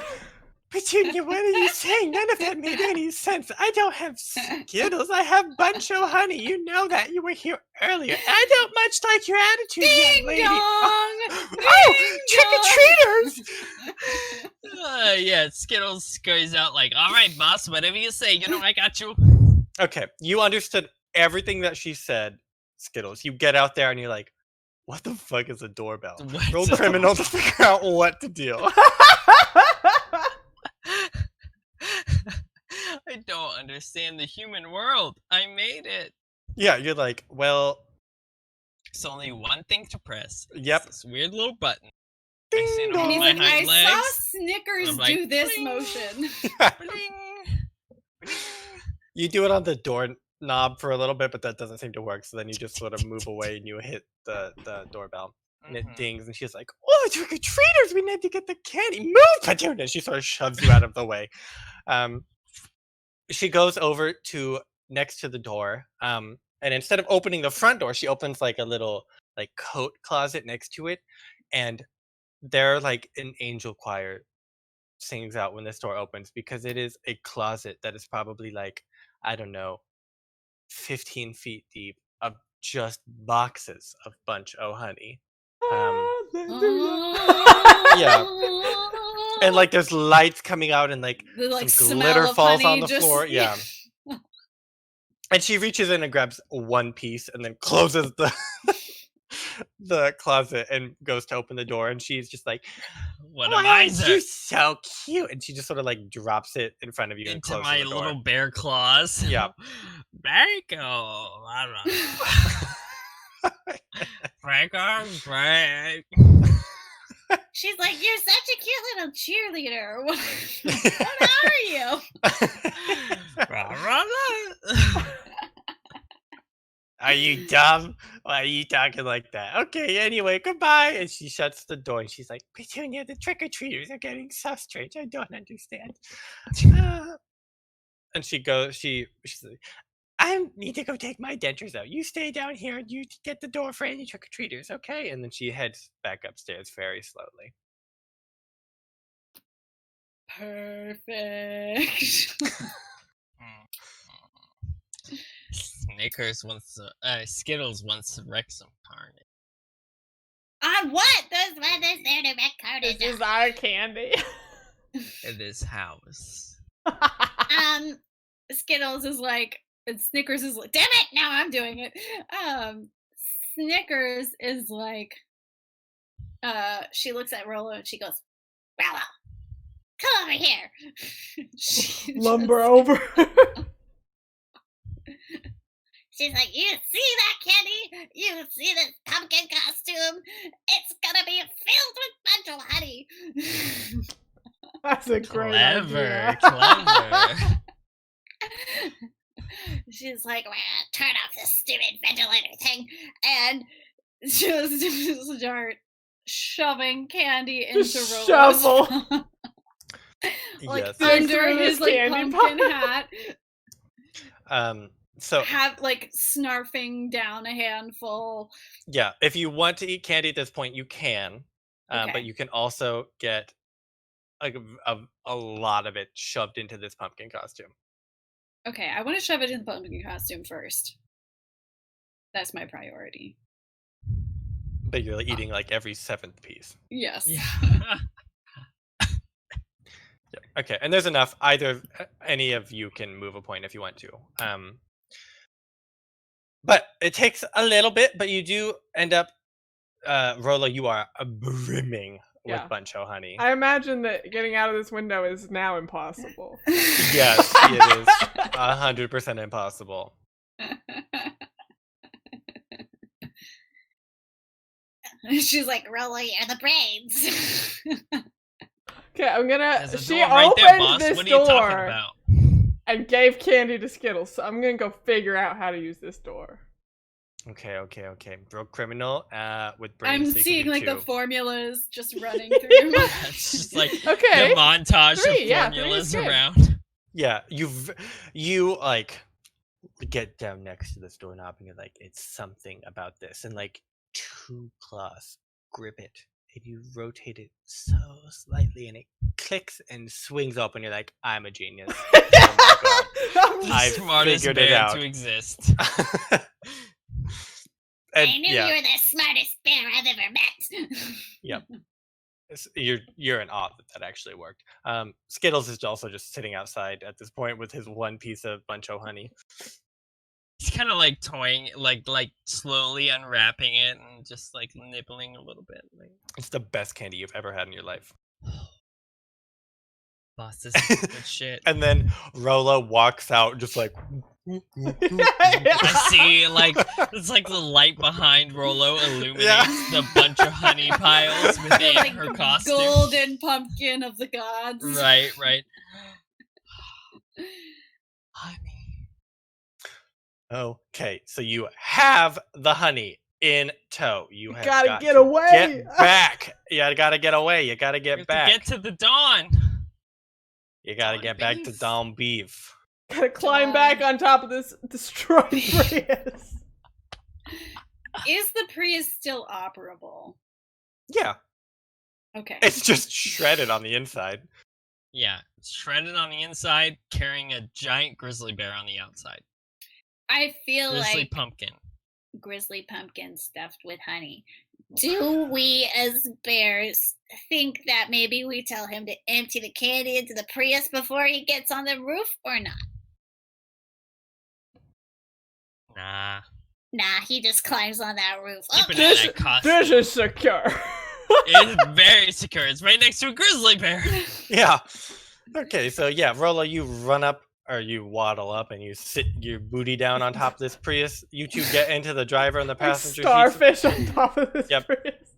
Petunia, what are you saying? None of that made any sense. I don't have Skittles. I have Buncho honey. You know that. You were here earlier. I don't much like your attitude, young ding lady. dong! Oh, trick-or-treaters! Yeah, Skittles scurries out like, all right, boss, whatever you say. I got you. Okay, you understood everything that she said, Skittles. You get out there and you're like, what the fuck is a doorbell? What's Roll a criminal to figure out what to do. I don't understand the human world. I made it. Yeah, you're like, well, It's only one thing to press. It's Yep. this weird little button. I stand And on he's my like, I hind saw legs. Snickers I'm like, do this "Bling." motion. Bling. Bling. You do it on the door knob for a little bit, but that doesn't seem to work. So then you just sort of move away and you hit the doorbell. And it Mhm. dings, and she's like, "Oh, trick-or-treaters! We need to get the candy. Move, Petunia!" She sort of shoves you out of the way. She goes over to next to the door, and instead of opening the front door, she opens like a little like coat closet next to it, and there like an angel choir sings out when this door opens because it is a closet that is probably like, I don't know, 15 feet deep of just boxes of bunch o' honey. Yeah. And like there's lights coming out and like The like some smell glitter of falls on honey the just floor. Yeah. And she reaches in and grabs one piece and then closes the the closet and goes to open the door, and she's just like, What "Oh, a miser! you're so cute!" And she just sort of like drops it in front of you and Into closes my the door. little bear claws. Yeah. Draco. Draco, break. She's like, you're such a cute little cheerleader. What are you? Are you dumb? Why are you talking like that? Okay, anyway, goodbye. And she shuts the door and she's like, Petunia, the trick-or-treaters are getting so strange. I don't understand. And she's like, I need to go take my dentures out. You stay down here and you get the door for any trick-or-treaters, okay? And then she heads back upstairs very slowly. Perfect. Skittles wants to wreck some carnage. On what? What is there to make carnage This is on? our candy. In this house. Skittles is like, and Snickers is like, damn it, now I'm doing it. Snickers is like, she looks at Rolo and she goes, Rella, come over here. she Lumber just- over. She's like, you see that candy? You see this pumpkin costume? It's gonna be filled with bunch of honey. That's a great Clever, idea. clever. She's like, we're gonna turn off this stupid ventilator thing. and just start shoving candy Just into Rolo's shovel. like Yes. under Through his this like candy pumpkin bar. hat, So have like snarfing down a handful. yeah, if you want to eat candy at this point, you can, Okay. but you can also get like a lot of it shoved into this pumpkin costume. Okay, I want to shove it in the pumpkin costume first. That's my priority. But you're eating like every seventh piece. Yes. Yeah. Yeah. Okay, and there's enough. Any of you can move a point if you want to. But it takes a little bit, but you do end up, Rolo, you are brimming Yeah. with bunch o' honey. I imagine that getting out of this window is now impossible. Yes, it is 100% impossible. She's like, Rella, you're the brains. Okay, I'm gonna. There's a She door right opened there, boss. this What are you talking door about? and gave candy to Skittles, so I'm gonna go figure out how to use this door. Okay. Broke criminal with brains. I'm so you can seeing do like the two. formulas just running through your mind. It's just like Okay. the montage Three, of yeah, 3 is formulas good. around. Yeah, you like get down next to this doorknob and you're like, it's something about this, and like 2 claws grip it, and you rotate it so slightly, and it clicks and swings open. You're like, I'm a genius. Oh The I've smartest figured it bear out. to exist. And, I knew yeah, you were the smartest bear I've ever met. you're in awe that actually worked. Skittles is also just sitting outside at this point with his one piece of bunch o' honey. He's kind of like toying, like slowly unwrapping it and just like nibbling a little bit. Like, It's the best candy you've ever had in your life. Boss, this is good shit. And then Rolo walks out just like... I see, like, it's like the light behind Rolo illuminates the bunch of honey piles within like her costume. golden pumpkin of the gods. Right. Honey. Okay, so you have the honey in tow. You have gotta got get to away. Get back. You gotta get away. You gotta We get have back. to get to the dawn. You gotta Dawn get back to beef. Dawn Beef. Gotta climb back on top of this destroyed Prius. Is the Prius still operable? Yeah, Okay. it's just shredded on the inside. Yeah, shredded on the inside, carrying a giant grizzly bear on the outside. I feel Grizzly like pumpkin. grizzly pumpkin stuffed with honey. Do we as bears think that maybe we tell him to empty the candy into the Prius before he gets on the roof or not? Nah. Nah, he just climbs on that roof. Keep Okay. it in that costume. This is secure. It's very secure. It's right next to a grizzly bear. Yeah. Okay, so yeah, Rolo, you run up or you waddle up and you sit your booty down on top of this Prius. You two get into the driver and the Like passenger starfish on top of this Yep. Prius.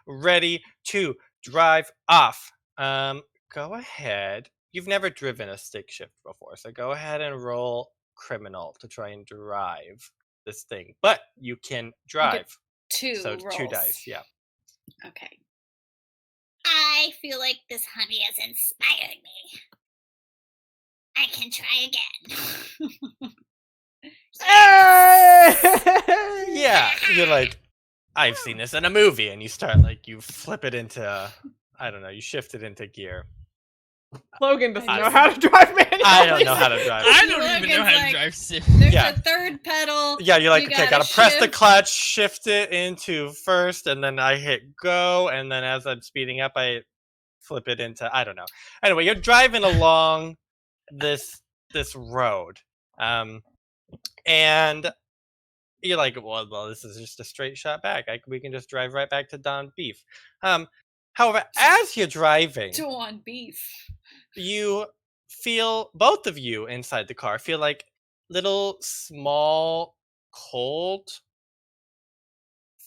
ready to drive off. Go ahead. You've never driven a stick shift before, so go ahead and roll criminal to try and drive this thing. But you can drive. Two So rolls. 2 dice, yeah. Okay. I feel like this honey has inspired me. I can try again. Yeah, you're like, I've seen this in a movie, and you start like you flip it into, I don't know, you shift it into gear. Logan doesn't I- know how to drive manually. I don't know how to drive. I don't Logan's even know how to like- drive sim. There's Yeah. a third pedal. Yeah, you're like, You okay, gotta press the shift. clutch, shift it into first, and then I hit go, and then as I'm speeding up, I flip it into, I don't know. Anyway, you're driving along this road, and you're like, well, this is just a straight shot back. We can just drive right back to Don Beef. However, as you're driving, Dawn beef. you feel, both of you inside the car feel like little small cold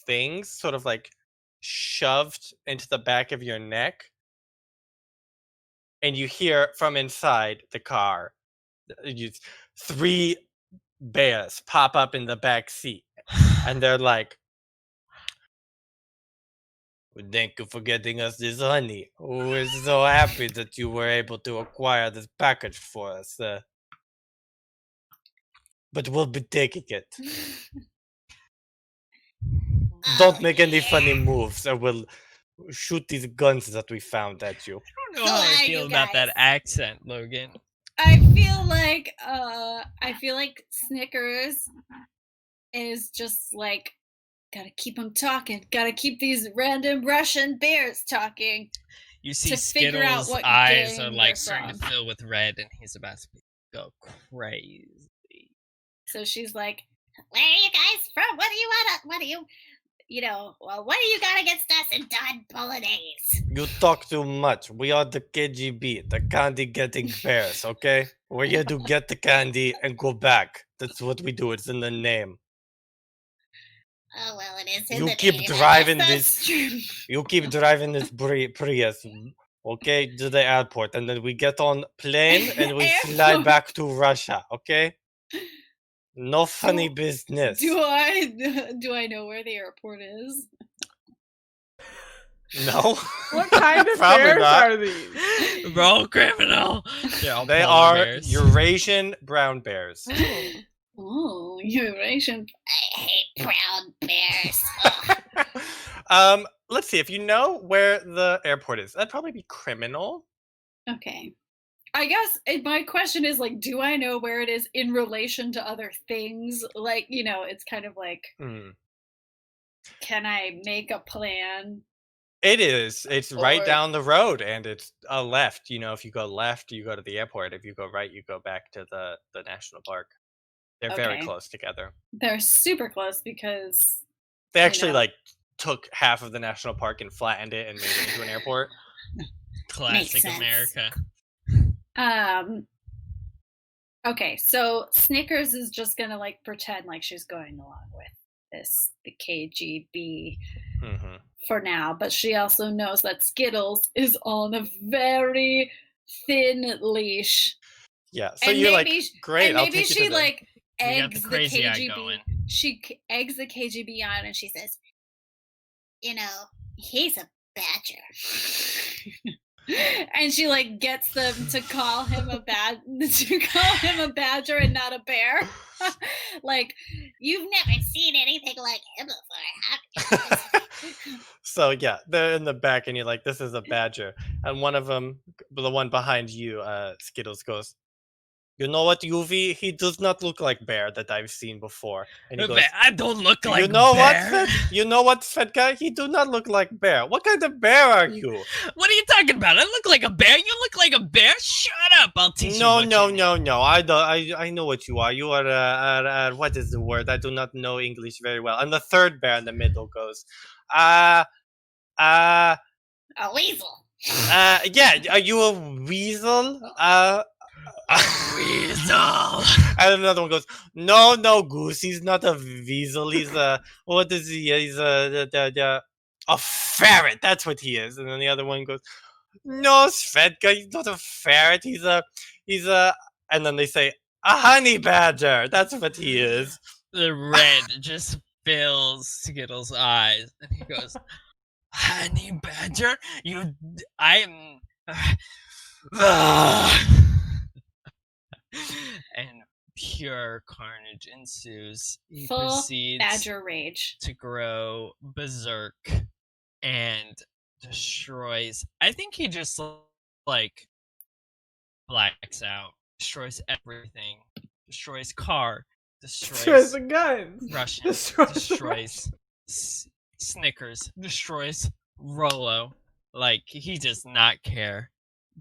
things sort of like shoved into the back of your neck, and you hear from inside the car 3 bears pop up in the back seat, and they're like, thank you for getting us this honey. We're so happy that you were able to acquire this package for us. But we'll be taking it. Don't make any funny moves, or we'll shoot these guns that we found at you. I don't know how I Why, feel you about that guys? accent, Logan. I feel like Snickers is just like, gotta keep them talking. Gotta keep these random Russian bears talking. You see To figure out Skittles' what eyes gang are they're like starting to from. fill with red, and he's about to go crazy. So she's like, Where are you guys from? What do you got against us in Don Bolognese? You talk too much. We are the KGB, the candy getting bears, okay? We're here to get the candy and go back. That's what we do. It's in the name. Oh, well, it is in You the keep name. I driving guess this- that's true. You keep driving this Prius, okay, to the airport, and then we get on plane and we fly Airport. back to Russia, okay? No funny Do- business. do I know where the airport is? No. What kind of Probably bears not. are these? We're all criminal. They're all They polar are bears. Eurasian brown bears. Oh, Eurasian. I hate brown bears. Ugh. Let's see, if you know where the airport is, that'd probably be criminal. Okay. I guess my question is like, do I know where it is in relation to other things? Like, it's kind of like, Hmm. can I make a plan? It is. It's right Or- down the road, and it's a left. If you go left, you go to the airport. If you go right, you go back to the national park. They're very Okay. close together. They're super close because They actually know. like took half of the national park and flattened it and made it into an airport. Classic sense. America. Okay, so Snickers is just gonna like pretend like she's going along with the KGB Mm-hmm. for now, but she also knows that Skittles is on a very thin leash. Yeah, so And you're like, maybe great, and I'll maybe take you she to the... like We got the eggs the crazy eye KGB. going. She eggs the KGB on, and she says, You know, he's a badger. and she like gets them to call him a badger and not a bear. Like, You've never seen anything like him before, have you? So yeah, they're in the back, and you're like, this is a badger. And one of them, the one behind you, Skittles goes, you know what, UV? He does not look like bear that I've seen before. And he goes, I don't look like you know what, bear. You know what, Svedka? He do not look like bear. What kind of bear are you? What are you talking about? I look like a bear. You look like a bear. Shut up! I'll teach you. No. I don't. I know what you are. You are what is the word? I do not know English very well. And the third bear in the middle goes, A weasel. yeah. Are you a weasel? Weasel. And another one goes, no, Goose. He's not a weasel. He's a what is he? He's a ferret. That's what he is. And then the other one goes, no, Svedka. He's not a ferret. He's a. And then they say, a honey badger. That's what he is. The red just fills Skittles' eyes, and he goes, "Honey badger, I'm." And pure carnage ensues. He full proceeds badger rage. to grow berserk and destroys. I think he just like blacks out, destroys everything, destroys car, Destroys the guns. Russian, Destroys the destroys Snickers, destroys Rolo. Like, he does not care.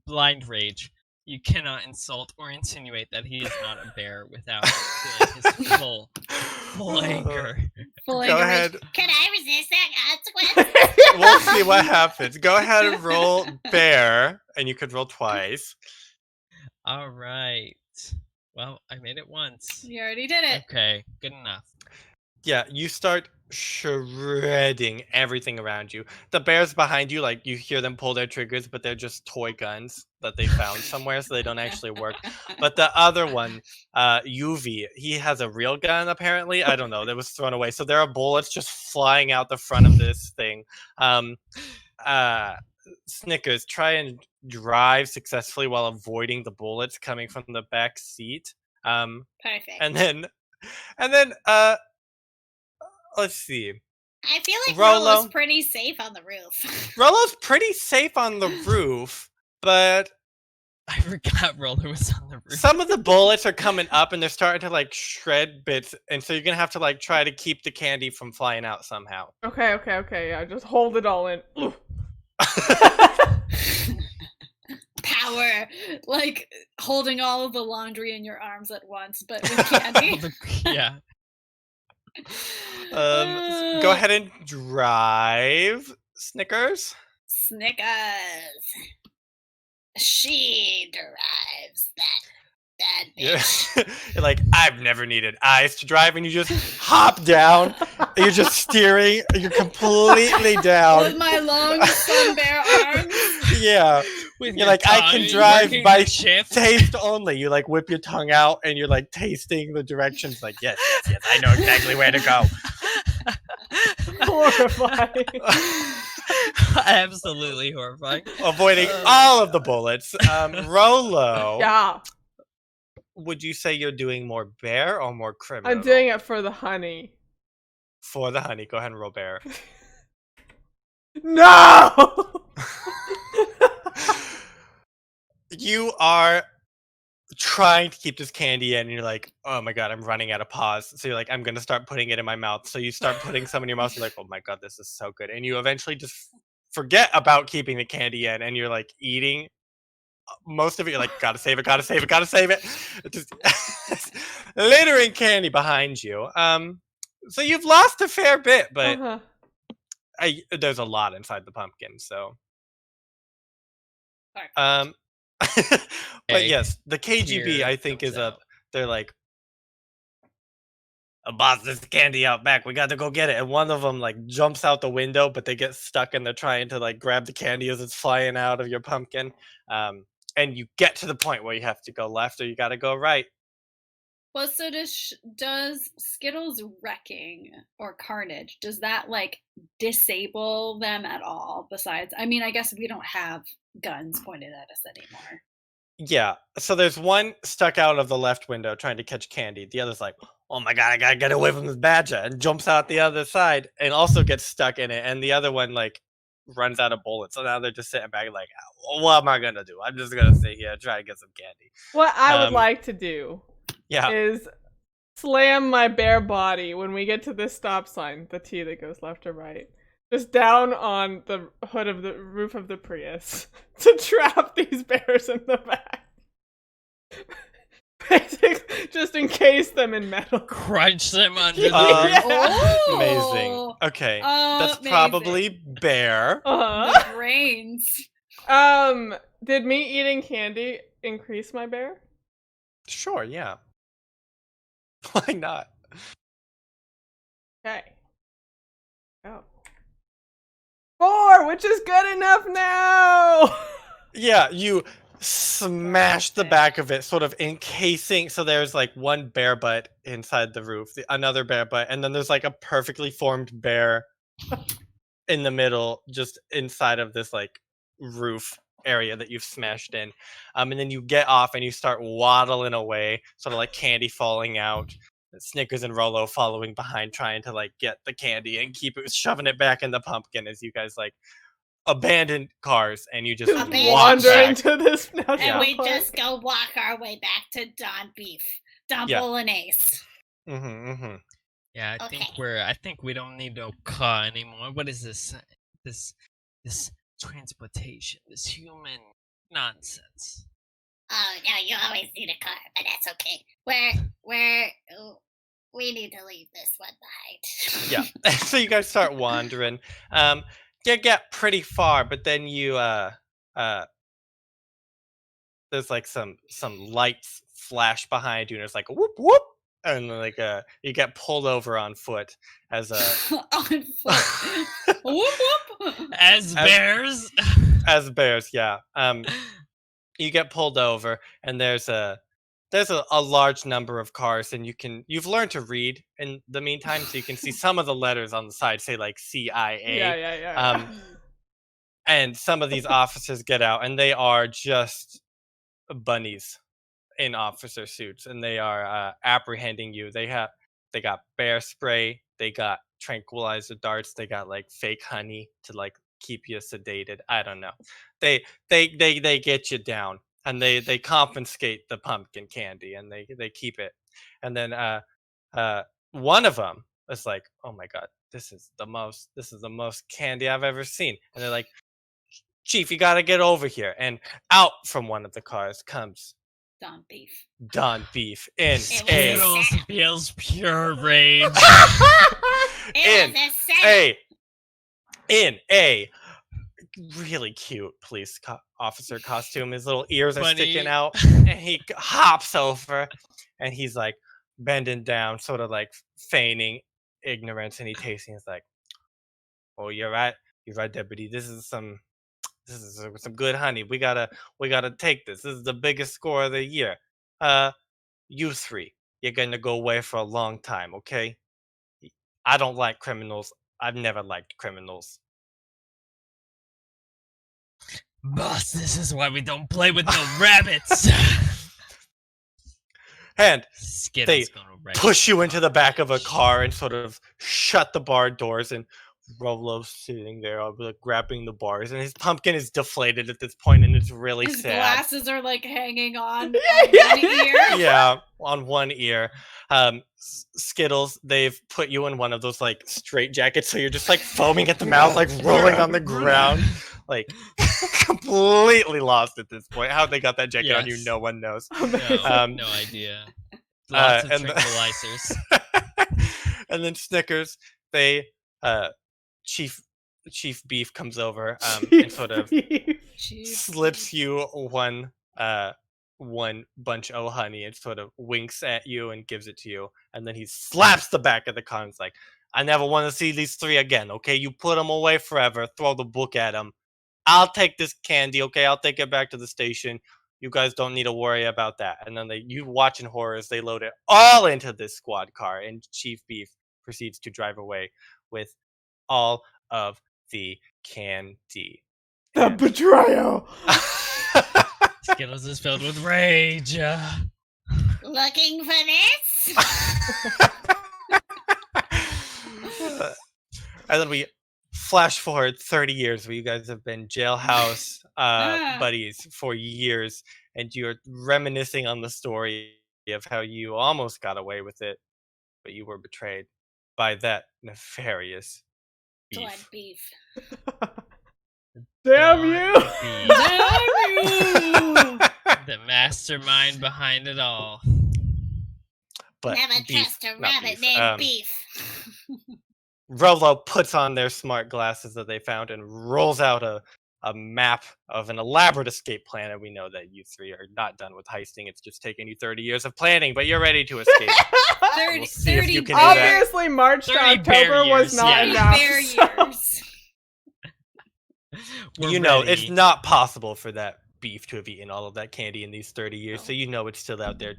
Blind rage. You cannot insult or insinuate that he is not a bear without feeling his full anger. Full Go anger ahead. rage. Can I resist that consequence? We'll see what happens. Go ahead and roll bear, and you could roll twice. All right. Well, I made it once. You already did it. Okay, good enough. Yeah, you start shredding everything around you. The bears behind you, like, you hear them pull their triggers, but they're just toy guns that they found somewhere, so they don't actually work. But the other one, UV, he has a real gun, apparently. I don't know, that was thrown away. So there are bullets just flying out the front of this thing. Snickers, try and drive successfully while avoiding the bullets coming from the back seat. Perfect. And then, let's see. I feel like Rolo. Rolo's pretty safe on the roof. Rolo's pretty safe on the roof, but I forgot Roller was on the roof. some of the bullets are coming up and they're starting to like shred bits, and so you're gonna have to like try to keep the candy from flying out somehow. Okay, yeah, just hold it all in. Ooh. Power, like holding all of the laundry in your arms at once, but with candy. Yeah. Go ahead and drive, Snickers. Snickers. She derives that bitch. Yeah. You're like, I've never needed eyes to drive, and you just hop down. And you're just steering. You're completely down. With my long sun bear arms. Yeah. With You're your like, I tongue can drive working by the shift. taste only. You like whip your tongue out and you're like tasting the directions. Like, yes, I know exactly where to go. Horrifying. Absolutely horrifying. Avoiding all of the bullets. Rolo, Yeah, would you say you're doing more bear or more criminal? I'm doing it for the honey. For the honey. Go ahead and roll bear. No! You are trying to keep this candy in, and you're like, oh my god, I'm running out of paws. So you're like, I'm gonna start putting it in my mouth. So you start putting some in your mouth. You're like, oh my god, this is so good. And you eventually just forget about keeping the candy in, and you're like eating most of it. You're like, gotta save it. Just littering candy behind you. So you've lost a fair bit, but there's a lot inside the pumpkin. So Perfect. But yes, the KGB Here I think comes is out. they're like, boss, there's candy out back. We got to go get it. And one of them like jumps out the window, but they get stuck and they're trying to like grab the candy as it's flying out of your pumpkin. And you get to the point where you have to go left or you got to go right. Well, so does Skittles wrecking or carnage, does that like disable them at all? Besides, I mean, I guess we don't have guns pointed at us anymore. Yeah. So there's one stuck out of the left window trying to catch candy. The other's like, oh my god, I gotta get away from this badger, and jumps out the other side and also gets stuck in it. And the other one like runs out of bullets. So now they're just sitting back like, what am I gonna do? I'm just gonna sit here and try to get some candy. What I would like to do Yeah. is slam my bare body when we get to this stop sign, the T that goes left or right, just down on the hood of the roof of the Prius to trap these bears in the back. Basically, just encase them in metal. Crunch them under the Yeah. Oh, Amazing. Okay. That's amazing. probably bear. Uh-huh. The brains. Did me eating candy increase my bear? Sure, yeah. Why not? Okay. Oh. 4, which is good enough now! Yeah, you smash the back of it, sort of encasing. So there's like one bear butt inside the roof, another bear butt, and then there's like a perfectly formed bear in the middle, just inside of this like roof area that you've smashed in. And then you get off and you start waddling away, sort of like candy falling out. Snickers and Rolo following behind, trying to like get the candy and keep it, shoving it back in the pumpkin as you guys like abandon cars and you just Abandon walk Wander back. into this national And we park. just go walk our way back to Don Beef. Don Yeah. Bolognese. Yeah, I Okay. think we don't need no car anymore. What is this? This transportation, this human nonsense. Oh no, you always need a car, but that's okay. We need to leave this one behind. Yeah. So you guys start wandering. You get pretty far, but then you there's like some lights flash behind you, and it's like whoop whoop, and like you get pulled over on foot as On foot. Whoop whoop. As bears. as bears. Yeah. You get pulled over, and there's a large number of cars, and you've learned to read in the meantime, so you can see some of the letters on the side say like CIA. Yeah. And some of these officers get out, and they are just bunnies in officer suits, and they are apprehending you. They got bear spray, they got tranquilizer darts, they got like fake honey to like keep you sedated. I don't know. They get you down, and they confiscate the pumpkin candy, and they keep it. And then one of them is like, oh my god, this is the most candy I've ever seen. And they're like, Chief, you gotta get over here. And out from one of the cars comes Don Beef. Don Beef in a Skittles feels pure rage. It was a setup. in a really cute police officer costume. His little ears are sticking out, and he hops over, and he's like bending down, sort of like feigning ignorance, and he tastes it. He's like, "Oh, you're right, deputy. This is some good honey. We gotta take this. This is the biggest score of the year. You three, you're gonna go away for a long time, okay? I don't like criminals. I've never liked criminals." Boss, this is why we don't play with no rabbits. And Skittles gonna wreck push you into the back of a car and sort of shut the bar doors, and Rolo's sitting there like, grabbing the bars, and his pumpkin is deflated at this point, and it's really His sad. glasses are like hanging on one ear. Yeah, on one ear. Skittles, they've put you in one of those like straight jackets, so you're just like foaming at the mouth, like rolling on the ground, like completely lost at this point. How they got that jacket on you, Yes. no one knows. No idea. Lots of and tranquilizers. And then Snickers, they Chief Beef comes over and sort of slips you one bunch of honey and sort of winks at you and gives it to you, and then he slaps the back of the car and is like, I never want to see these three again, okay? You put them away forever, throw the book at them. I'll take this candy, okay? I'll take it back to the station. You guys don't need to worry about that. And then you watch in horror as they load it all into this squad car, and Chief Beef proceeds to drive away with all of the candy. The betrayal! Skittles is filled with rage. Looking for this? And then we flash forward 30 years where you guys have been jailhouse buddies for years, and you're reminiscing on the story of how you almost got away with it, but you were betrayed by that nefarious Blood beef. beef. Damn you! Damn you! The mastermind behind it all. But Never beef, trust a not rabbit beef. named Beef. Rolo puts on their smart glasses that they found and rolls out a map of an elaborate escape plan, and we know that you three are not done with heisting. It's just taken you 30 years of planning, but you're ready to escape. 30, We'll see if you 30 can do that. Obviously, March to 30 bear October was years, not yeah. enough. bear so- years. We're You know, ready. it's not possible for that beef to have eaten all of that candy in these 30 years, so you know it's still out there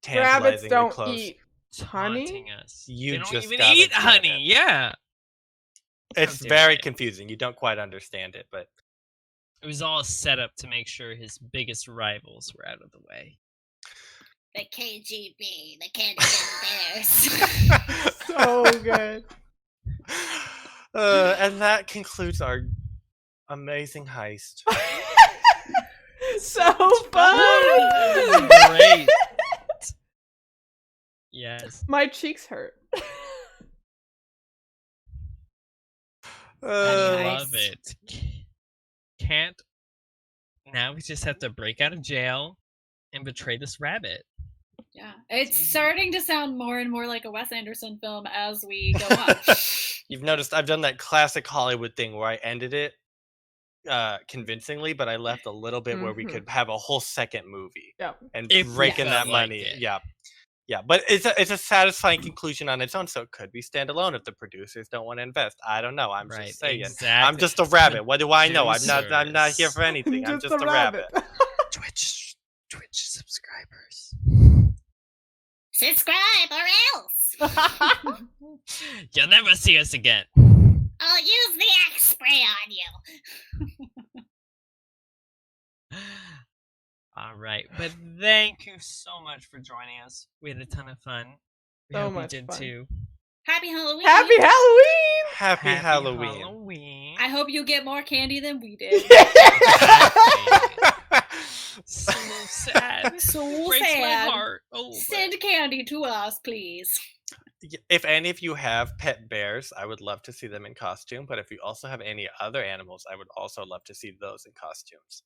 Rabbits tantalizingly don't close. eat honey. Haunting us. You they don't just even gotta eat get honey. it. Yeah. It's How dare very they. confusing. You don't quite understand it, but It was all set up to make sure his biggest rivals were out of the way. The KGB, the Canadian Bears. So good. And that concludes our amazing heist. So fun. Great. Yes. My cheeks hurt. I Uh, love it. Can't. Now we just have to break out of jail and betray this rabbit. Yeah, it's starting to sound more and more like a Wes Anderson film as we go on. You've noticed I've done that classic Hollywood thing where I ended it convincingly, but I left a little bit where we Mhm. could have a whole second movie Yeah. and If we rake in felt that like money. it. Yeah, but it's a satisfying conclusion on its own, so it could be standalone if the producers don't want to invest. I don't know. I'm Right, just saying. exactly. I'm just a rabbit. What do I know? I'm not here Producers. for anything. I'm just a rabbit. Twitch subscribers. Subscribe or else. You'll never see us again. I'll use the Axe spray on you. All right, but thank you so much for joining us. We had a ton of fun. We So hope much you did fun. too. Happy Halloween. Happy Halloween! Happy Halloween. Halloween. I hope you get more candy than we did. So sad. So Breaks my sad. heart. Oh, Send candy to us, please. If any of you have pet bears, I would love to see them in costume. But if you also have any other animals, I would also love to see those in costumes.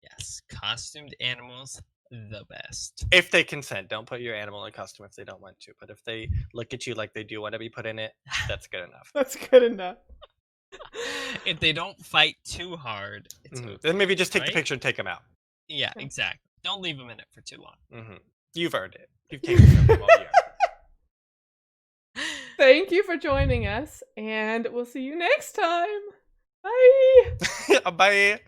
yes, costumed animals, the best. If they consent, don't put your animal in costume if they don't want to. But if they look at you like they do want to be put in it, that's good enough. That's good enough. If they don't fight too hard, it's okay. Then maybe just take the right? picture and take them out. Yeah, exactly. Don't leave them in it for too long. You've earned it. You've taken care of them all year. Thank you for joining us, and we'll see you next time. Bye! Bye.